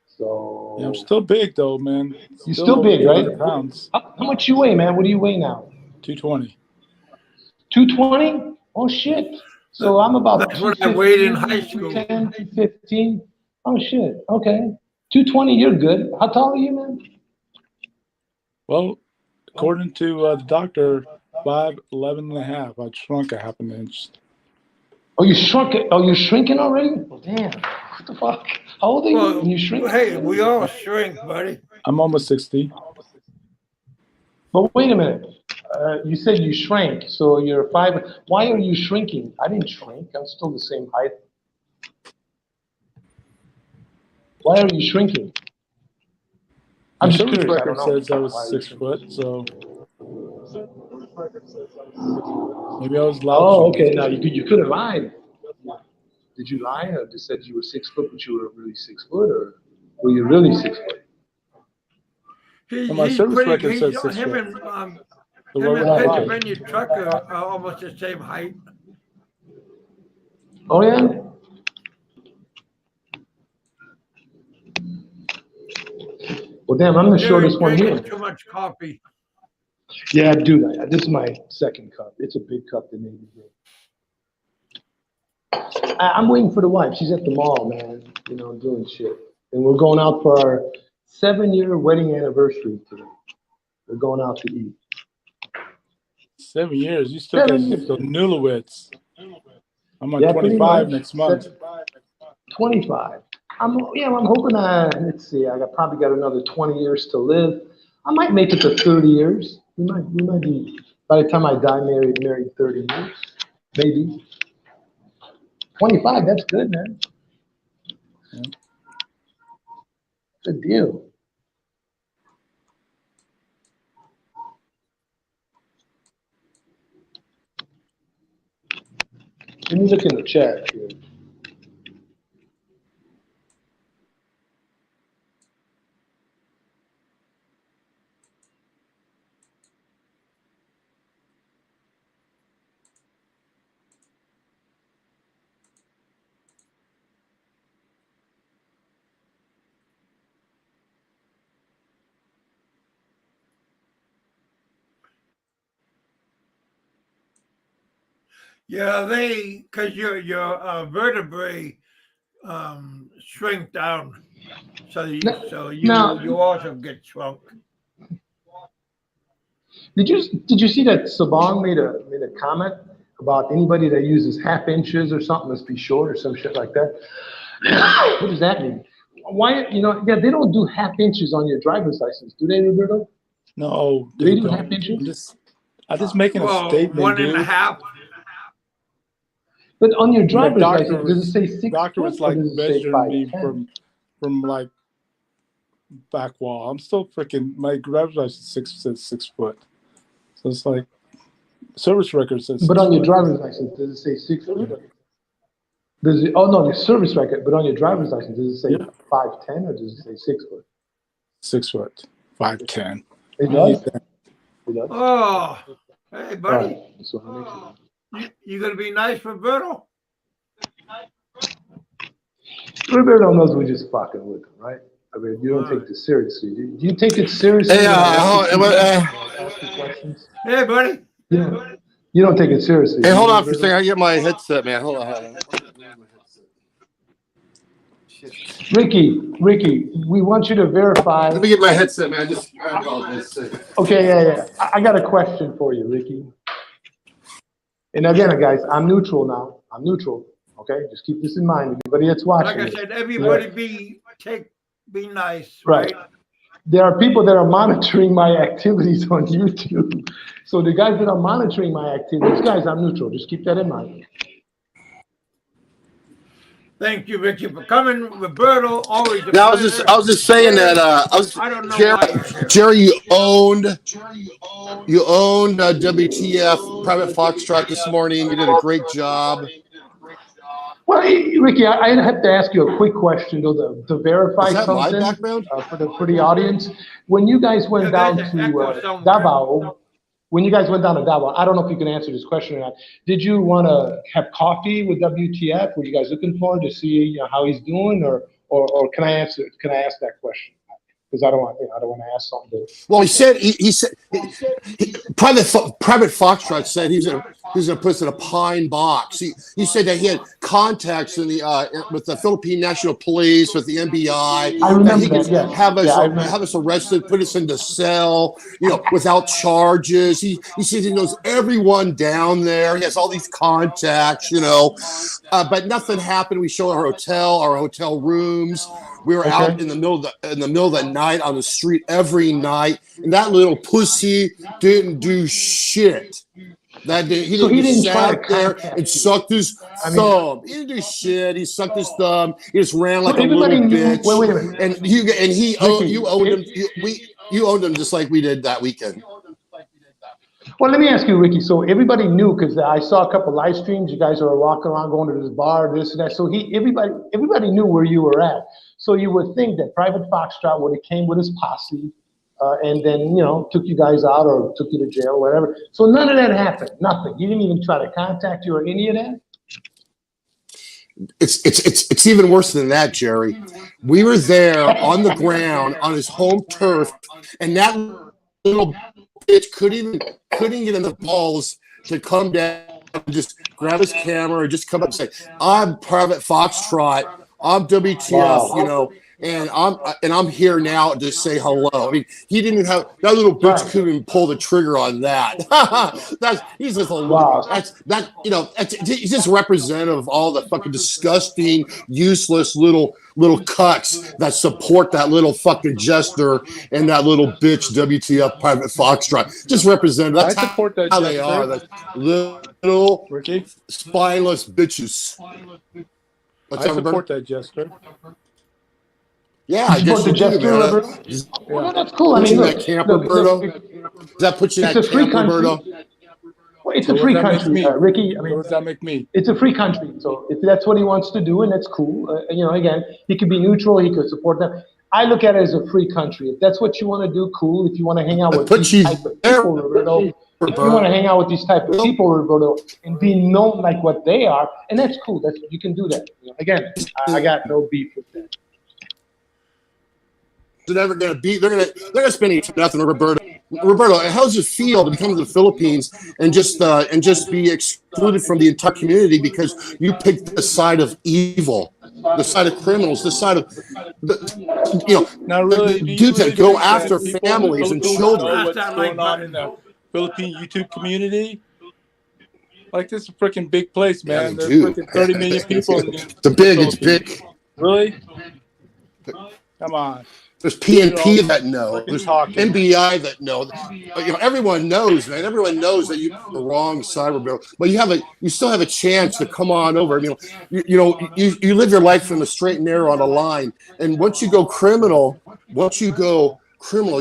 So... Yeah, I'm still big, though, man. You're still big, over right? 800 pounds. How much you weigh, man? What do you weigh now? 220. 220? Oh, shit. So I'm about That's what I weighed in high 215, school. 210, 215. Oh, shit. Okay. 220, you're good. How tall are you, man? Well, according to the doctor, 5'11" and a half. I shrunk a half an inch. Oh, you shrunk it? Oh, you're shrinking already? Oh, damn. What the fuck? How old are you? Well, And you shrink? hey, we all shrink, buddy. I'm almost 60. But wait a minute. You said you shrank, so you're 5. Why are you shrinking? I didn't shrink. I'm still the same height. Why are you shrinking? I'm My just service curious. I record don't know. says I was Why are you 6 shrinking? foot, so maybe I was loud. Oh, okay. Now you could have lied. Did you lie, or just said you were 6 foot, but you were really 6 foot, or were you really 6 foot? My He's service pretty. record He's says 6 him foot. and So him what and would I lie? Pennsylvania Truck are almost the same height. Oh yeah. Well, damn, I'm the You're shortest one drinking here. too much coffee. Yeah, dude, this is my second cup. It's a big cup that made me drink. I'm waiting for the wife. She's at the mall, man, doing shit. And we're going out for our 7-year wedding anniversary today. We're going out to eat. 7 years. You still got 7 years. the newlyweds. I'm on Yeah, pretty 25 much. next month. 25. I'm hoping let's see, probably got another 20 years to live. I might make it to 30 years. We might be, by the time I die, married 30 years. Maybe. 25, that's good, man. Yeah. Good deal. Let me look in the chat here. Yeah, because your vertebrae shrink down, so you also get shrunk. Did you see that Sabong made a comment about anybody that uses half inches or something must be short or some shit like that? What does that mean? Why, they don't do half inches on your driver's license, do they, Roberto? No, Do they dude, do don't. half inches? I'm just making a statement, one dude. and a half. But on your My driver's doctor license, does it say 6 doctor foot was or like does it say measuring me 5'10"? from like back wall. I'm still freaking, my driver's license says 6 foot. So it's like service record says 6 But on your foot. driver's license, does it say 6 foot? Oh no, your service record, but on your driver's license, does it say 5'10" or does it say 6 foot? 6 foot, 5'10". It does? It does? Oh, hey, buddy. All right. So I'll make sure. You gonna be nice, Roberto? Roberto knows we're just fucking with him, right? I mean, you don't take this seriously. Do you take it seriously? Hey, Ask you questions? Hey, buddy. You don't take it seriously. hey, hold on for a second. I get my headset, man. Hold on. Ricky, we want you to verify. Let me get my headset, man. Okay, yeah. I got a question for you, Ricky. And again, guys, I'm neutral now. I'm neutral. Okay, just keep this in mind. Everybody that's watching. Like I said, everybody be nice, right? There are people that are monitoring my activities on YouTube. So the guys that are monitoring my activities, guys, I'm neutral. Just keep that in mind. Thank you, Ricky, for coming. Roberto, always a pleasure. I was just saying that I don't know Jerry, you owned WTF Private Foxtrot this morning. You did a great job. Well, Ricky, I have to ask you a quick question though, to verify something for the audience. When you guys went down to Davao, I don't know if you can answer this question or not. Did you want to have coffee with WTF? Were you guys looking for him to see how he's doing, or can I ask that question? Because I don't want to ask something. Well, he said Private Foxtrot said he's gonna put us in a pine box. He said that he had contacts in the with the Philippine National Police, with the NBI. I remember he could have us arrested, put us in the cell, without charges. He says he knows everyone down there. He has all these contacts, but nothing happened. We showed our hotel rooms. We were out in the middle of the night on the street every night, and that little pussy didn't do shit. He didn't sat there and sucked his thumb. He didn't do shit. He sucked his thumb. He just ran like a little bitch. Wait a minute. And you owned him. You owned him just like we did that weekend. Well, let me ask you, Ricky. So everybody knew, because I saw a couple live streams. You guys are walking around, going to this bar, this and that. So everybody knew where you were at. So you would think that Private Foxtrot would have came with his posse, and then took you guys out or took you to jail or whatever. So none of that happened. Nothing. He didn't even try to contact you or any of that. It's even worse than that, Jerry. We were there on the ground on his home turf, and that little bitch couldn't get in the balls to come down and just grab his camera or just come up and say, "I'm Private Foxtrot. I'm WTF," and I'm here now to say hello. I mean, he didn't even have that little bitch couldn't even pull the trigger on that. He's just representative of all the fucking disgusting, useless little cucks that support that little fucking jester and that little bitch WTF Private Foxtrot. Just representative. That's I support that how they are. That little spineless bitches. I support that jester. Yeah, I guess you do, man. Well, that's cool. I mean, that camp, Roberto. Does that put you in that camp, Roberto? Well, it's a free country, Ricky. I mean, what does that make me? It's a free country, so if that's what he wants to do, and that's cool. Again, he could be neutral. He could support them. I look at it as a free country. If that's what you want to do, cool. If you want to hang out with these type of people, Roberto. If you want to hang out with these type of people, Roberto, and be known like what they are, and that's cool. You can do that. Again, I got no beef with that. They're never going to be. They're going to spend nothing. Roberto, how does it feel to come to the Philippines and just be excluded from the entire community because you picked the side of evil, the side of criminals, the side of not really, the dudes that go after families and children? What's going on in the Philippine YouTube community? Like, this is a freaking big place, man. Yeah, There's freaking 30 million people. It's big. Really? Come on. There's PNP that know. There's NBI that know. Everyone knows, man. Everyone knows that you're on the wrong side of it. But you still have a chance to come on over. You live your life from the straight and narrow on a line. And once you go criminal, you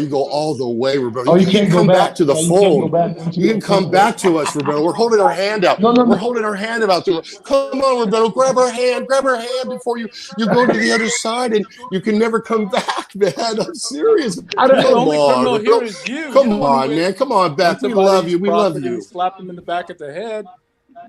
go all the way, Roberto. Oh, you can't come go back to the fold. You can come back to us, Roberto. We're holding our hand out. We're holding our hand out to her. Come on, Roberto. Grab her hand before you go to the other side, and you can never come back, man. I'm serious. The only criminal here is you. Come on, man. Come on back. We love you. We love you. Slap him in the back of the head.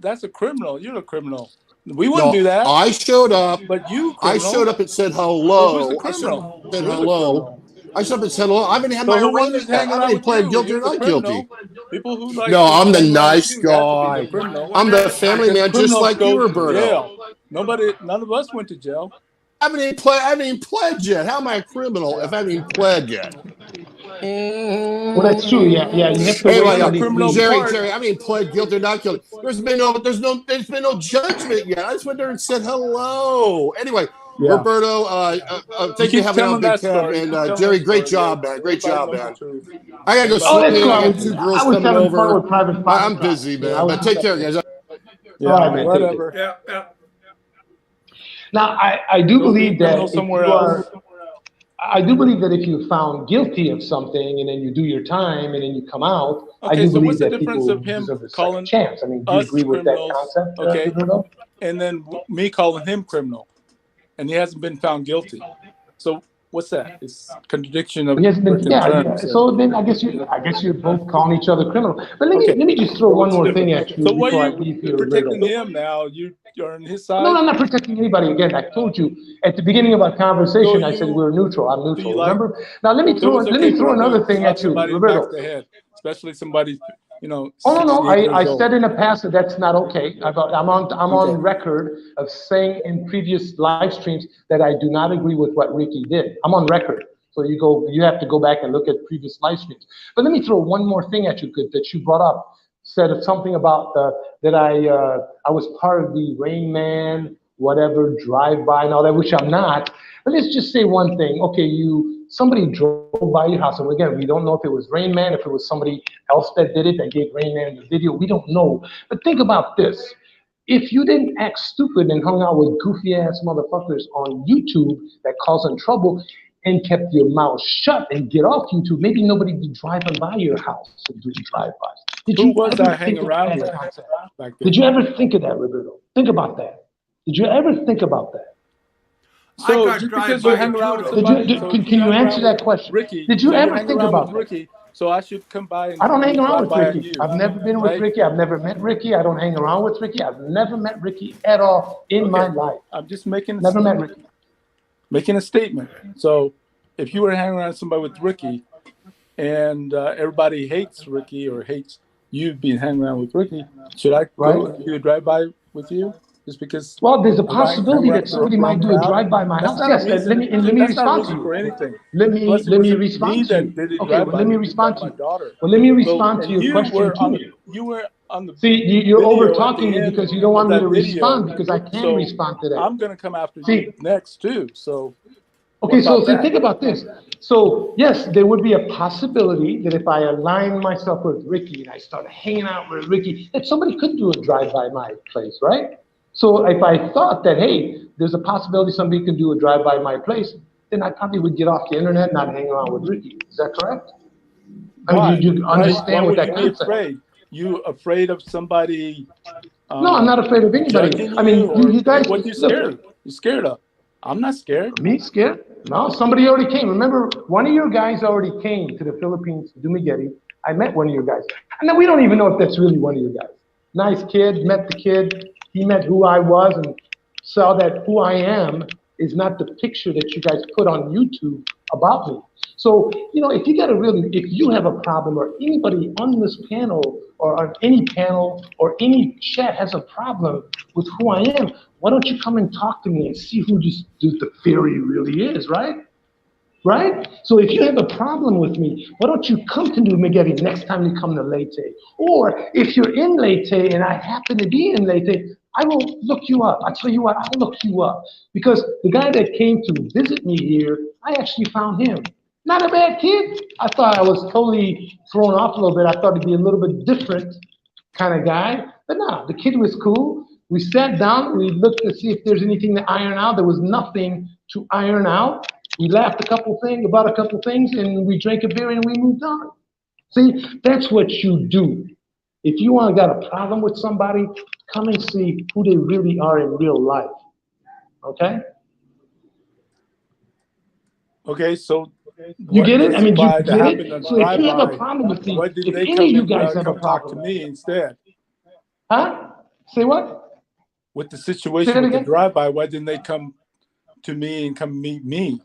That's a criminal. You're a criminal. We wouldn't do that. I showed up. But you, I showed up and said hello. Who's the criminal? I said hello. I showed up and said hello. I haven't had my arraignment. I haven't pled guilty or not guilty. People who I'm the nice guy. I'm the family man, just like you, Roberto. None of us went to jail. I haven't even pled yet. How am I a criminal if I haven't even pled yet? Well, that's true. Yeah, you have to Anyway, wait till he leaves. Jerry, I mean, pled guilty or not guilty. There's been no judgment yet. I just went there and said hello. Anyway, Yeah. Roberto, thank you for having me on Big Kev, and Jerry, great job, man. Great job, man. I gotta go Oh, sleep. that's cool. I got 2 girls I was coming having fun over. with private I'm busy, man. But take care, guys. Yeah, all right, man. whatever. Yeah. Now, I do believe that if somewhere you are, else. I do believe that if you're found guilty of something and then you do your time and then you come out, I Okay, do so believe what's the that difference people of him deserve a calling second chance. I mean, do you us agree with that criminals, concept? okay, Roberto? and then me calling him criminal, and he hasn't been found guilty? So what's that? It's contradiction of He hasn't been, working yeah. terms. So then I guess you're both calling each other criminal. But let me just throw one more thing at you So why before I are leave you here, protecting Roberto. him now? You're on his No, side. I'm not protecting anybody. Again, I told you at the beginning of our conversation, I said we're neutral. I'm neutral. Remember? Now let me throw another thing at you, somebody Roberto. back the head, especially somebody, Oh 68 no, years I old. said in the past that that's not okay. I'm on record of saying in previous live streams that I do not agree with what Ricky did. I'm on record. So you have to go back and look at previous live streams. But let me throw one more thing at you that you brought up. Said something about that I was part of the Rain Man, whatever, drive-by and all that, which I'm not. But let's just say one thing. Okay, somebody drove by your house, and again, we don't know if it was Rain Man, if it was somebody else that did it, that gave Rain Man the video. We don't know. But think about this. If you didn't act stupid and hung out with goofy-ass motherfuckers on YouTube that causing trouble and kept your mouth shut and get off YouTube, maybe nobody would be driving by your house and doing drive-bys. Who was I hanging around with back then? Did you ever think of that, Roberto? Think about that. Did you ever think about that? So just because you hang around with somebody, can you answer that question? Ricky, Did you so ever hang think around about with that? Ricky? So I should come by and I don't hang around with drive by on Ricky. you, I've never been with right? Ricky. I've never met Ricky. I don't hang around with Ricky. I've never met Ricky at all in my life. I'm just making Never met Ricky. Making a statement. So if you were hanging around somebody with Ricky, and everybody hates Ricky or hates you being hanging around with Ricky, should I go and do a drive-by with you? Just because? Well, there's a possibility that somebody might do a drive-by my house. Yes, let me respond to you. For anything. Let me respond to you. Okay, well, let me respond to you. Well, let me respond to your question too. You were on the See, you're over talking me end because you don't want me to video, respond because I can respond to that. I'm going to come after you next too. So. Okay, so think about this. So yes, there would be a possibility that if I align myself with Ricky and I start hanging out with Ricky, that somebody could do a drive-by my place, right? So if I thought that, hey, there's a possibility somebody can do a drive-by my place, then I probably would get off the internet and not hang around with Ricky. Is that correct? I mean, you understand what that concept? Afraid? You afraid of somebody? No, I'm not afraid of anybody. I mean, you guys. What are you scared? You're scared of? I'm not scared. Me scared? No, somebody already came. Remember, one of your guys already came to the Philippines to do Dumaguete. I met one of your guys. And then we don't even know if that's really one of your guys. Nice kid, met the kid. He met who I was and saw that who I am is not the picture that you guys put on YouTube about me. So, if you have a problem or anybody on this panel or on any panel or any chat has a problem with who I am, why don't you come and talk to me and see who the theory really is, right? Right? So if you have a problem with me, why don't you come to Dumaguete next time you come to Leyte? Or if you're in Leyte and I happen to be in Leyte, I will look you up. I'll tell you what, I'll look you up. Because the guy that came to visit me here, I actually found him. Not a bad kid. I thought I was totally thrown off a little bit. I thought he'd be a little bit different kind of guy. But no, the kid was cool. We sat down, we looked to see if there's anything to iron out. There was nothing to iron out. We laughed about a couple things, and we drank a beer and we moved on. See, that's what you do. If you want to got a problem with somebody, come and see who they really are in real life. Okay? Okay, so you get it? I mean, you get it? So if you have a problem with me, if any of you guys have a problem, to me instead. Huh? Say what? With the situation with the drive-by, why didn't they come to me and come meet me?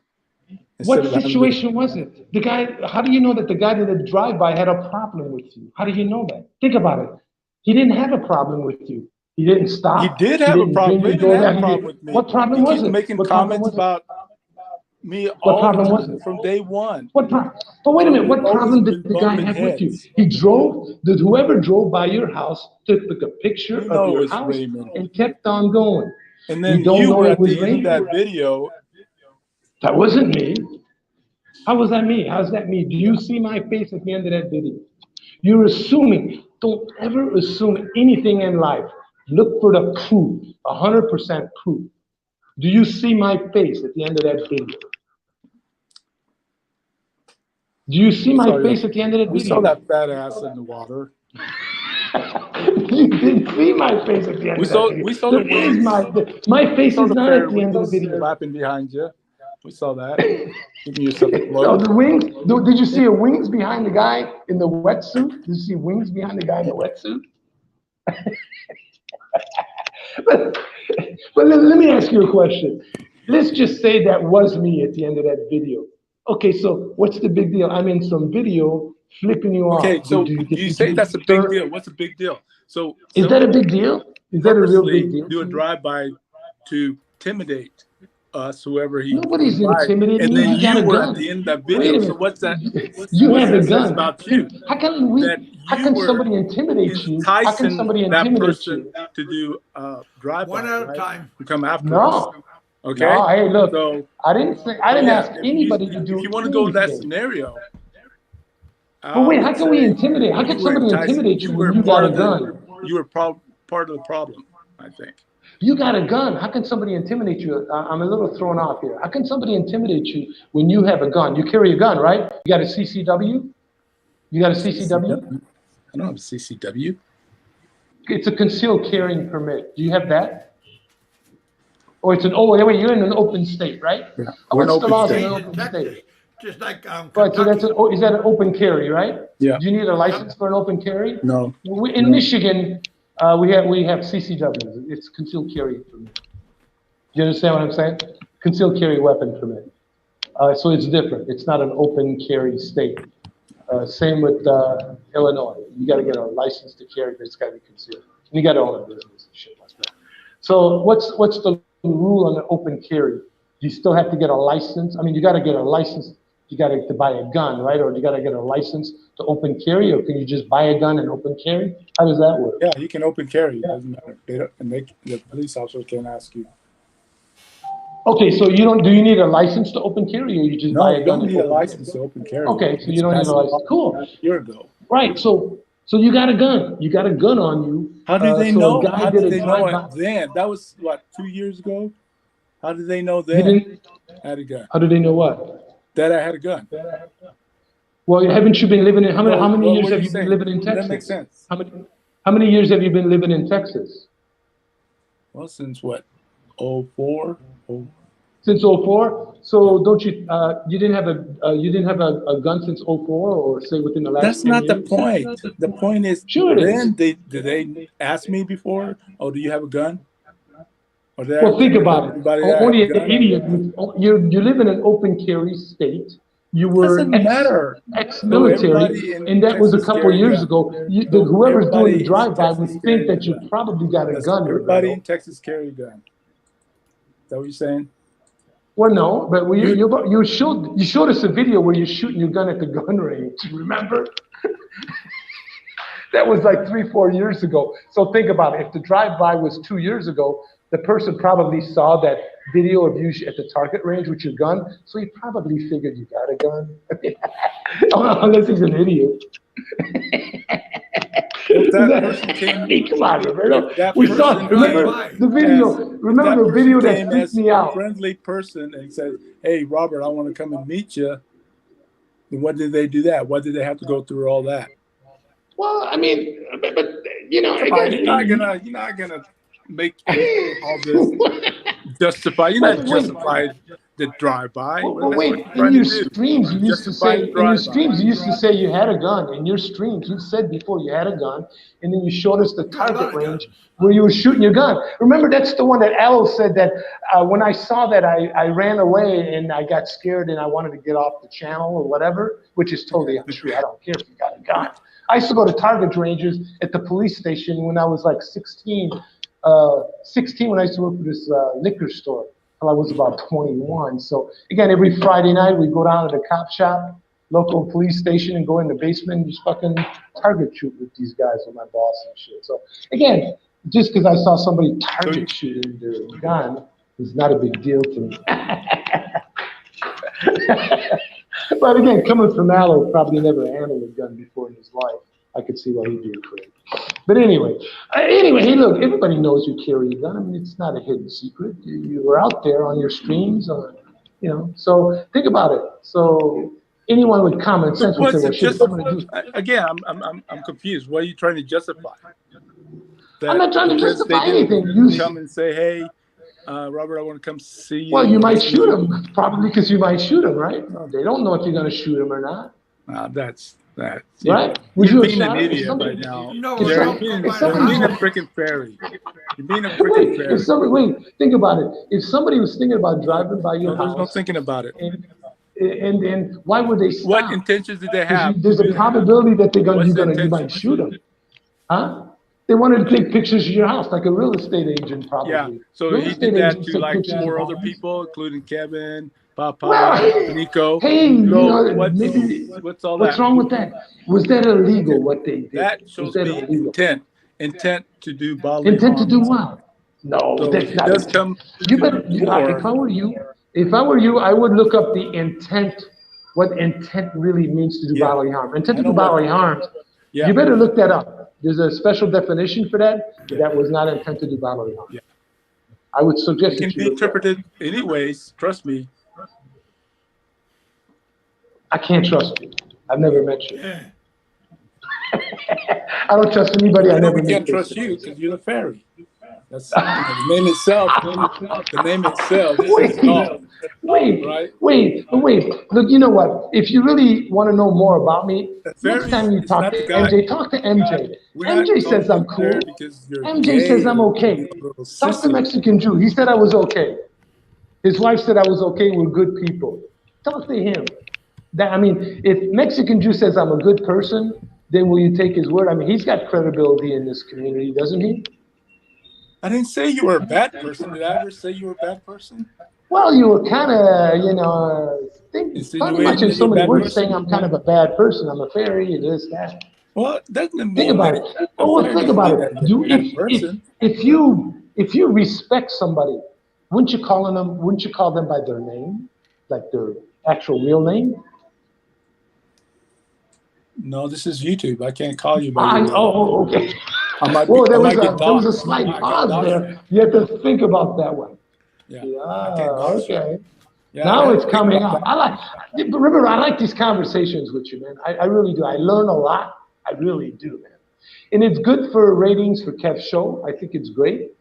What situation was it? The guy, how do you know that the guy that did the drive-by had a problem with you? How do you know that? Think about it. He didn't have a problem with you. He didn't stop. He did have a problem. He Raymond had a problem with me. What problem He was keeps it? making What problem comments was it? about me What all problem the was time it? from day one. What problem? But wait a minute, what We've always problem did been the guy bumping have with you? heads. He drove, whoever drove by your house took a picture You of know it your was house Raymond. and kept on going. And then don't you know were it at was the end of Raymond? that video. That wasn't me. How was that me? How's that me? Do you see my face at the end of that video? You're assuming. Don't ever assume anything in life. Look for the proof, 100% proof. Do you see my face at the end of that video? Do you see my face at the end of that We video? saw that fat ass in the water. You didn't see my face at the end of that video. We saw the wings. My face saw is the not at the end of the periwinkles video. flapping behind you. We saw that. Giving you something No, close. the wings. Did you see a wings behind the guy in the wetsuit? Did you see wings behind the guy in the wetsuit? but let me ask you a question. Let's just say that was me at the end of that video. Okay, so what's the big deal? I'm in some video flipping you off. Okay, so you say that's a big deal. What's a big deal? So is that a big deal? Is that a real big deal? Do a drive-by to intimidate us, whoever he. Nobody's intimidating and you. then You got a were gun. at the end of that Wait a video. minute. So what's that? You have a gun. About you? How can somebody intimidate you? How can somebody intimidate you? To do drive-by, One at a time. To come after No. us. Okay. No, hey, look. So I didn't ask anybody to do. If you want to go with that scenario. But wait, how can we intimidate? How can somebody intimidate you when you got a gun? You were part of the problem, I think. You got a gun. How can somebody intimidate you? I'm a little thrown off here. How can somebody intimidate you when you have a gun? You carry a gun, right? You got a CCW? You got a CCW? I don't have a CCW. It's a concealed carrying permit. Do you have that? Or it's wait, you're in an open state, right? Yeah. What's the laws in State an in open Texas, state? just like Right, so Kentucky. is that an open carry, right? Yeah. Do you need a license for an open carry? No. In Michigan, we have CCWs. It's concealed carry permit. Do you understand what I'm saying? Concealed carry weapon permit. So it's different. It's not an open carry state. Same with Illinois. You got to get a license to carry, but it's got to be concealed. And you got to own a business and shit like that. So what's the rule on an open carry? Do you still have to get a license? I mean, you got to get a license. You got to buy a gun, right? Or you got to get a license to open carry, or can you just buy a gun and open carry? How does that work? Yeah, you can open carry. It doesn't matter. The police officer can ask you. Okay, so do you need a license to open carry, or you just buy a gun? No, you don't need a license to open carry. Okay, so you don't need a license. Cool. A year ago. Right, so you got a gun. You got a gun on you. How did they know? How did they know it then? That was, what, 2 years ago? How did they know then I had a gun? How did they know what? That I had a gun. Well, haven't you been living in, how many years have you been living in Texas? That makes sense. How many years have you been living in Texas? Well, since what, 04? Since 04? So don't you, you didn't have a gun since 04, or say within the last 10 years? That's not the point. The point is, sure then did they ask me before, oh, do you have a gun? Well, think about it. Only an idiot. You live in an open carry state. You were ex-military, and that was a couple years ago. Whoever's doing the drive-by would think that you probably got a gun. Everybody in Texas carry a gun. Is that what you're saying? Well, no, but you showed us a video where you're shooting your gun at the gun range. Remember? That was like 3-4 years ago. So think about it. If the drive-by was 2 years ago, the person probably saw that video of you at the target range with your gun, so he probably figured you got a gun. Unless he's an idiot. Come on, Roberto. We saw. Remember the video? Remember the video that freaked me out? A friendly person and said, "Hey, Robert, I want to come and meet you." And what did they do that? Why did they have to go through all that? Well, I mean, but you're not gonna make all this justify. You're not justifying the drive-by. Well, wait. In your streams, you used to say you had a gun. In your streams, you said before you had a gun, and then you showed us the target range where you were shooting your gun. Remember, that's the one that Al said that when I saw that, I ran away and I got scared and I wanted to get off the channel or whatever, which is totally untrue. I don't care if you got a gun. I used to go to target ranges at the police station when I was like 16. 16 when I used to work for this liquor store till I was about 21. So again, every Friday night we go down to the cop shop, local police station, and go in the basement and just fucking target shoot with these guys with my boss and shit. So again, just because I saw somebody target shooting their gun is not a big deal to me. But again, coming from Allo, probably never handled a gun before in his life. I could see why he'd be afraid. But anyway, hey, look, everybody knows you carry a gun. I mean, it's not a hidden secret. You were out there on your streams, you know. So think about it. So anyone with common sense would say, "Well, shit, if I'm gonna do." Again, I'm confused. What are you trying to justify? I'm not trying to justify anything. You come and say, "Hey, Robert, I want to come see you." Well, you might shoot him, probably because you might shoot him, right? They don't know if you're going to shoot him or not. That's that. Right? You're being an idiot right now. No, you're being a freaking fairy. You're being a freaking fairy. Wait, think about it. If somebody was thinking about driving by your house. There's no thinking about it. And why would they stop? What intentions did they have? There's a probability that you might shoot them. Huh? They wanted to take pictures of your house, like a real estate agent, probably. Yeah, so he did that to like 4 other people, including Kevin, Papa, Nico. Hey, what's all that? What's wrong with that? Was that illegal, what they did? That shows me intent to do bodily Intent harm. to do what? No, So that's not. does come You better, if I were you, I would look up the intent, what intent really means to do bodily harm. Intent to do bodily harm. Yeah. You better look that up. There's a special definition for that. That was not intent to do bodily harm. Yeah. I would suggest it can be interpreted anyways. Trust me. I can't trust you. I've never met you. I don't trust anybody I never met. I can't trust you because you're the fairy. That's the name itself. The name itself. Wait. Look, you know what? If you really want to know more about me, next time you talk to MJ, talk to MJ. MJ says I'm cool. MJ says I'm okay. Talk to Mexican Jew. He said I was okay. His wife said I was okay. We're good people. Talk to him. If Mexican Jew says I'm a good person, then will you take his word? I mean, he's got credibility in this community, doesn't he? I didn't say you were a bad person. Did I ever say you were a bad person? Well, you were kind of, pretty much in so many words saying I'm kind of a bad person. I'm a fairy, this, that. Well, doesn't it mean think about it. Think about it. If you respect somebody, wouldn't you call them by their name, like their actual real name? No, this is YouTube. I can't call you by your name. Oh, okay. There was a slight pause there. You have to think about that one. Yeah. Okay. Yeah, now it's coming up. Remember, I like these conversations with you, man. I really do. I learn a lot. I really do, man. And it's good for ratings for Kev's show. I think it's great.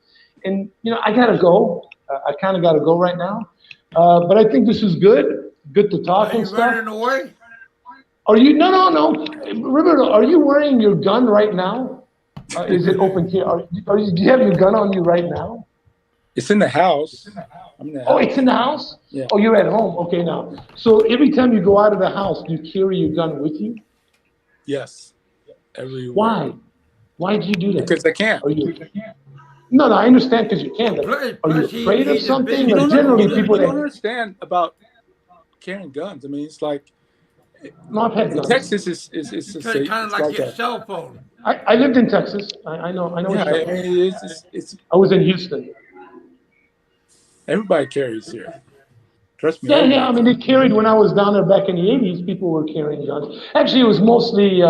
And, I got to go. I kind of got to go right now. But I think this is good. Good to talk and stuff. Are you running away? Are you? No. Roberto, are you wearing your gun right now? Is it open here? Do you have your gun on you right now? It's in the house. I'm in the house. Oh, it's in the house? Yeah. Oh, you're at home. Okay, now. So every time you go out of the house, do you carry your gun with you? Yes. Everywhere. Why? Why do you do that? Because I can't. No, I understand because you can. But are you afraid of something? You don't understand about carrying guns. I mean, it's like. No, I've had guns. Texas is kind of like your cell phone. I lived in Texas. I know. Yeah, I was in Houston. Everybody carries here. Trust me. Yeah. I mean, they carried when I was down there back in the 80s. People were carrying guns. Actually, it was mostly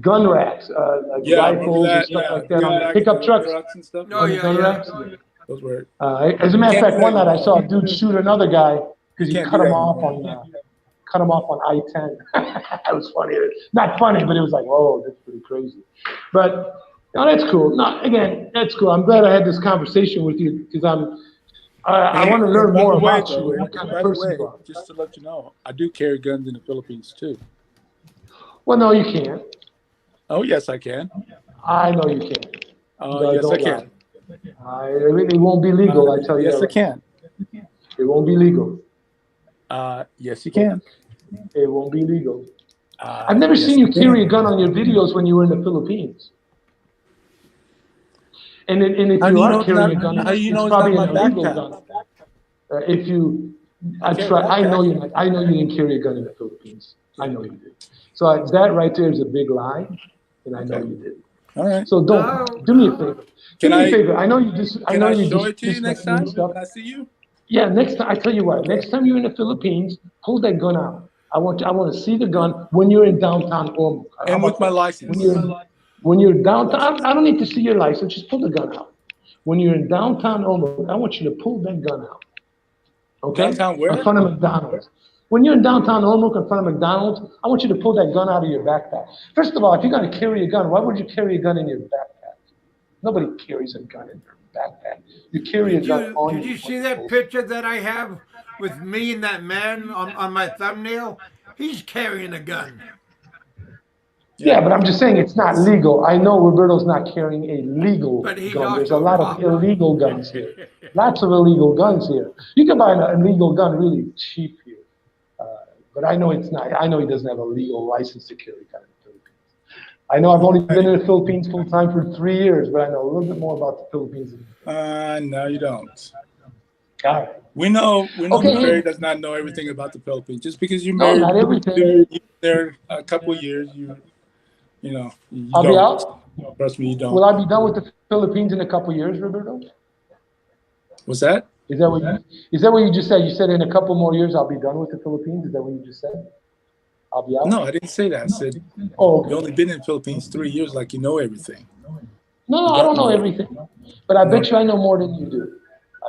gun racks, rifles and stuff like that on pickup trucks. And stuff. Gun racks. Those were. As a matter of fact, one night I saw a dude shoot another guy because he cut him off on I-10. That was funny. Not funny, but it was like, whoa, that's pretty crazy. But no, that's cool. No, again, that's cool. I'm glad I had this conversation with you because I want to learn more about you. What kind of person you are. Just to let you know, I do carry guns in the Philippines too. Well, no, you can't. Oh, yes, I can. I know you can't. Yes, I can. It won't be legal, I tell you. Yes, I can. It won't be legal. Yes, you can. It won't be legal. I've never seen you carry a gun on your videos when you were in the Philippines. And if How you do you know are it's carrying a not? gun, How do you it's know it's not probably my an illegal backpack? gun. If you, I carry I know backpacks. I know you didn't carry a gun in the Philippines. I know you did. So that right there is a big lie, and I know Okay. you did. All right. So No, do me a favor. Do Can me a I favor. I know you just. I can know I you show just it to you next discussing time stuff. when I see you? Yeah, next time I tell you what. Okay. Next time you're in the Philippines, pull that gun out. I want to see the gun when you're in downtown Ormoc. How And with about my that? license. When you're downtown, I don't need to see your license. Just pull the gun out. When you're in downtown Ormoc, I want you to pull that gun out. Okay? Downtown In where? front of McDonald's. When you're in downtown Ormoc in front of McDonald's, I want you to pull that gun out of your backpack. First of all, if you're going to carry a gun, why would you carry a gun in your backpack? Nobody carries a gun in their backpack. You carry a gun on did you. you see that picture that I have with me and that man on my thumbnail? He's carrying a gun. Yeah, but I'm just saying it's not legal. I know Roberto's not carrying a legal But he's gun. There's a also a lot cop. of illegal guns here. Lots of illegal guns here. You can buy an illegal gun really cheap here. But I know it's not. I know he doesn't have a legal license to carry a gun in the Philippines. I know I've only been in the Philippines full time for 3 years, but I know a little bit more about the Philippines. No, you don't. All right. We know Okay. Barry does not know everything about the Philippines. Just because you No, married not everything. there a couple of years, you I'll be don't. out. Trust me, you don't. Will I be done with the Philippines in a couple years, Roberto? What's that? Is that what you just said? You said in a couple more years I'll be done with the Philippines. Is that what you just said? I'll be out. No, I didn't say that. I said Oh, okay. you only been in the Philippines 3 years, like you know everything. No, I don't know everything, but I bet you I know more than you do.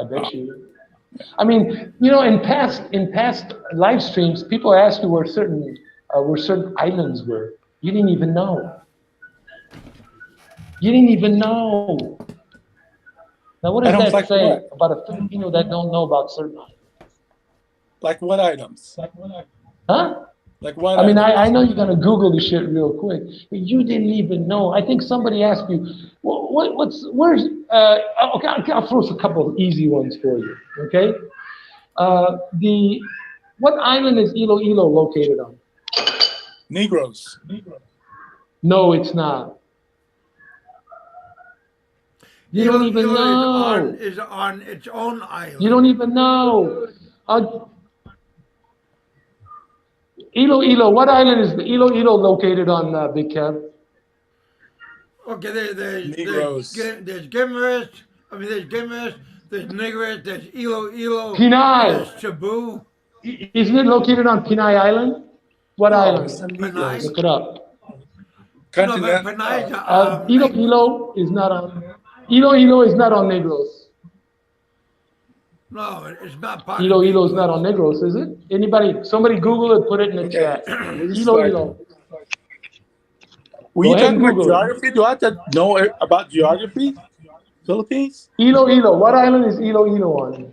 I bet you. I mean, in past live streams, people asked you where certain islands were. You didn't even know. You didn't even know. Now, what does Items that like say what? about a Filipino that don't know about certain islands? Like what items? Huh? Like what? I mean, items? I know you're gonna Google this shit real quick, but you didn't even know. I think somebody asked you, where's? Okay, I'll throw a couple of easy ones for you. Okay, what island is Iloilo located on? Negroes. No, it's not. You don't even know. Is on its own island. You don't even know. Iloilo, what island is Iloilo located on, Big Kev? Okay, Negroes. there's Gimeris. I mean, there's Gimeris. There's Negress. There's Iloilo. Pinay. There's Cebu. Isn't it located on Pinay Island? What island? Panay. Look it up. No, but Panay. Iloilo is not on. Iloilo is not on Negros. No, it's not part Iloilo of is not on Negros, is it? Anybody? Somebody Google it. Put it in the chat. Iloilo. Were Go you ahead talking and about Google it. geography? Do I have to know about geography? Philippines? Iloilo. What island is Iloilo on?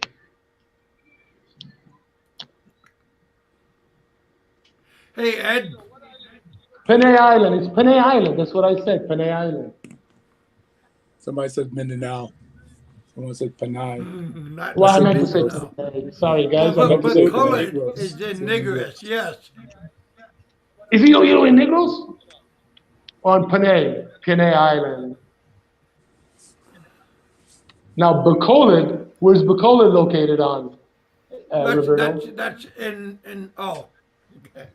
Hey, Ed. Panay Island. It's Panay Island. That's what I said. Panay Island. Somebody said Mindanao. Someone said Panay. Well, I meant to Negros. say Panay. Sorry, guys. But say Colin Negros. is in Negress, yes. Is Iloilo in Negros? On Panay Island. Now, Bacolod, where's Bacolod located on, Roberto? That's in oh. Okay.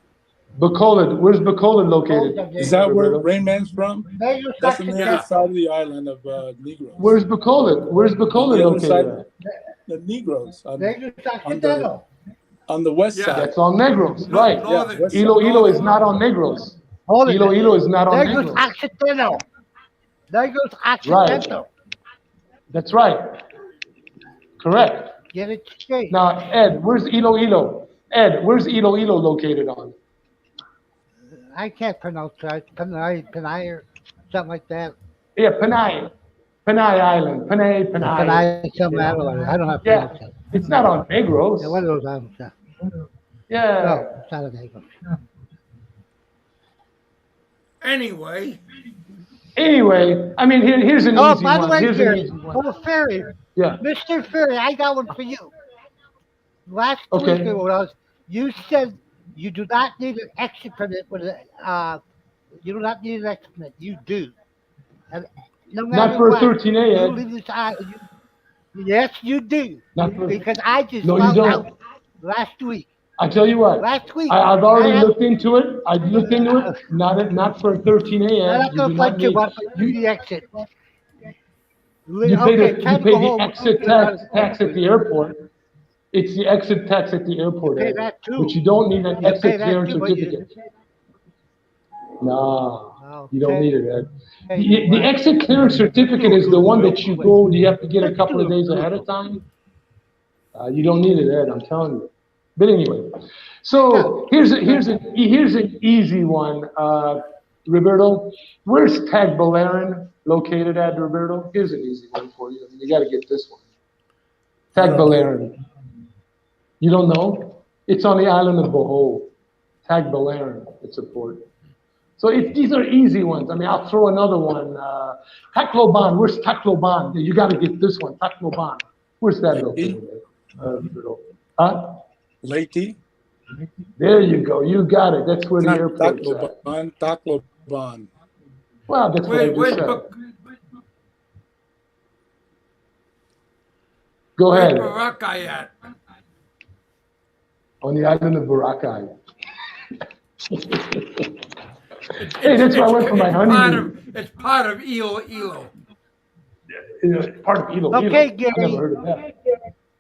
Bacolod, where's Bacolod located? Is that where Roberto? Rain Man's from? That's on the other side of the island of Negros. Where's Bacolod? Where's Bacolod the other side, located? the Negros on the west side. That's on Negros, right? Northern. west Iloilo is not on Negros. Iloilo is not on Negros Negros. Occidental. Negros Occidental. That's right. Correct. Get it straight. Now, Ed, where's Iloilo? Ed, where's Iloilo located on? I can't pronounce that. Panay, or something like that. Yeah, Panay. Panay Island. Panay. Panay, some island. I don't have to pronounce Yeah, that. it's not on Negros. Yeah, one of those islands. Yeah. Yeah. No, it's not a Negros. Anyway, I mean, here's an Oh, easy by the one. way, Here's an Ferry. easy one. Oh, Ferry. Yeah. Mr. Ferry, I got one for you. Last Okay. week when you said you do not need an exit permit with you do not need an exit permit. You do. No Not matter for what, 13A, you Ed. leave this out. Yes, you do. Not for, Because I just no, you found out don't. last week. I tell you what, Last week. I've already I have, looked into it. I've looked into it. Not for 13A, I'm Ed. not You going do to not fight you need, about you, the exit. you pay Okay, the, you time to pay go the home. exit tax at the airport. It's the exit tax at the You airport, pay Ed. that But too. you don't need an You pay exit that clearance too, but you. certificate. Nah, you don't Okay. need it, Ed. Hey, The exit clearance certificate is the one that you go, you have to get a let's couple do of days ahead of time. You don't need it, Ed, I'm telling you. But anyway, so here's an easy one, Roberto. Where's Tagbilaran located at, Roberto? Here's an easy one for you. You got to get this one. Tagbilaran. You don't know? It's on the island of Bohol. Tagbilaran, it's a port. So these are easy ones. I mean, I'll throw another one. Tacloban. Where's Tacloban? You got to get this one. Tacloban. Where's that located? Huh? Leyte. There you go. You got it. That's where the airport's at. Tacloban. Well, that's what I just Where's said. Go ahead. Boracay at? On the island of Boracay. Hey, that's where I went for my honeymoon. It's part of Iloilo. Part of Ilo. Okay, Ilo. Gary. I never heard of that.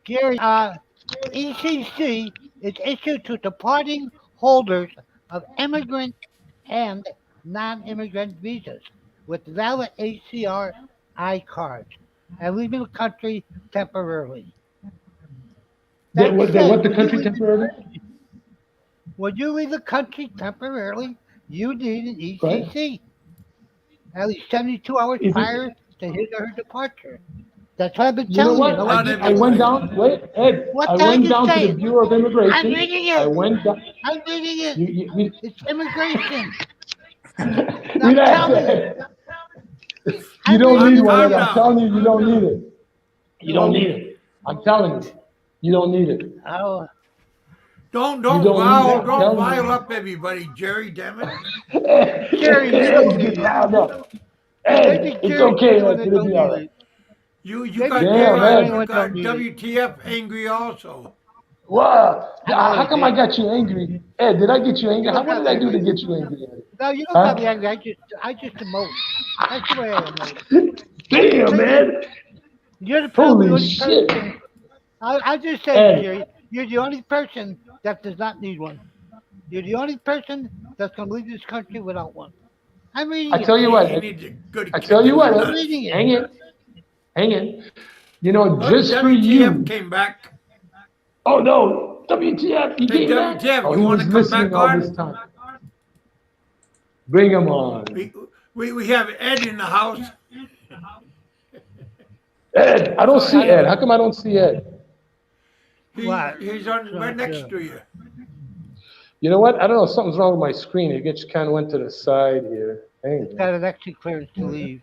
Gary, ECC is issued to departing holders of immigrant and non-immigrant visas with valid HCRI cards and leaving the country temporarily. They what the country temporarily? When you leave the country temporarily, you need an ECC. At least 72 hours prior to his or her departure. That's what I've been telling you. You know what? I went down. Wait, Ed. What I the went heck down you to the saying? Bureau of Immigration. I'm reading it. I went down. I'm reading it. It's immigration. Relax, Ed. You don't need one, Ed. I'm telling you, you don't need it. You don't need it. I'm telling you, you don't need it. Oh. Don't rile up everybody, Jerry. Damn it. Jerry, you don't get need riled up. Maybe It's Jerry okay, the one Ed. that It'll don't be need all right. it. You Maybe got Jerry Damn, you got don't need it. WTF angry also. What? How come I got you angry? Ed, did I get you angry? What did I do to get you angry, Ed? No, you don't got me angry. I just emote. That's the way I emote. Damn, man. You're probably the Holy only shit. person. I just say, Ed. Jerry, you're the only person that does not need one. You're the only person that's going to leave this country without one. I'm reading it. I tell you what, I tell you what, I'm reading it. hang in. You know, just for you. WTF came back. Oh no, WTF, he came back. WTF, Oh, you he want was to come listening back all on? this time. Bring him on. We have Ed in the house. Ed, I don't see Ed. How come I don't see Ed? He's on right next to you. You know what? I don't know. Something's wrong with my screen. It just kind of went to the side here. Hang on. Got an exit clearance to leave.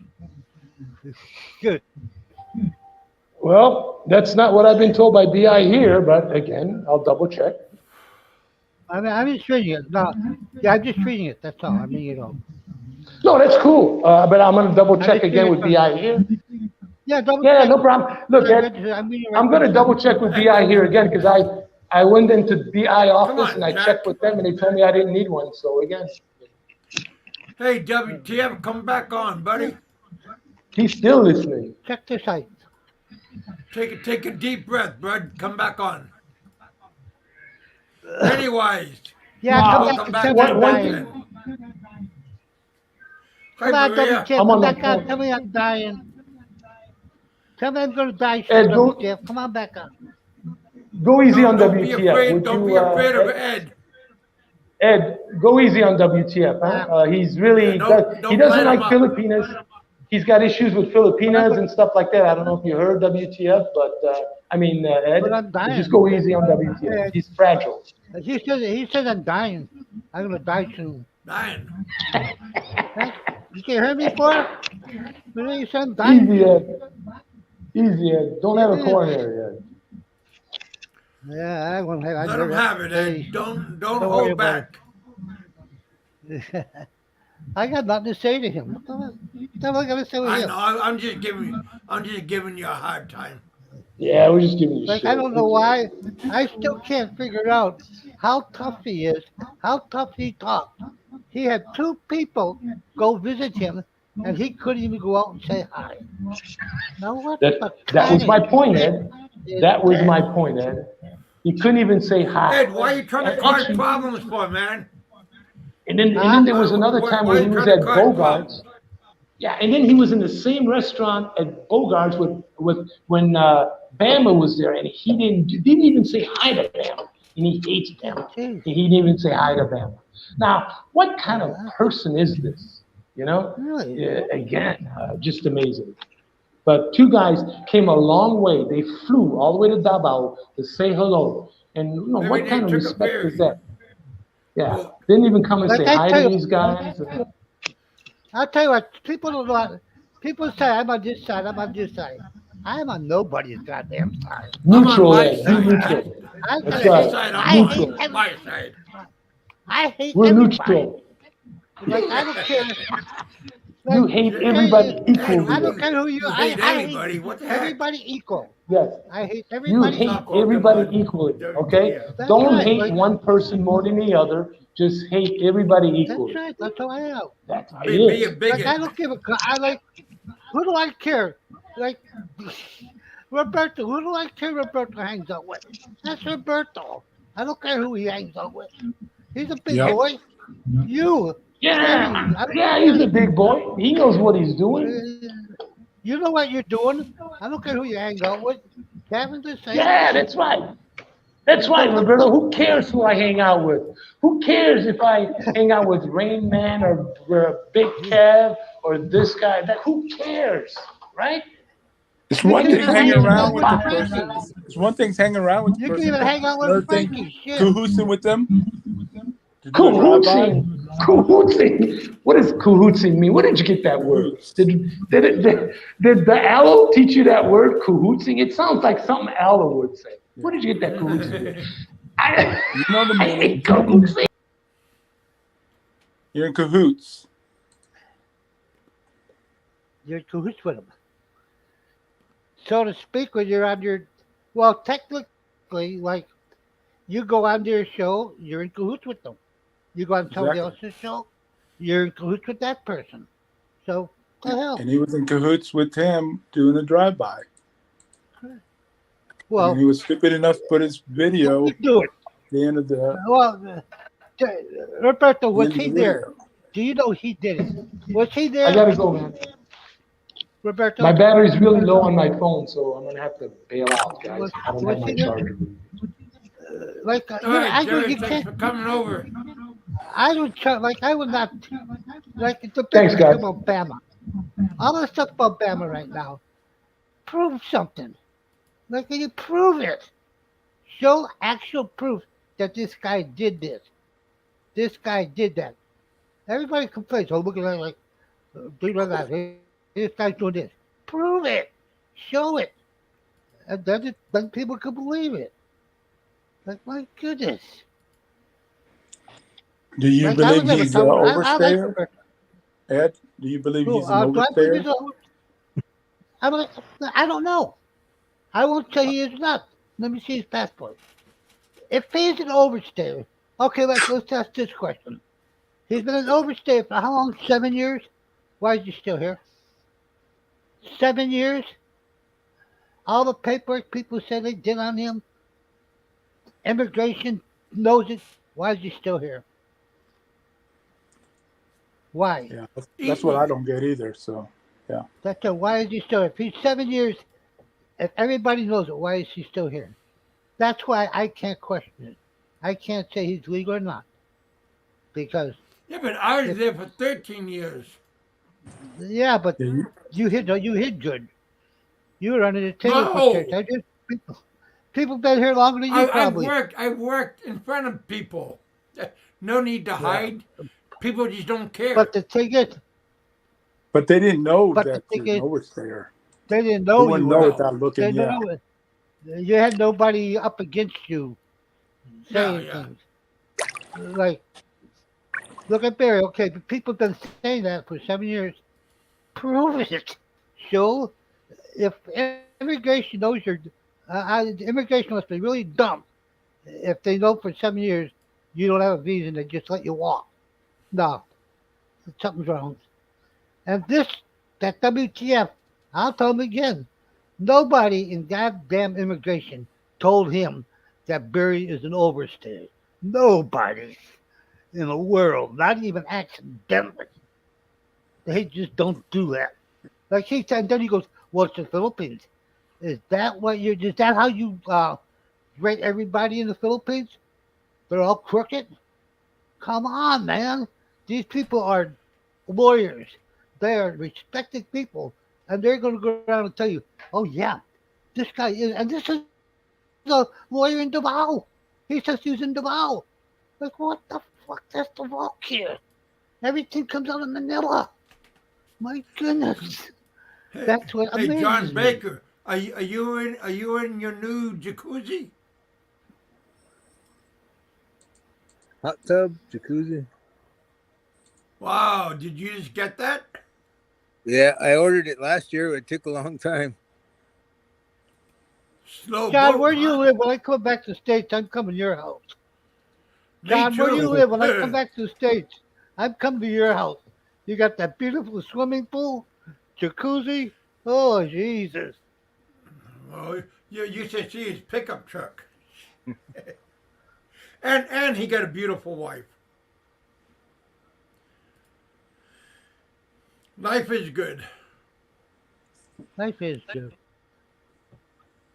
Good. Well, that's not what I've been told by BI here, but again, I'll double check. I mean, I'm just reading it. No, yeah, I'm just reading it. That's all. I mean, No, that's cool. But I'm going to double check again with BI here. Yeah, double Yeah, check. no problem. Look, Ed, I'm going to double check with BI here again because I went into BI office and I checked with them and they told me I didn't need one. So again. Hey, WTF, come back on, buddy. He's still listening. Check the site. Take a deep breath, bud. Come back on. Anyways. Yeah, come back. One thing. Come on, Maria. WTF, come back on. Tell me I'm dying. Tell me I'm going to die. Ed, WTF. Come on back on. Go easy on Don't WTF. Don't be afraid of Ed. Ed, go easy on WTF. Huh? He's really, he doesn't like Filipinas. He's got issues with Filipinas and stuff like that. I don't know if you heard WTF, but I mean, Ed, just go easy on WTF. He's fragile. He said I'm dying. I'm going to die soon. Dying. You can hear me for? You said I'm dying. Easy, Ed. Easy, Ed. Don't have a coronary, Ed. Yeah, I won't have. Let him have it, Ed. Don't hold back. I got nothing to say to him. What the hell am I gonna say with I him? know. I'm just giving you a hard time. Yeah, we're just giving you Like shit. I don't know why. I still can't figure out how tough he is, how tough he talks. He had two people go visit him, and he couldn't even go out and say hi. Now what the That was kind my of point, shit Ed. is That was that? my point, Ed. He couldn't even say hi. Ed, why are you trying to And cause actually, problems for, man? and then there Why, was another time why when are he you was trying to at cause Bogart's. problems? Yeah, and then he was in the same restaurant at Bogart's with when Bama was there, and he didn't even say hi to Bama, and he hates Bama. Jeez, He didn't even say hi to Bama. Now, what kind of uh, person is this? You know, really? again, just amazing. But two guys came a long way. They flew all the way to Davao to say hello. And Maybe what they kind of took a respect is ferry. that? Yeah. Well, Didn't even come and Like say I hi tell to you, these guys. I'll tell you what. People don't know. People say I'm on this side. I'm on this side. I'm on nobody's goddamn side. I'm on Neutral, my Ed. You're side. neutral. I'm That's gonna Any right. hate. side I'm I on. hate Neutral. every. My side. I hate We're everybody. neutral. Like I don't care. You Like hate hey, everybody Ed, equally. I when don't Ed. care who you. you hate I hate everybody, what the heck? everybody equal. Yes. I hate You everybody hate Stop equal. talking everybody about equally, okay? WTF. That's Don't right. hate Like one person more than the other. Just hate everybody that's equally. right. That's how I am. That's how it Be a is. Like I bigot. don't give a. I like. Who do I care? Like Roberto. Who do I care? Roberto hangs out with. That's Roberto. I don't care who he hangs out with. He's a big Yep. boy. You, Sammy. Yeah, I don't yeah, he's care. a big boy. He knows what he's doing. You know what you're doing. I don't care who you hang out with. Kevin's the same Yeah, way. that's right. That's right, Roberto. Who cares who I hang out with? Who cares if I hang out with Rain Man or Big Kev or this guy? That who cares, right? It's You one can It thing even doesn't hanging hang even out around with with the matter. person. Frankie. It's one thing hanging around with the You can person, even but hang out with another thing Frankie. Shit. cahootsing with them to do a drive-by. Cahootsing. Cahootsing. What does cahootsing mean? Where did you get that word? Cahoots. Did the aloe teach you that word, cahootsing? It sounds like something aloe would say. Where did you get that cahootsing? I, You know the I meaning. hate cahootsing. You're in cahoots. You're in cahoots with him. So to speak, when you're on your, well, technically, like you go on their show, you're in cahoots with them. You go on somebody Exactly. else's show, you're in cahoots with that person. So the hell. And he was in cahoots with him doing the drive-by. And then Well, he was stupid enough to put his video you at do it. the end of the Well, Roberto, was end of he the there? video. Do you know he did it? Was he I there, gotta go, man. My Roberto? battery's really low on my phone, so I'm gonna have to bail out, guys. Was I don't was have my he there? charger. Like All you know, right, I do. Jerry, You thanks can't. for coming over. I don't try. Like I would not. Like the big Thanks, thing guys. about Bama. All the stuff about Bama right now. Prove something. Like can you prove it? Show actual proof that this guy did this. This guy did that. Everybody complains. Oh, look at that. Like, do like that. This guy's doing this. Prove it. Show it. And then people can believe it. Like, my goodness. Do you Like, I believe was never he's an told. I like overstayer, Roberto. Ed? Do you believe Who, he's an do I believe overstayer? he's a, I'm like, I don't know. I won't say he is not. Let me see his passport. If he's an overstayer, okay, let's ask this question. He's been an overstayer for how long? 7 years? Why is he still here? 7 years? All the paperwork people said they did on him, immigration knows it. Why is he still here? Why? Yeah, that's what I don't get either. So, yeah. That's a, why is he still here? If he's 7 years, if everybody knows it, why is he still here? That's why I can't question it. I can't say he's legal or not. Because, Yeah, but I was there for 13 years. yeah, but Yeah, you hid good. You were under the table for No, 13 years. People been here longer than you probably. I've worked in front of people. No need to Yeah. hide. People just don't care. But the thing is, but they didn't know but the that thing you're an is, overstayer. they didn't They know you wouldn't were. know No. without They looking. didn't Yeah. know it. You had nobody up against you saying Yeah. things. Like, Look at Barry. Okay, but people have been saying that for 7 years. Prove it. Show if immigration knows immigration must be really dumb if they know for 7 years you don't have a visa and they just let you walk. No, something's wrong. And that WTF, I'll tell him again. Nobody in goddamn immigration told him that Barry is an overstay. Nobody in the world, not even accidentally. They just don't do that. Like he said, and then he goes, "Well, it's the Philippines. Is that how you rate everybody in the Philippines? They're all crooked? Come on, man. These people are lawyers. They are respected people, and they're going to go around and tell you, oh yeah, this guy is, and this is a lawyer in Davao. He says he's in Davao. Like, what the fuck? That's the walk here. Everything comes out of Manila. My goodness. That's what Hey, amazes John me. Baker, are you in your new jacuzzi? Hot tub, jacuzzi. Wow, did you just get that? Yeah, I ordered it last year. It took a long time. Slow John, boat, where do you huh? live? When I come back to the States, I'm coming to your house. Me John, where do you too. live? When I come back to the States, I'm coming to your house. You got that beautiful swimming pool, jacuzzi. Oh, Jesus. Well, you should see his pickup truck. And he got a beautiful wife. Life is good. Life is good.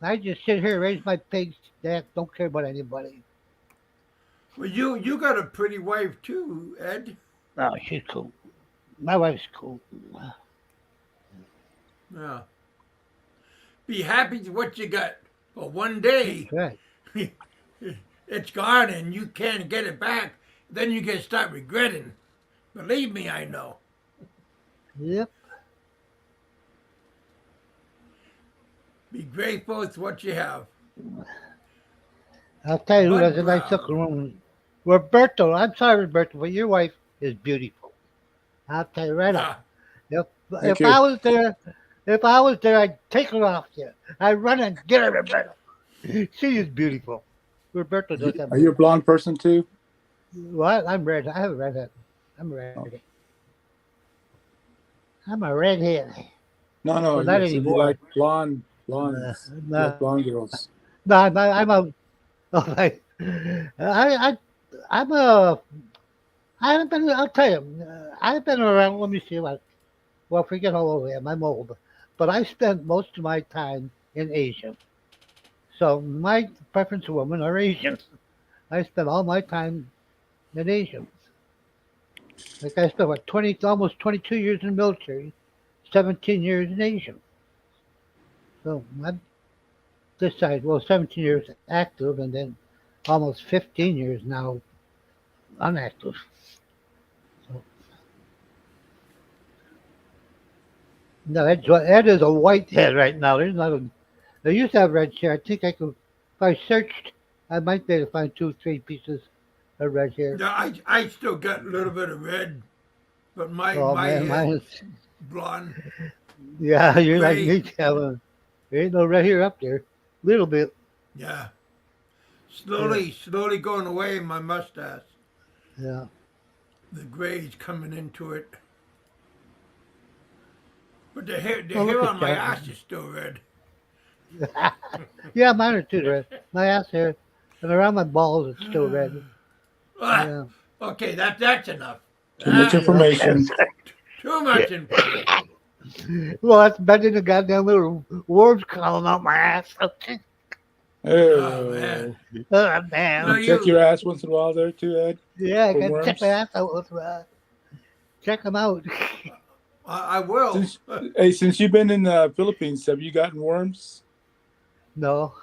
I just sit here, raise my pigs, Dad, don't care about anybody. Well, you got a pretty wife too, Ed. No, she's cool. My wife's cool. Yeah. Be happy with what you got. But one day That's right. it's gone and you can't get it back. Then you can start regretting. Believe me, I know. Yep. Be grateful with what you have. I'll tell you who Bud has a nice Brown. looking woman. Roberto. I'm sorry, Roberto, but your wife is beautiful. I'll tell you right Yeah. now. Thank If you. I was there, I'd take her off you. I'd run and get her, Roberto. She is beautiful. Roberto does have. Are you a blonde person too? What? I'm red. I have a redhead. I'm a redhead. I'm a redhead. No, Well, not you said you anymore. like blondes. You No, like blonde girls. no, I'm a. I'm a. I haven't been. I'll tell you. I've been around. Let me see. Well, forget how old I am. I'm old, but I spent most of my time in Asia. So my preference for women are Asians. I spent all my time in Asia. Like I spent what almost 22 years in the military, 17 years in Asia. So I'm this side. Well, 17 years active, and then almost 15 years now unactive. So, no, Ed is a whitehead right now. There's not a. They used to have red hair. I think I could, if I searched, I might be able to find 2, 3 pieces of red hair. Yeah, I still got a little bit of red, but my Oh man, head mine is. blonde, Yeah, you're like gray. me, Kevin. There ain't no red hair up there. Little bit. Yeah. Yeah. Slowly going away, my mustache. Yeah. The gray's coming into it. But the hair Oh, look on at my that. ass is still red. Yeah, mine are too red. My ass hair and around my balls, it's still red. Ah, Yeah. okay, that's enough. Too much That's information. too much information. Well, that's better than the goddamn little worms crawling out my ass. Oh, man. Oh, man. No, You check your ass once in a while there too, Ed. Yeah, I For gotta check my worms? ass out. Check them out. I will. Since you've been in the Philippines, have you gotten worms? No.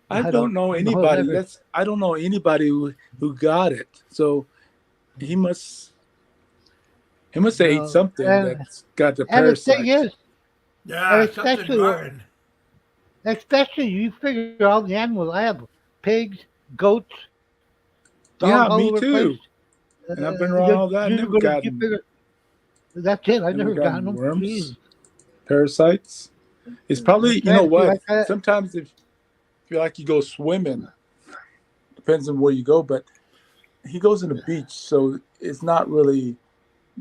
I don't know anybody. Never. I don't know anybody who got it. So he must have ate No. something that's got the And the thing parasite. is, Yeah, and something rotten. especially you figure all the animals. I have pigs, goats, dogs Yeah, all me over the too. place. And I've been around all that. I've never gotten, That's it. I've never gotten them. worms, Jeez. parasites. It's probably, you know Trying to see what? like that. Sometimes if you like, you go swimming, depends on where you go, but he goes in the beach, so it's not really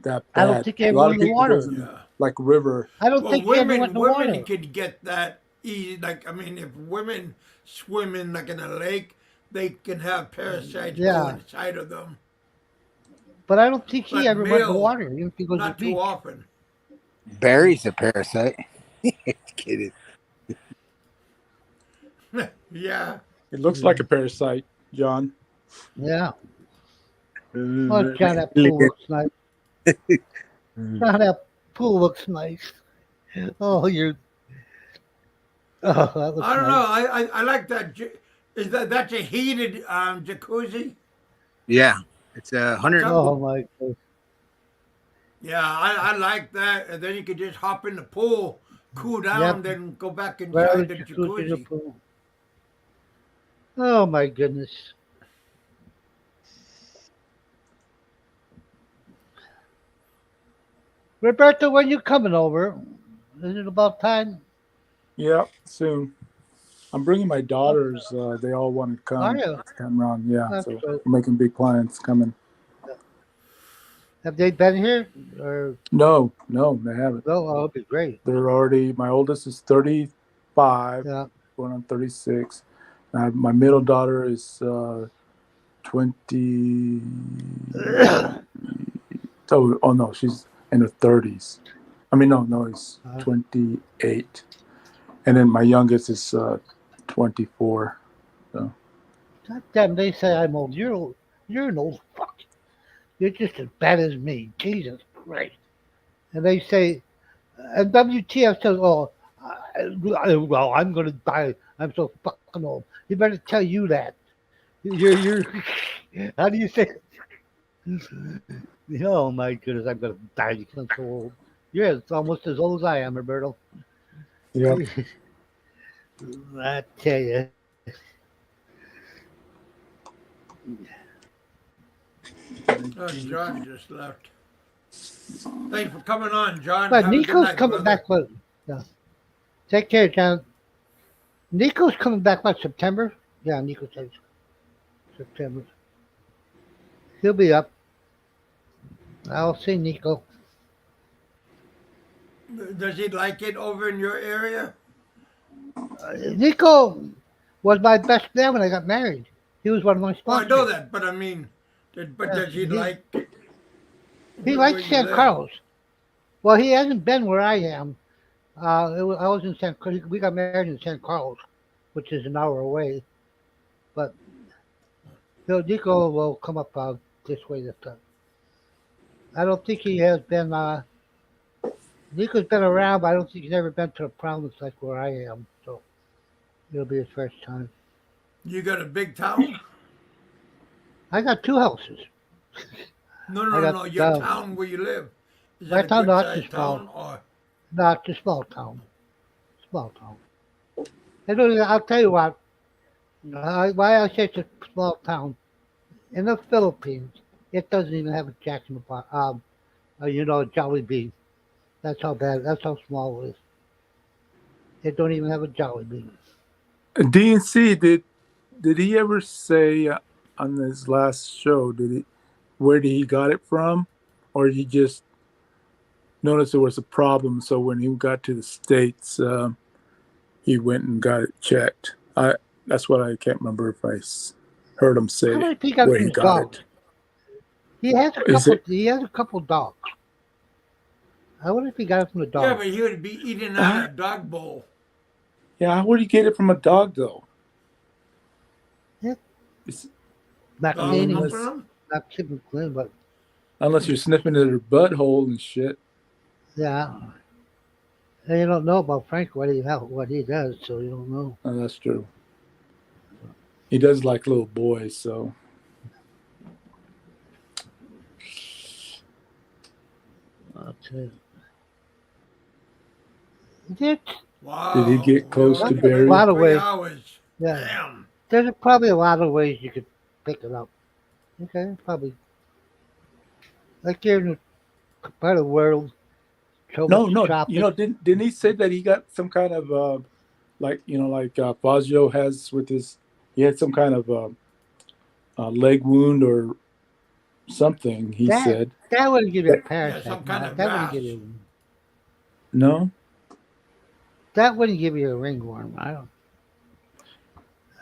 that I don't bad. think he A ever lot went of in the people goes water. in the, like river. I don't Well, think he ever went in the women water. could get that easy. Like, I mean, if women swim in like in a lake, they can have parasites go Yeah. inside of them. But I don't think he But ever went in the male, water. Even if he goes to the not too beach. often. Barry's a parasite. Kidding. Yeah. It looks like a parasite, John. Yeah. Oh, John, that pool looks nice. John, that pool looks nice. Oh, you're. Oh, that looks I don't nice. know. I like that. Is that's a heated jacuzzi? Yeah, it's 100. Oh my God. Yeah, I like that. And then you could just hop in the pool, cool down, Yep. then go back Right inside the out the jacuzzi. pool. Oh my goodness. Roberto, when you coming over? Is it about time? Yeah, soon. I'm bringing my daughters. They all want to come. Are you? This time around. Yeah, That's so good. we're making big plans coming. Have they been here? Or No, they haven't. no? Oh, it'd be great. They're already. My oldest is 35, Yeah. going on 36. My middle daughter is 20. Oh no, she's in her 30s. I mean, no, it's 28, and then my youngest is 24. So. God damn, they say I'm old. You're old. You're an old fuck. You're just as bad as me. Jesus Christ. And they say, and WTF says, oh, well, I'm going to die. I'm so fucking old. You better tell you that. You're how do you say it? Oh my goodness, I'm going to die because I'm so old. You're almost as old as I am, Roberto. Yeah. I tell you. Oh, John just left. Thanks for coming on, John. But Have a good Nico's night, coming brother. back. What? Yeah. Take care, John. Nico's coming back. What, September? Yeah, Nico says September. He'll be up. I'll see Nico. Does he like it over in your area? Nico was my best man when I got married. He was one of my Oh, I sponsors. know that, but I mean, does he like? He where likes you San live? Carlos. Well, he hasn't been where I am. I was in San. We got married in San Carlos, which is an hour away. But Nico will come up this way this time. I don't think he has been. Nico's been around, but I don't think he's ever been to a province like where I am. So it'll be his first time. You got a big town? I got two houses. No. Your town where you live. Is My that a town, good not sized too small. town or? No, it's a small town. Small town. I'll tell you what. Why I say it's a small town. In the Philippines, it doesn't even have a Jack in the Box. A Jolly Bee. That's how bad. That's how small it is. They don't even have a Jolly Bee. DNC, did he ever say on his last show, where he got it from, or he just noticed there was a problem, so when he got to the States, he went and got it checked? That's what I can't remember if I heard him say How many he got where from he his got dogs? it. He has a Is couple. it- He has a couple dogs. I wonder if he got it from the dog. Yeah, but he would be eating out of a dog bowl. Yeah, where do you get it from a dog, though? Yeah. It's- Not Dog cleaning, Unless- humping them? not keeping clean, but Unless you're sniffing at their butthole and shit. yeah. And you don't know about Frank what he does, so you don't know. Oh, that's true. He does like little boys, so. Okay. Wow. Did he get close to Barry? A lot of 3 ways. hours. Yeah. Damn. There's probably a lot of ways you could pick it up. Okay, probably. Like you're in a part of the world, so No, much no. traffic. Didn't he say that he got some kind of like Fazio has with his, he had some kind of leg wound or something. He That said that wouldn't give you a that, Yeah, some parasite. kind No, of that wouldn't give rash. you. no. That wouldn't give you a ringworm. I don't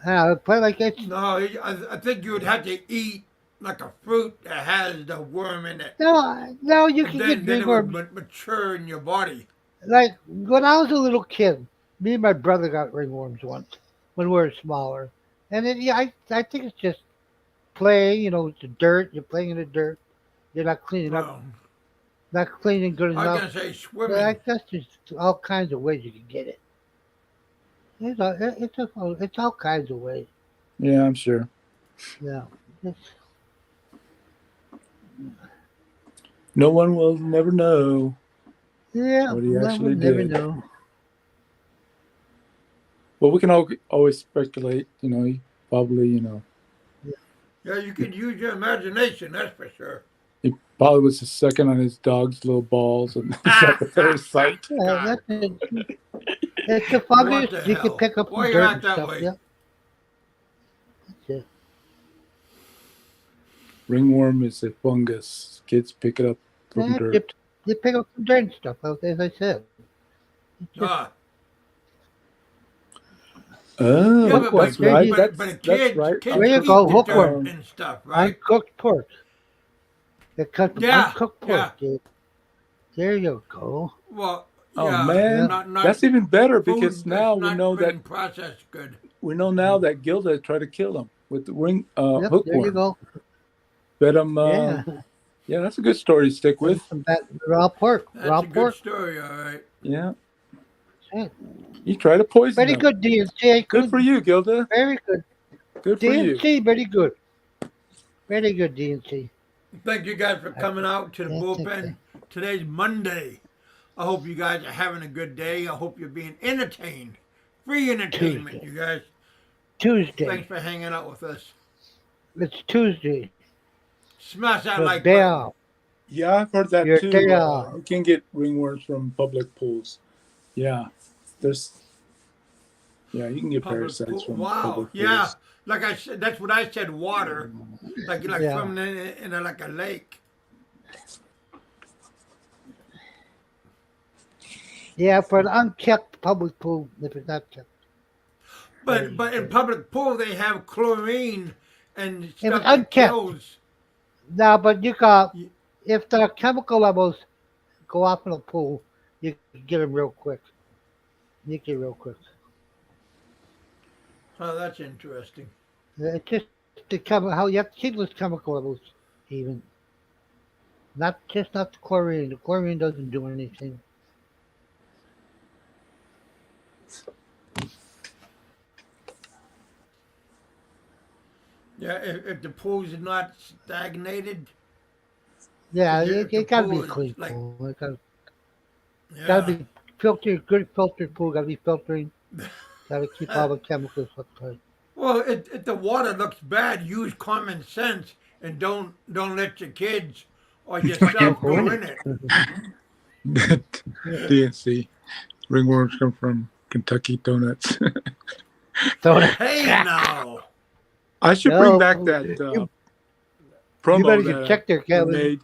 know, but like it's No, I think you would have to eat like a fruit that has the worm in it. no. You And can get then it would ringworms. mature in your body. Like when I was a little kid, me and my brother got ringworms once when we were smaller, and yeah, I think it's just playing. It's the dirt. You're playing in the dirt. You're not cleaning up, Well, not cleaning good I was enough. gonna say But I swimming. guess there's all kinds of ways you can get it. It's all kinds of ways. Yeah, I'm sure. Yeah. It's, No one will never know yeah. what he One would actually never did. know. Well, we can always speculate. He probably, Yeah, you could use your imagination. That's for sure. he probably was the second on his dog's little balls and got the parasite. Yeah, God, that's it. It's a what fungus. the You can hell? pick up Why some you dirt act and that stuff. way? Yeah. That's it. Ringworm is a fungus. Kids pick it up from Yeah, dirt. you pick up some dirt and stuff. As I said, it's just Ah, Oh, yeah, hookworm. that's There right. you, but That's right. kids there you eat go. the dirt Hookworm. and stuff, right? Uncooked pork. It comes from Yeah, uncooked yeah. pork, dude. There you go. Well, Oh yeah, Yeah. man, not that's even better because food now that's we not know that been processed good. Gilda tried to kill him with the Yep. There you hookworm. go. But Yeah. yeah, that's a good story to stick And with. some that raw pork. That's Raw a good pork. story, all right. Yeah, Yeah. you tried to poison Very him. good, DNC. Good for you, Gilda. Very good. Good for you. DNC, very good. Very good, DNC. Thank you guys for coming out to the That's okay. bullpen. Today's Monday. I hope you guys are having a good day. I hope you're being entertained. Free entertainment, Tuesday. you guys. Tuesday. Thanks for hanging out with us. It's Tuesday. Smash that Your like day button. off. Yeah, I've heard that Your too. day off. You can get ringworms from public pools. Yeah, you can get parasites from Wow. public Yeah. pools. Like I said, that's what I said. Water, like Yeah. swimming in like a lake. Yeah, for an unkept public pool, if it's not kept. But in public pool they have chlorine and If stuff it's that unkept. kills. No, but if the chemical levels go off in a pool, you can get them real quick. You get real quick. Oh, that's interesting. It's just how you have to keep those chemical levels even. Not the chlorine. The chlorine doesn't do anything. Yeah, if the pool's not stagnated, Yeah, if the it gotta be pool a is clean like, pool. It gotta yeah, be filtered. Good filtered pool. Gotta be filtering. Gotta keep all the chemicals uptight. well, if the water looks bad, use common sense and don't let your kids or yourself Go in go it. in it. DNC. Ringworms come from Kentucky donuts. Hey now, I should No, bring back that you promo better that get checked there, I Kevin. made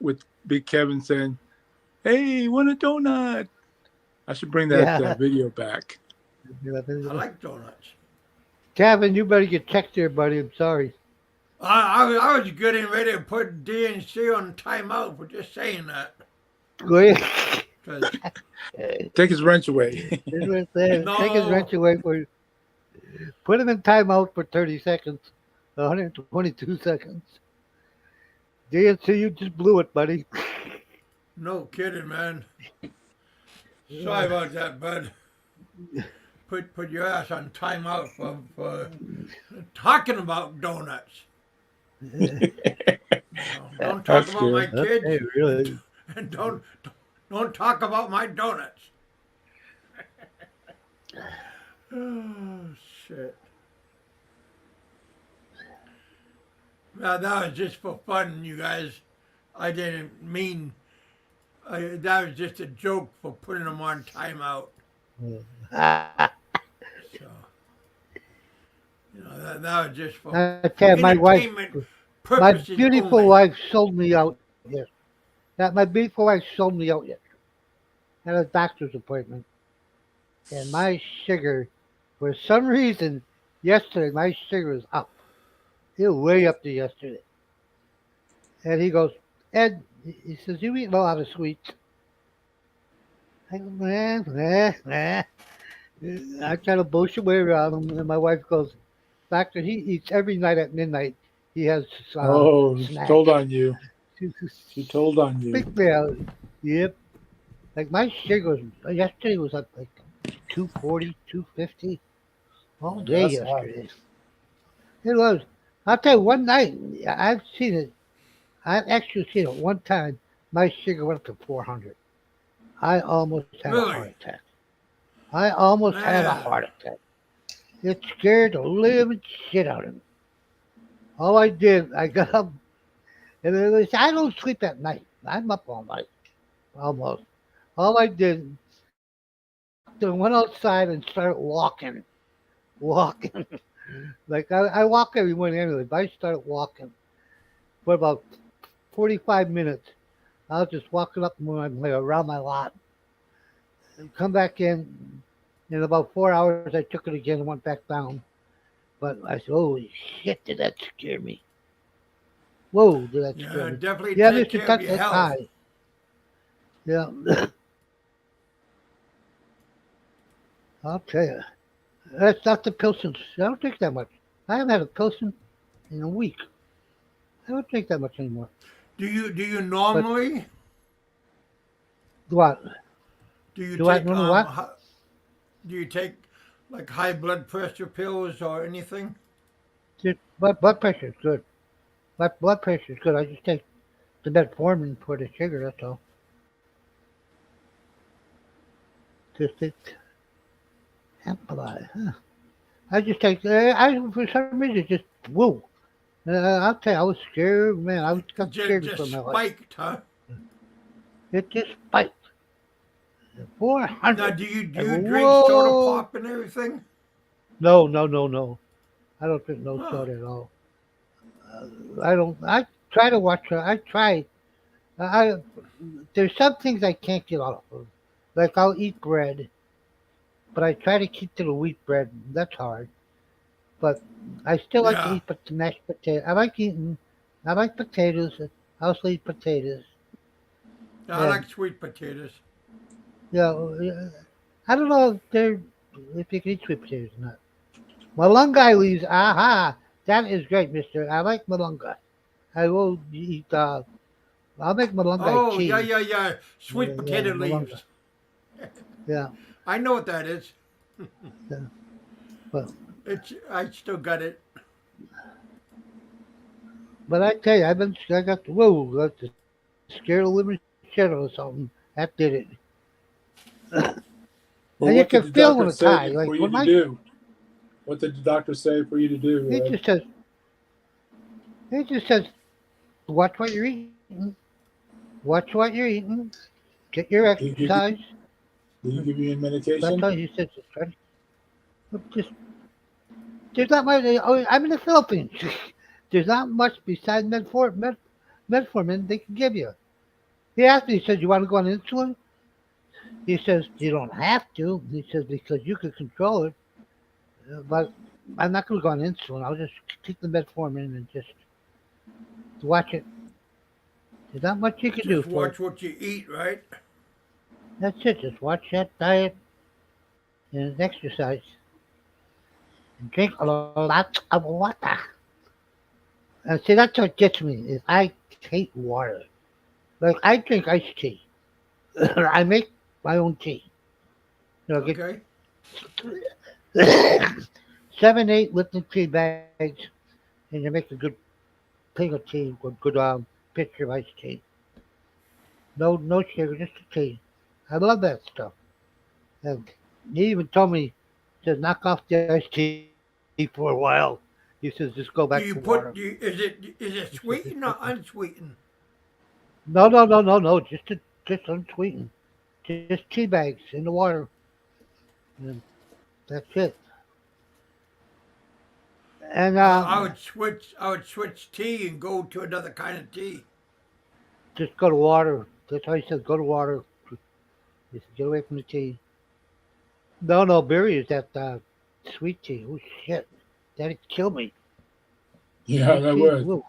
with Big Kevin saying, "Hey, want a donut?" I should bring that Yeah. video back. I like donuts. Kevin, you better get checked there, buddy. I'm sorry. I was getting ready to put DNC on timeout for just saying that. Go ahead. 'Cause Take his wrench away. That's what I'm saying. Take his No. wrench away for you. Put him in timeout for 30 seconds. 122 seconds. DNC, you just blew it, buddy. no kidding, man. Sorry about that, bud. Put your ass on timeout for talking about donuts. Don't talk That's about my good. kids, Hey, really? and don't talk about my donuts. Oh shit! Now that was just for fun, you guys. I didn't mean. That was just a joke for putting them on timeout. So, that was just for I tell you, entertainment my purposes beautiful only. wife sold me out. Yes, that my beautiful wife sold me out. Yes, at a doctor's appointment, and my sugar, for some reason, yesterday my sugar was up. It was way up to yesterday. And he goes, Ed, he says, you eat a lot of sweets. I go, nah. I try to bullshit way around him, and my wife goes, Doctor, he eats every night at midnight. He has She snacks. told on you. She told on you. Big man. Yep. Like my sugar was, yesterday was up like 240, 250 all day That's high. yesterday. It was. I'll tell you, one night, I've seen it. I've actually seen it one time. My sugar went up to 400. I almost had a heart Really? attack. I almost had a Man. heart attack. It scared the living shit out of me. All I did, I got up, and it was, I don't sleep at night. I'm up all night, almost. All I did, I went outside and started walking. Like I walk every morning anyway, but I started walking for about 45 minutes. I was just walking up my way around my lot. And come back in about 4 hours, I took it again and went back down. But I said, holy shit, did that scare me? Whoa, did that scare me? Definitely Yeah, take Mr. care Tuck, of your that's health. high. Yeah. I'll tell you. That's not the Pilsens. I don't drink that much. I haven't had a Pilsen in a week. I don't drink that much anymore. Do you normally? What? Do you Do I take know what? do you take like high blood pressure pills or anything? Just blood pressure is good. Blood pressure is good. I just take the metformin for the sugar, that's all. Just take Ampli. Huh. I just take, for some reason, just, whoa. I'll tell you, I was scared, man. I got scared Just for my life. spiked, huh? It just spiked. Now, 400. do you I go, drink soda whoa. pop and everything? No. I don't drink no Huh. soda at all. I don't. I try to watch. I try. I there's some things I can't get off of. Like I'll eat bread, but I try to keep to the wheat bread. That's hard. But I still like to Yeah. eat the mashed potato. I like eating. I like potatoes. I also eat potatoes. I And like sweet potatoes. I don't know if you can eat sweet potatoes or not. Malunga leaves. Aha, that is great, Mister. I like malunga. I will eat. I'll make malunga Oh, cheese. yeah. Sweet potato Malunga. leaves. Yeah, I know what that is. yeah. But I still got it. I tell you, I got the whoa, got the scare the living shit out of something. That did it. Well, And you what did can the feel when doctor it's high. say Like for you when to my, do? What did the doctor say for you to do, he Ed? just says, he just says, watch what you're eating. Watch what you're eating. Get your Did he give you, exercise. did he give you any That's medication? all he says. Just there's not much. I'm in the Philippines. There's not much besides metformin they can give you. He asked me. He says, "You want to go on insulin?" He says, "You don't have to." He says, "Because you can control it." But I'm not going to go on insulin. I'll just take the metformin and just watch it. There's not much you can do Just for it. watch what you eat, right? That's it. Just watch that diet and exercise. And drink a lot of water. And see, that's what gets me is I hate water. Like I drink iced tea. I make my own tea. Get Okay. 7, 8 Lipton tea bags, and you make a good thing of tea, with good pitcher of iced tea. No sugar, just the tea. I love that stuff. And he even told me to knock off the iced tea for a while. He says just go Do back you to water. is it He says sweetened or unsweetened? No. Just unsweetened. Just tea bags in the water. And that's it. And I would switch tea and go to another kind of tea. just go to water. That's how he says go to water. Just get away from the tea. No, berry is that sweet tea. Oh shit, that'd kill me. Yeah, Sweet that tea. would.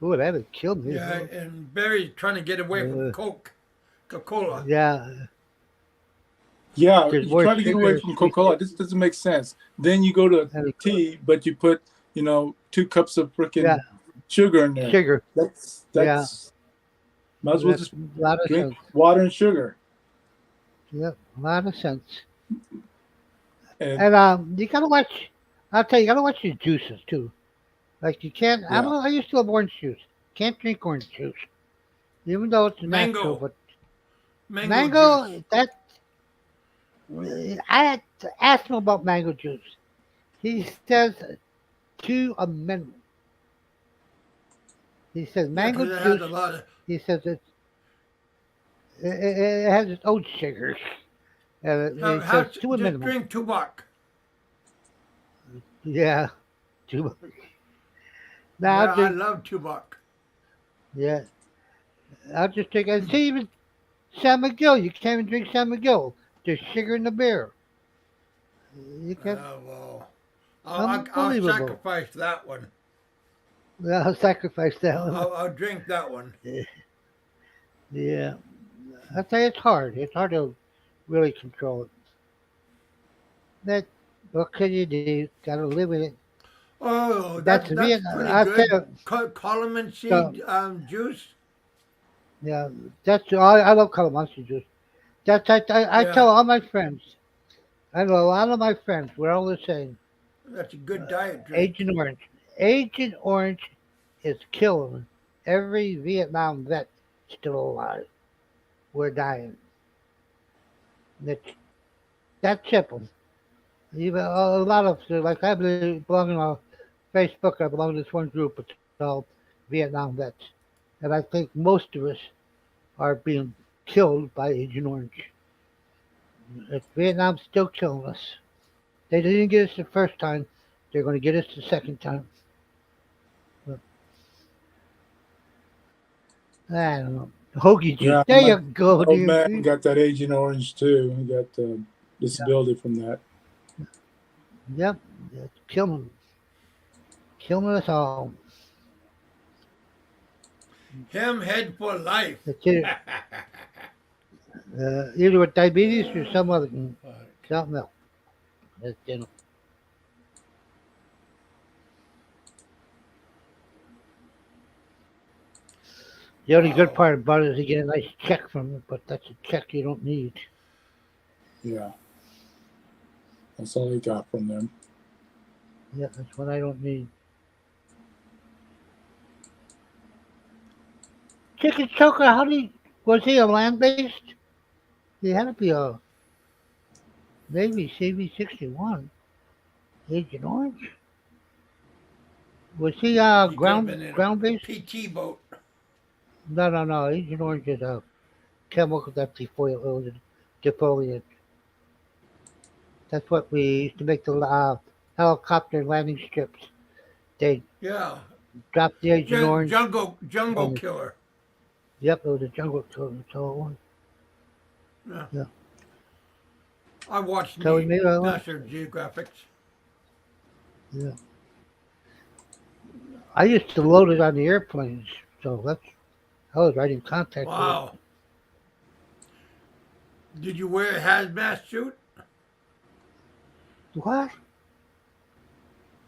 Ooh, that'd kill me. Yeah, and Barry's trying to get away from Uh, Coca-Cola. yeah, Yeah, there's you more try to get away sugar. from Coca-Cola. This doesn't make sense. Then you go to And tea, but you put, 2 cups of yeah, freaking sugar in there. sugar. That's Yeah, might as well that's just a lot of drink sense. water and sugar. Yep, a lot of sense. And And you gotta watch. I'll tell you, you gotta watch your juices too. Like you can't. yeah, I used to love orange juice. Can't drink orange juice, even though it's natural. Mango, But mango juice. mango, that I had to ask him about mango juice. He says to a minimum. He says Yeah, mango because it has juice. a lot of. He says it has its own sugars, and he says to a Just minimum. drink tubac. Yeah, too much. Now I'll Yeah, I drink. love tubac. Yeah, I'll just drink. And see, even San Miguel, you can't even drink San Miguel. There's sugar in the beer. You can Well, I'll unbelievable. sacrifice that one. I'll sacrifice that one. I'll drink that one. Yeah, I say it's hard. It's hard to really control it. That what can you do? Gotta live with it. Oh, That's that's me. pretty I tell good. you, Calaman so, seed juice. yeah, I love calamansi juice. I Yeah, tell all my friends. I know a lot of my friends. We're all the same. that's a good diet drink. Agent Orange. Agent Orange is killing every Vietnam vet still alive. We're dying. That's that's simple. Even a lot of like I belong in a Facebook. I belong to this one group. It's called Vietnam vets, and I think most of us are being killed by Agent Orange. Vietnam's still killing us. They didn't get us the first time. They're going to get us the second time. But, I don't know. Hoagie juice. yeah, There my you go, old dear. man got that Agent Orange too. He got the disability from that. Yep. It's killing us all. Him head for life. It's either with diabetes or something else. That's, the only good Wow. part about it is you get a nice check from it, but that's a check you don't need. Yeah, that's all he got from them. Yeah, that's what I don't need. Chicken choker, was he a land based? He had to be a Navy CV-61. Agent Orange? Was he He could have been in a ground based? PT boat. No. Agent Orange is a chemical that's defoliant. That's what we used to make the helicopter landing strips. They Yeah, dropped the Agent Orange. jungle And, killer. yep, it was a jungle tour. So it was. Yeah. Yeah. I watched So we made a lot. National Geographic. Yeah. I used to load it on the airplanes. So I was right in contact with it. Wow. Did you wear a hazmat suit? What?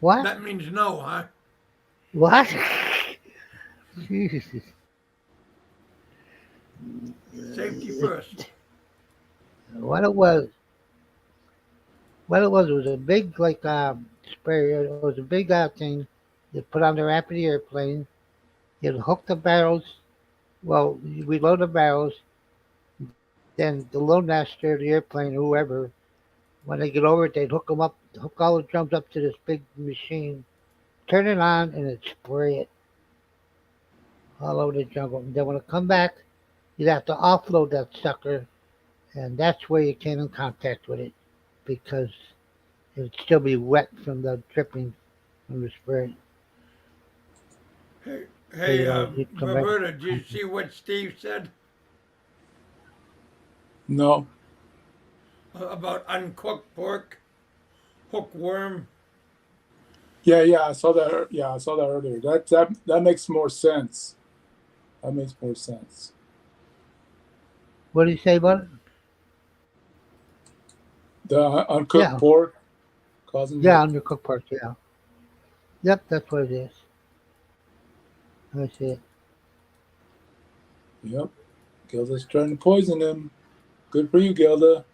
What? That means no, huh? What? Jesus. Safety first. What it was a big like sprayer. It was a big thing you put on the ramp of the airplane. You'd hook the barrels. Well, we load the barrels. Then the load master of the airplane, whoever, when they get over it, they'd hook all the drums up to this big machine, turn it on, and it'd spray it all over the jungle. And then when it come back, you'd have to offload that sucker, and that's where you came in contact with it, because it would still be wet from the dripping from the spray. Hey, So, you'd come back. Roberta, did you see what Steve said No. about uncooked pork, hookworm? Yeah, I saw that. Yeah, I saw that earlier. That makes more sense. That makes more sense. What do you say about it? The uncooked pork causing. Yeah, undercooked pork. Yeah. Yep, that's what it is. I see it. Yep. Gilda's trying to poison him. Good for you, Gilda.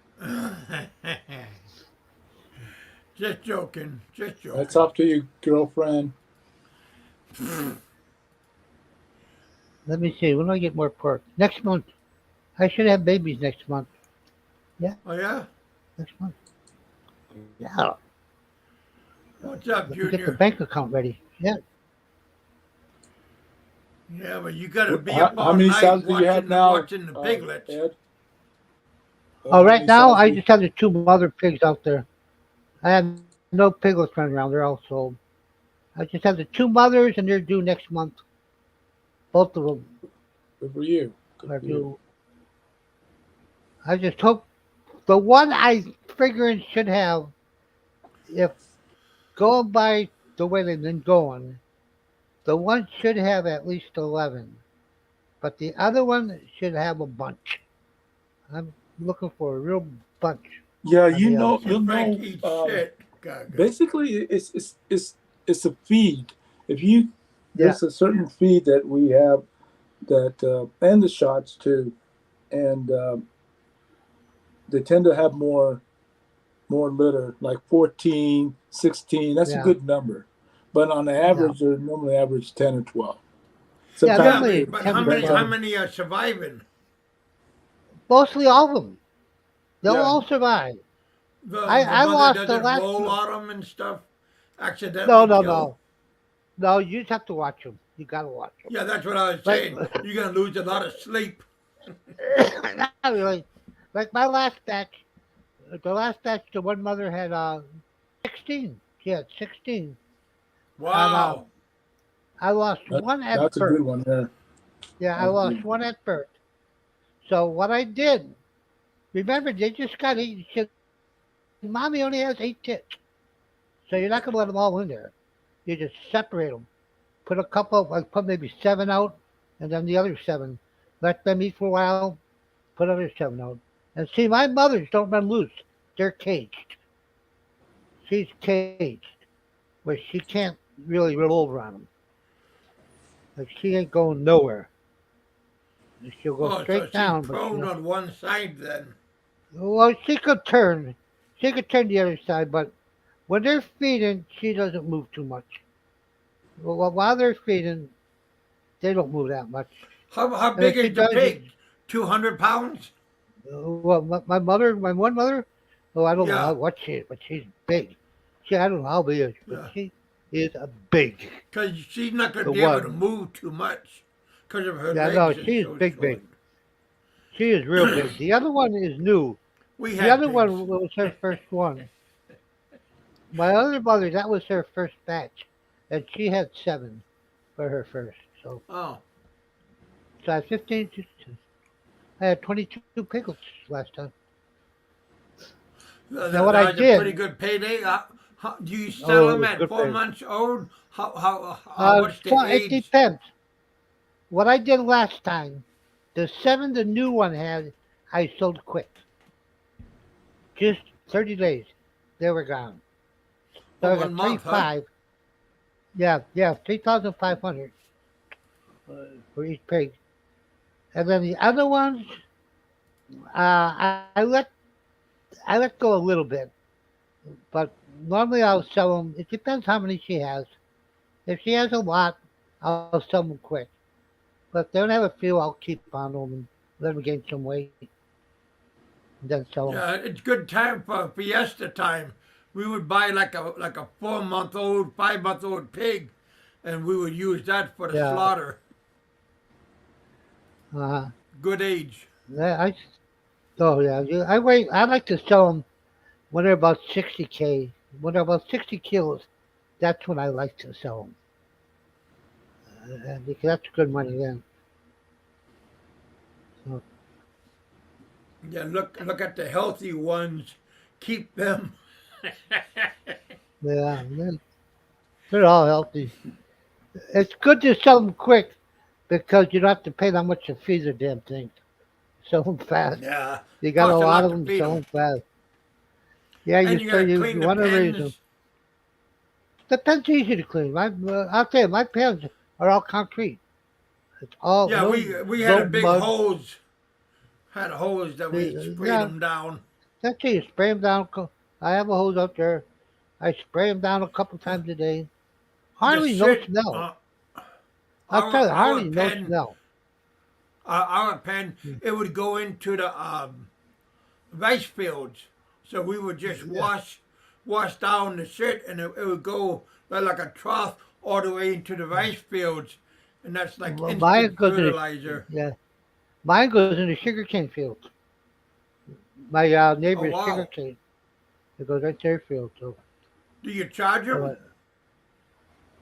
Just joking. Just joking. That's up to you, girlfriend. Let me see. When do I get more pork? Next month. I should have babies next month. Yeah. Oh, yeah? Next month. Yeah. What's up, Let me get the Junior? bank account ready. Yeah. Yeah, but you got to be How up all many night sows do you have now, watching the piglets. Ed? Oh, right now I just just have the 2 mother pigs out there. I have no piglets running around. They're all sold. I just have the 2 mothers, and they're due next month. Both of them Good for you. are due. I just hope the one I figuring should have, if going by the way they've been going, the one should have at least 11, but the other one should have a bunch. I'm looking for a real bunch. Yeah, on the other side. Frank eats shit. Basically, it's a feed. If you there's a certain feed that we have that and the shots too, and they tend to have more litter, like 14, 16. That's a good number, but on average, they're normally average 10 or 12. Sometimes but how many are surviving? Mostly all of them. They'll all survive. I lost the last roll on them and stuff. Accidentally. No, you just have to watch them. You gotta watch them. Yeah, that's what I was saying. You're gonna lose a lot of sleep. Not really. Like my last batch, the one mother had 16. She had 16. Wow. And, I lost one at birth. That's a good one there. Yeah, I lost one at birth. So what I did, remember, they just got eaten. Mommy only has 8 tits. So you're not going to let them all in there. You just separate them. Put a couple, put maybe 7 out, and then the other 7. Let them eat for a while, put other 7 out. And see, my mothers don't run loose. They're caged. She's caged, where she can't really roll over on them. Like, she ain't going nowhere. She'll go straight down. She's prone on one side then. Well, she could turn. She could turn the other side, but when they're feeding, she doesn't move too much. Well, while they're feeding, they don't move that much. How big is the pig? 200 pounds? Well, my one mother, I don't know what she is, but she's big. I don't know how big she is, but she is big. Because she's not going to be able to move too much because of her legs. No, she's big. She is real big. The other one is new. The other one was her first one. My other mother, that was her first batch, and she had 7 for her first. So I had 15. I had 22 piglets last time. Now what I did, a pretty good payday. Do you sell them at 4 months old? What's the age? It depends. What I did last time, the 7 the new one had, I sold quick. Just 30 days, they were gone. So I got 35. Huh? Yeah, 3,500 for each pig. And then the other ones, I let go a little bit, but normally I'll sell them. It depends how many she has. If she has a lot, I'll sell them quick. But if they don't have a few, I'll keep on them and let them gain some weight. And then sell them. Yeah, it's good time for fiesta time. We would buy like a 4-month-old, 5-month-old pig, and we would use that for the slaughter. Uh, Good age. yeah, I like to sell them when they're about 60K. When they're about 60 kilos, that's when I like to sell them. Because that's good money then. So, Yeah, look at the healthy ones. Keep them. yeah, they're all healthy. It's good to sell them quick because you don't have to pay that much to feed the damn thing. Sell them fast. Yeah, You got a costs a lot lot of to them, feed sell them, them fast. Yeah, and you gotta you clean the want to raise them. pens. The pen's easy to clean. I'll tell you, my pens are all concrete. It's all Yeah, we had no a big mud. hose. Had a hose that we sprayed Yeah, them down. that's it. You spray them down. I have a hose out there. I spray them down a couple times a day. The Hardly no shit. smell. I'll tell you, Our hardly no pen, smell. our pen, it would go into the rice fields. So we would just Yeah. wash down the shit, and it would go like a trough all the way into the rice fields, and that's like Mine instant goes in fertilizer. yeah. Mine goes in the sugarcane field. My Oh neighbor's wow! sugarcane. It goes right to their field. Do you charge So them?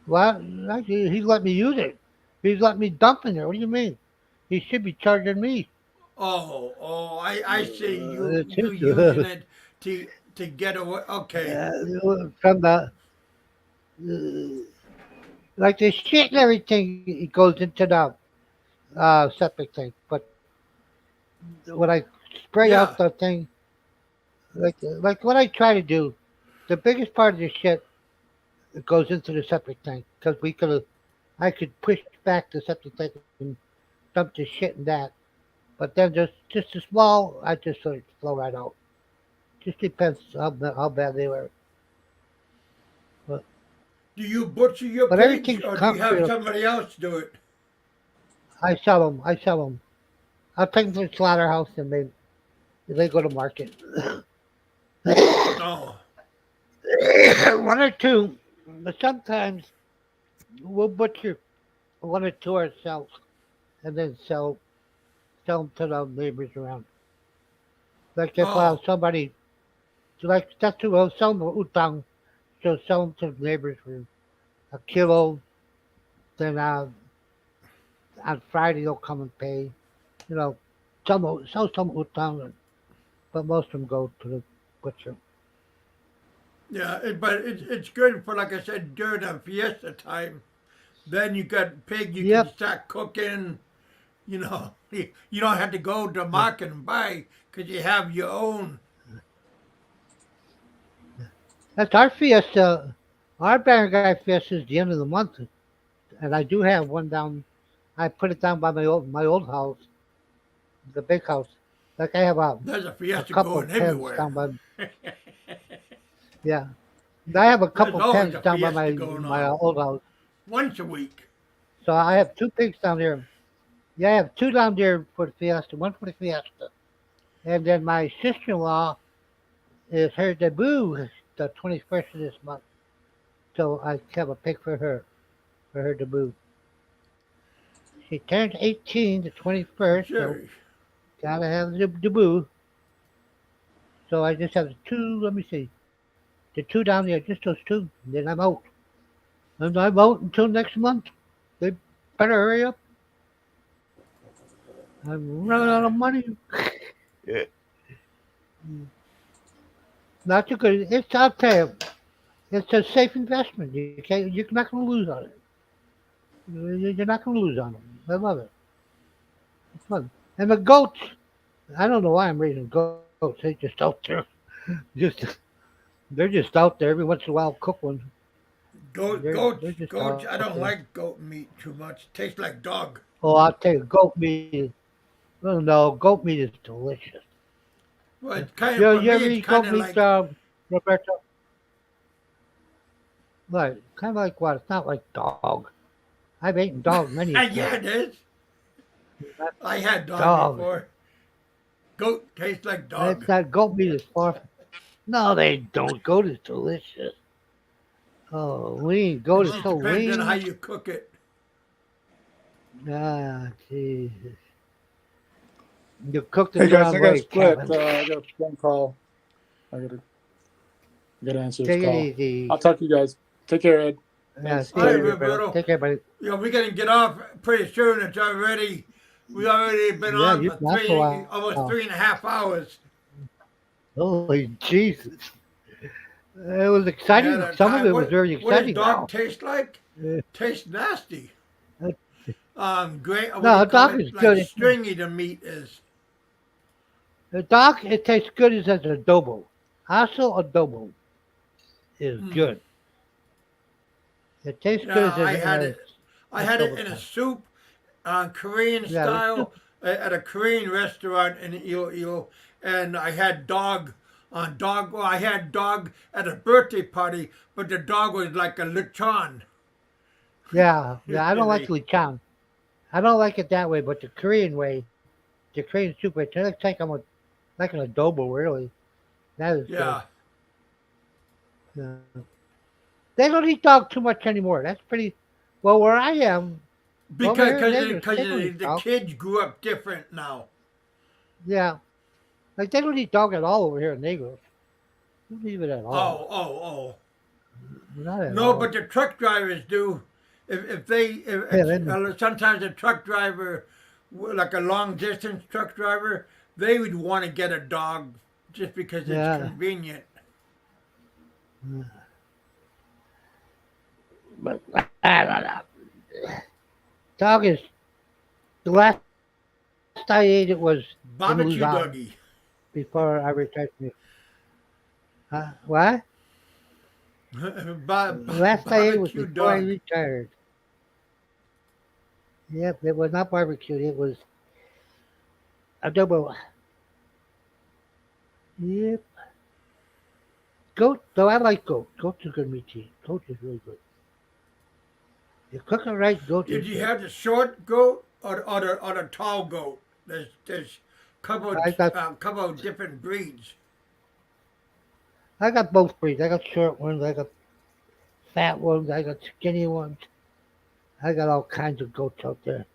well, actually, he's let me use it. He's let me dump in there. What do you mean? He should be charging me. I see It's you his, using it to get away. Okay, from the like the shit and everything. It goes into the septic tank. But when I spray out yeah. the thing, like what I try to do, the biggest part of the shit it goes into the septic tank because I could push back the septic tank and dump the shit in that. But then just a small, I just let it flow right out. Just depends how bad they were. But Do you butcher your but pigs everything's or do you have concrete. somebody else do it? I sell them. I sell them. I'll take them to the slaughterhouse and they go to market. No. One or two, but sometimes we'll butcher one or two ourselves and then sell them to the neighbors around. Like if Oh, somebody like that's who will sell them utang, so sell them to the neighbors for a kilo. Then on Friday they'll come and pay. You know, some utang, but most of them go to the butcher. yeah, but it's good for, like I said, during the fiesta time. Then you got pig, you can Yep. start cooking. You don't have to go to market and buy because you have your own. That's our fiesta. Our barangay fiesta is the end of the month, and I do have one down. I put it down by my old house, the big house. Like I have There's a a fiesta couple going pens everywhere. down by yeah. I have a There's couple always pens a down by fiesta going my on old house. once a week. So I have two pigs down there. Yeah, I have two down there for the fiesta, one for the fiesta, and then my sister-in-law is her debut the 21st of this month. So I have a pig for her debut. She turned 18 the 21st, so Sure. gotta have the debut. So I just have the two. Let me see, the two down there, just those two. And then I'm out. And I'm out until next month. They better hurry up. I'm running out Yeah. of money. Not too good. I'll tell you, it's a safe investment. You're not going to lose on it. You're not going to lose on them. I love it. It's fun. And the goats, I don't know why I'm raising goats. They just out there. Just they're just out there. Every once in a while, I'll cook one. They're just Goats. I out don't there. like goat meat too much. Tastes like dog. Oh, I'll tell you, goat meat. Oh no, goat meat is delicious. Well, it's kind You of know, for you me. ever It's eat kind goat of meat, like Roberto? Right, kind of like what? It's not like dog. I've eaten dog many a yeah, time. it is. Not I had dog dog. before. Goat tastes like It's dog. not goat meat is far. No, they don't. Goat is delicious. Oh, lean. It Goat is just so depends on how lean. you cook it. Ah, Jesus. You cooked Hey it the guys, wrong I got way, split. Kevin. I got a phone call. I gotta answer this Take it call. easy. I'll talk to you guys. Take care, Ed. Yeah, Thanks. see All you right, later, brother. Roberto. Take care, buddy. You know, we're gonna get off pretty soon. We already been Yeah, on you for not for a while. almost 3.5 hours. Holy Jesus. It was Yeah, exciting. that Some of time. it was very What does exciting dog now. taste like? Uh, Tastes nasty. Great. What do No, you a call dog it? is Like good. stringy the meat is. The dog, it tastes good as adobo. Also, adobo is Mm. good. It tastes Yeah, good as in a I had it adobo in a sauce. soup, Korean Yeah, the style, soup. at a Korean restaurant in Iloilo, and I had dog on dog. Well, I had dog at a birthday party, but the dog was like a lechon. Yeah, yeah. I don't And like they, lechon. I don't like it that way, but the Korean way, the Korean soup, it tastes like an adobo, really. That is good. yeah, Yeah. They don't eat dog too much anymore. That's pretty. Well, where I am, over because here in cause, Vegas, cause they don't eat the dog. kids grew up different now. Yeah, like they don't eat dog at all over here in Vegas. Don't eat it at all. Oh. Not at No, all. but the truck drivers do. Yeah, then, Sometimes a truck driver, like a long distance truck driver, they would want to get a dog just because it's yeah. convenient. But I don't know. Dog is the last I ate it was in Barbecue Luzon doggy. before I retired from it. What? Last I ate was Barbecue before I dog. retired. Yep, it was not barbecued. It was adobo. Yep. Goat, though I like goat. Goat's a good meat to eat. Goat is really good. You cook it right, goat Did is you good. have the short goat or the tall goat? There's I got couple of different breeds. I got both breeds. I got short ones. I got fat ones. I got skinny ones. I got all kinds of goats out there.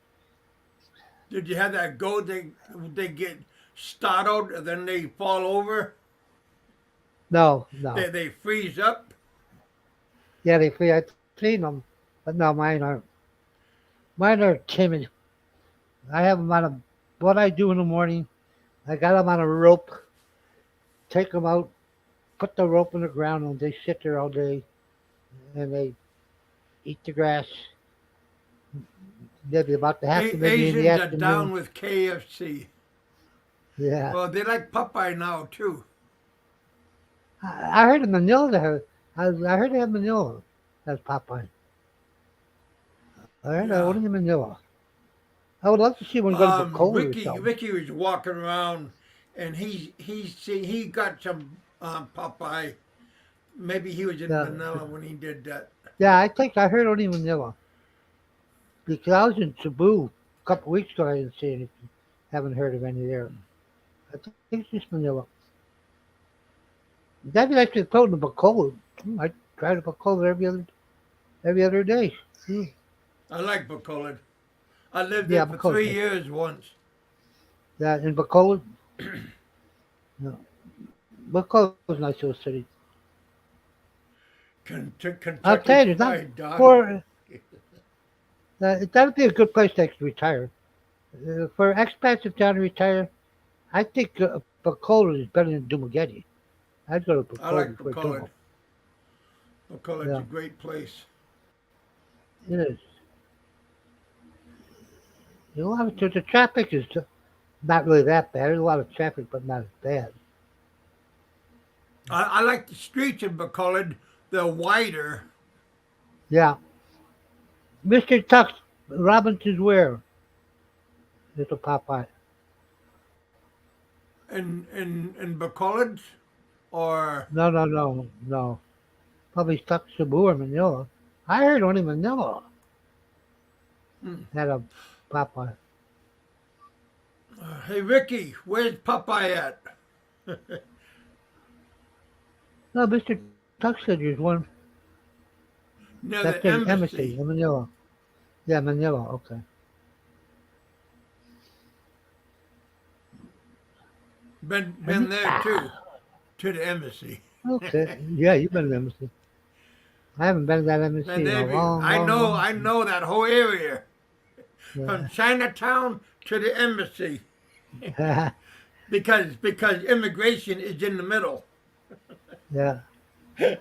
Did you have that goat they get startled and then they fall over? No, no. They freeze up. Yeah, they free. I've seen them, but no, mine aren't. Mine are timid. I have them on a. What I do in the morning, I got them on a rope. Take them out, put the rope on the ground, and they sit there all day, and they eat the grass. Maybe about the half of maybe in the Asians are down afternoon. with KFC. Yeah, Well, they like Popeye now too. I heard in Manila they have. I heard they have Manila as Popeye. I heard Yeah. only in Manila. I would love to see one go to Bacola or something. Ricky was walking around, and he got some Popeye. Maybe he was in Yeah, Manila when he did that. yeah. I think I heard only Manila because I was in Cebu a couple weeks ago. I didn't see anything. Haven't heard of any there. I think it's just Manila. That'd be nice to go to Bacola. I try to Bacola every other day. I like Bacolod. I lived Yeah, there for Bacola. 3 years once. Yeah, in Bacola. No, Bacola's a nice little city. I'll Kentucky tell you, not Fried Dog. for that'd be a good place to retire. For expats in town to retire, I think Bacola is better than Dumaguete. I'd go to I Bacola like before Bacolod. Dumo. Bacolod's Yeah, a great place. it is. You know, the traffic is not really that bad. There's a lot of traffic, but not as bad. I like the streets in Bacolod. They're wider. Yeah. Mr. Tux, Robinson's where? Little Popeye. In Bacolod, or No. Probably stuck Cebu or Manila. I heard only Manila had a Popeye. hey Ricky, where's Popeye at? No, Mr. Tux said there's one Near that's the in Embassy embassy. in Manila. Yeah, Manila. Okay. Been there too, to the embassy. Okay. Yeah, you've been to the embassy. I haven't been to that embassy Been in a there. long, I long, know. long I time. know that whole area from Yeah. Chinatown to the embassy because immigration is in the middle. Yeah. Fuck.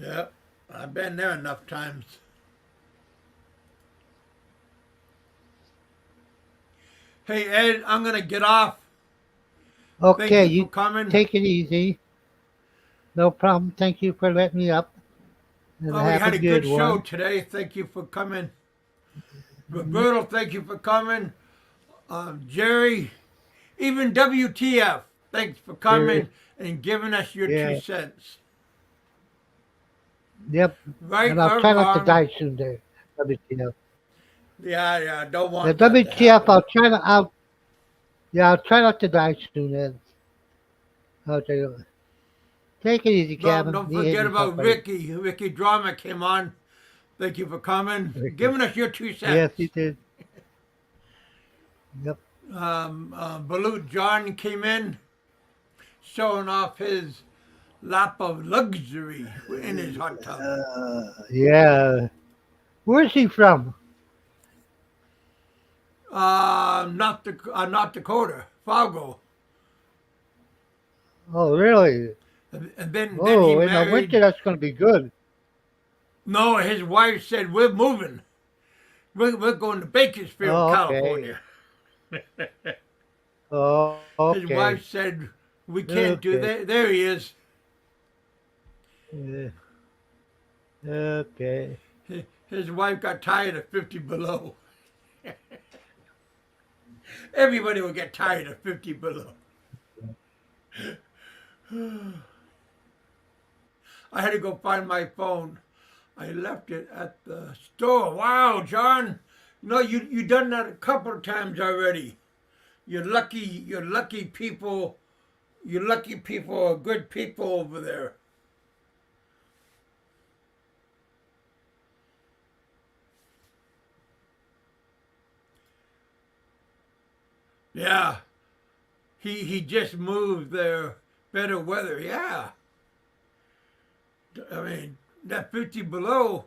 Yeah, I've been there enough times. Hey Ed, I'm gonna get off. Thank Okay, you for you coming. take it easy. No problem. Thank you for letting me up. And Oh, we have a had a good good show one. today. Thank you for coming. Roberto, thank you for coming. Jerry, even WTF, thanks for Sure. coming and giving us your two Yeah. cents. Yep. Right And I'll or try not to wrong? die soon there. WTF. Yeah, don't The want that to WTF, happen. I'll try not to die soon, Ed. I'll tell you. Take it easy, Kevin. Don't Behave forget yourself, about buddy. Ricky. Ricky Drama came on. Thank you for coming, giving us your two Yes, cents. you did. Yep. Balut John came in, showing off his lap of luxury in his hot tub. Yeah. Where's he from? North Dakota, Fargo. Oh, really? And then he Oh, in the winter, married. that's going to be good. No, his wife said, "We're moving. We're going to Bakersfield, Oh, okay. California." Oh, His okay. wife said, "We can't do Okay. that." There he is. Yeah. Okay. His wife got tired of 50 below. Everybody will get tired of 50 below. I had to go find my phone. I left it at the store. Wow, John. No, you done that a couple of times already. You're lucky people. You lucky people are good people over there. Yeah. He just moved there. Better weather. Yeah. I mean, that 50 below.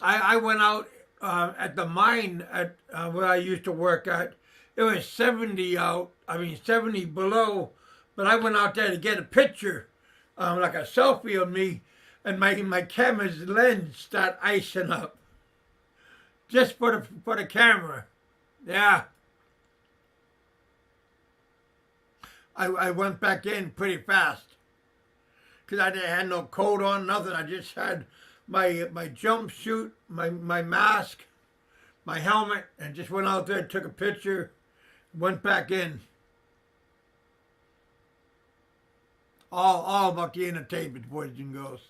I went out at the mine at where I used to work at. It was 70 out. I mean 70 below. But I went out there to get a picture, like a selfie of me, and my camera's lens start icing up. Just for the camera. Yeah. I went back in pretty fast because I didn't have no coat on, nothing. I just had my jumpsuit, my mask, my helmet, and just went out there, took a picture, went back in. All about the entertainment, boys and girls.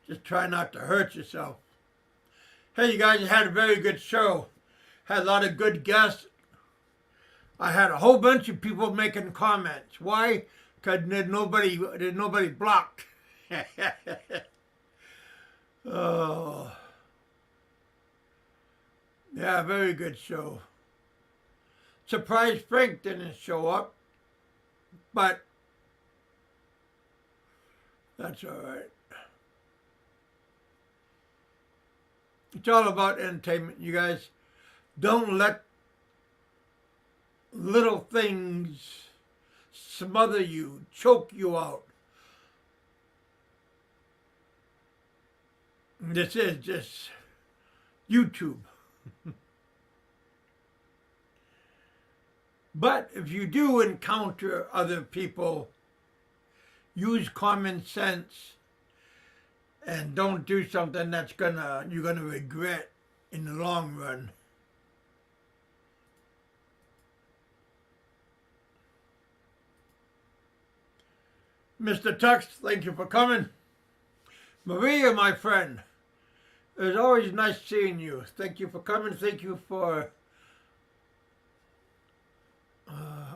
Just try not to hurt yourself. Hey, you guys had a very good show. Had a lot of good guests. I had a whole bunch of people making comments. Why? Because there's nobody blocked. Oh, yeah, very good show. Surprised Frank didn't show up, but that's all right. It's all about entertainment, you guys. Don't let little things smother you, choke you out. This is just YouTube. But if you do encounter other people, use common sense and don't do something that's you're gonna regret in the long run. Mr. Tux, thank you for coming. Maria, my friend, it was always nice seeing you. Thank you for coming. Thank you for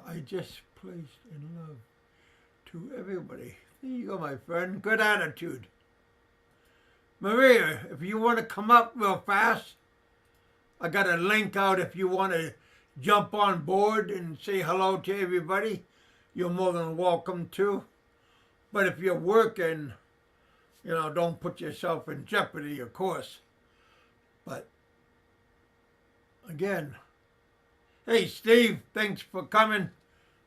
I just placed in love to everybody. There you go, my friend. Good attitude. Maria, if you want to come up real fast, I got a link out if you want to jump on board and say hello to everybody. You're more than welcome to. But if you're working, don't put yourself in jeopardy, of course. But again, hey, Steve, thanks for coming.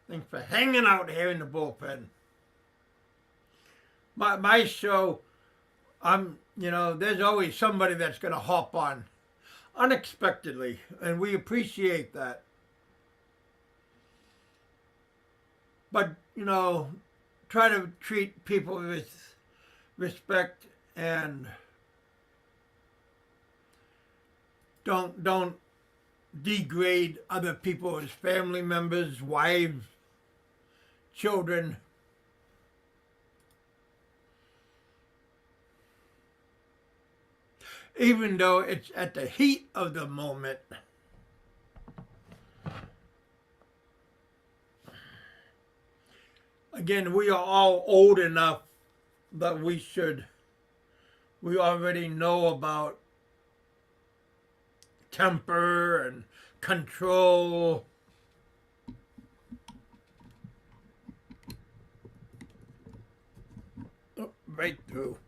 Thanks for hanging out here in the bullpen. My show, there's always somebody that's going to hop on unexpectedly, and we appreciate that. But, try to treat people with respect and don't degrade other people as family members, wives, children. Even though it's at the heat of the moment. Again, we are all old enough that we already know about temper and control. Oh, right through.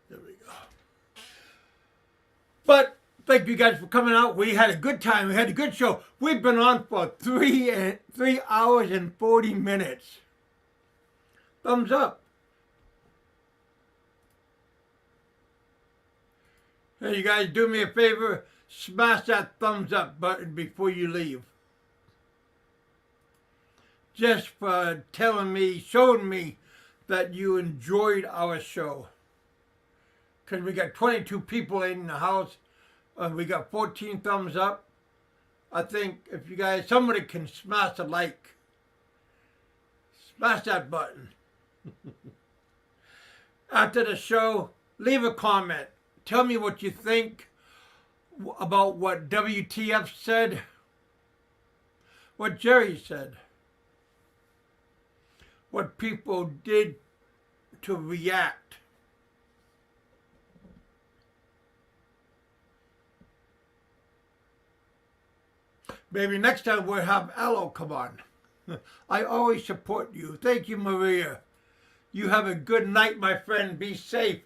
There we go. But thank you guys for coming out. We had a good time. We had a good show. We've been on for 3 hours and 40 minutes. Thumbs up. Hey, you guys, do me a favor. Smash that thumbs up button before you leave. Just for showing me that you enjoyed our show. Because we got 22 people in the house. We got 14 thumbs up. I think if you guys, somebody can smash a like. Smash that button. After the show, leave a comment. Tell me what you think about what WTF said, what Jerry said, what people did to react. Maybe next time we'll have Aloe come on. I always support you. Thank you, Maria. You have a good night, my friend. Be safe.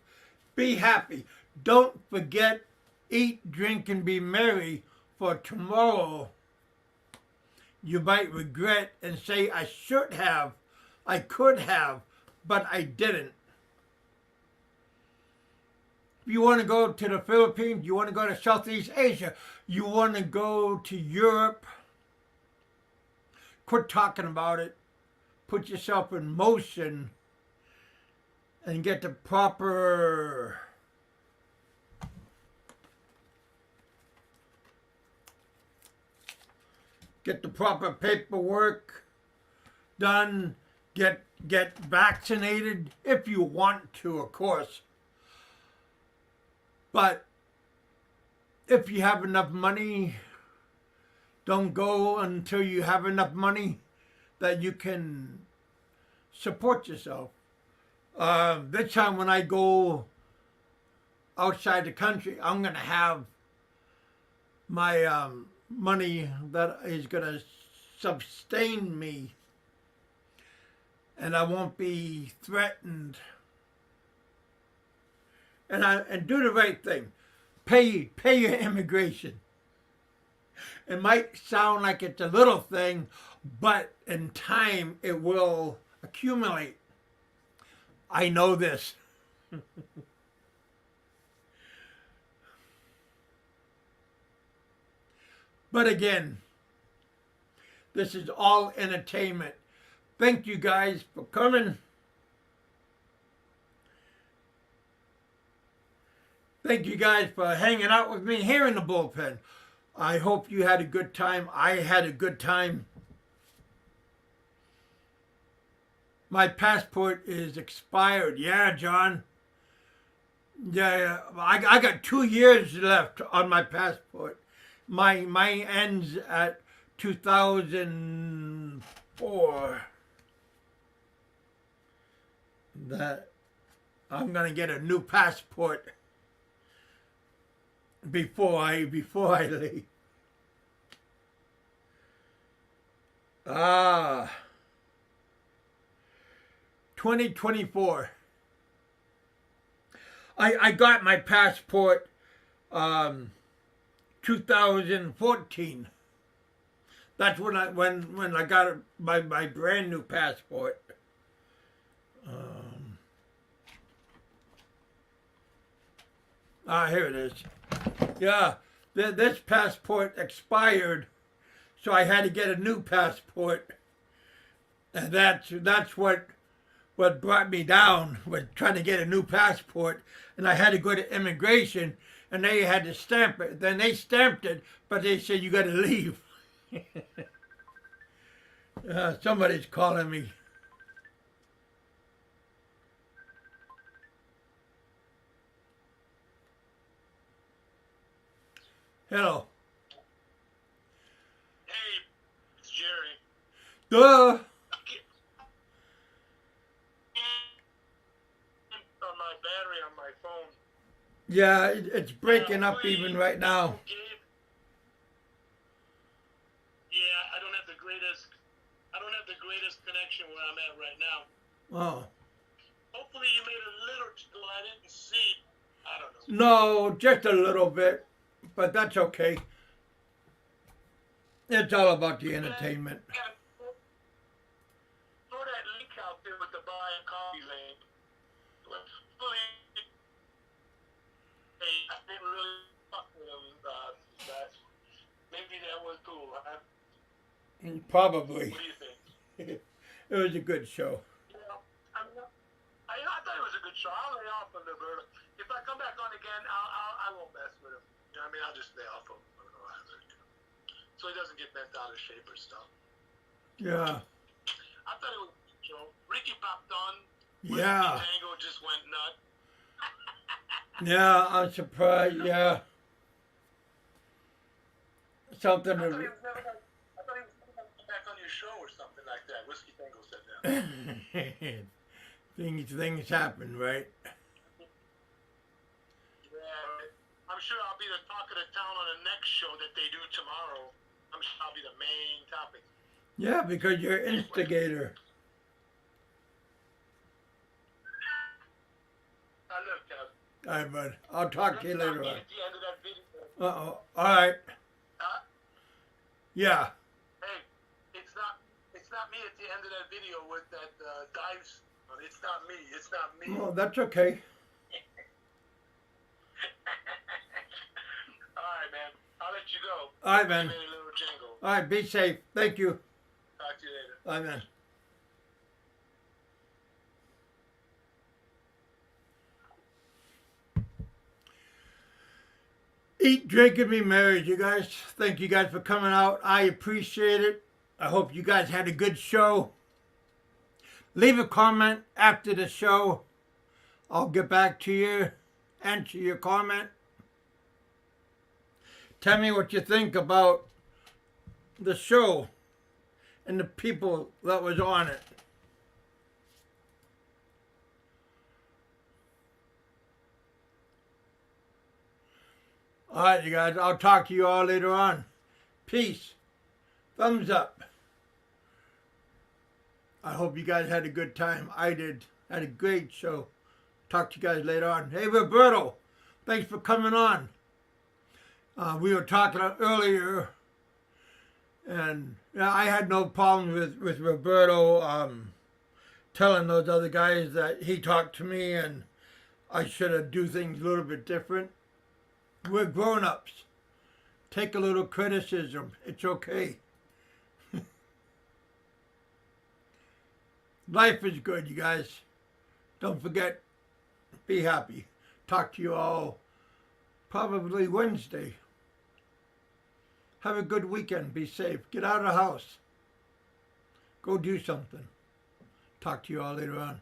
Be happy. Don't forget, eat, drink, and be merry, for tomorrow you might regret and say, I should have, I could have, but I didn't. If you want to go to the Philippines, you want to go to Southeast Asia, you want to go to Europe, quit talking about it. Put yourself in motion and get the proper paperwork done. Get vaccinated if you want to, of course. But if you have enough money, don't go until you have enough money that you can support yourself. This time when I go outside the country, I'm going to have my money that is going to sustain me, and I won't be threatened. And do the right thing. Pay your immigration. It might sound like it's a little thing, but in time it will accumulate. I know this. But again, this is all entertainment. Thank you guys for coming. Thank you guys for hanging out with me here in the bullpen. I hope you had a good time. I had a good time. My passport is expired. Yeah, John. Yeah, I got 2 years left on my passport. My ends at 2004. That I'm gonna get a new passport. before I leave. 2024. I got my passport 2014. That's when I got my brand new passport. Here it is. Yeah, this passport expired, so I had to get a new passport, and that's what brought me down, was trying to get a new passport, and I had to go to immigration, and they had to stamp it. Then they stamped it, but they said you got to leave. Somebody's calling me. Hello. Hey, it's Jerry. Duh. On my battery on my phone. Yeah, it's breaking up even right now. Yeah, I don't have the greatest connection where I'm at right now. Oh. Hopefully you made a little I didn't see. I don't know. No, just a little bit, but that's okay. It's all about the entertainment. Throw that link out there with the buy a coffee link. Hey, I didn't really fuck with them. Maybe that was cool. Huh? Probably. What do you think? It was a good show. Yeah, I thought it was a good show. I'll lay off on the bird. If I come back on again, I won't mess with him. You know what I mean? I'll just lay off him. So he doesn't get bent out of shape or stuff. Yeah. I thought it was a good show. Ricky popped on. Yeah. Tango just went nuts. Yeah, I'm surprised. Yeah. Something I to. thought he was never gonna come back on your show or something like that. Whiskey Tango said that. Things happen, right? Yeah, I'm sure I'll be the talk of the town on the next show that they do tomorrow. I'm sure I'll be the main topic. Yeah, because you're an instigator. Look, All right, bud. I'll talk to you later on. at the end of that video. Uh-oh. All right. Yeah. Hey, it's not me at the end of that video with that dives. It's not me. It's not me. Oh, that's okay. All right, man. I'll let you go. All right, man. Give me a little jingle. All right, be safe. Thank you. Talk to you later. Bye, man. Eat, drink, and be merry, you guys. Thank you guys for coming out. I appreciate it. I hope you guys had a good show. Leave a comment after the show. I'll get back to you, answer your comment. Tell me what you think about the show and the people that was on it. All right, you guys. I'll talk to you all later on. Peace. Thumbs up. I hope you guys had a good time. I did. Had a great show. Talk to you guys later on. Hey, Roberto. Thanks for coming on. We were talking earlier, and I had no problem with Roberto telling those other guys that he talked to me and I should have do things a little bit different. We're grown-ups. Take a little criticism. It's okay. Life is good, you guys. Don't forget, be happy. Talk to you all probably Wednesday. Have a good weekend. Be safe. Get out of the house. Go do something. Talk to you all later on.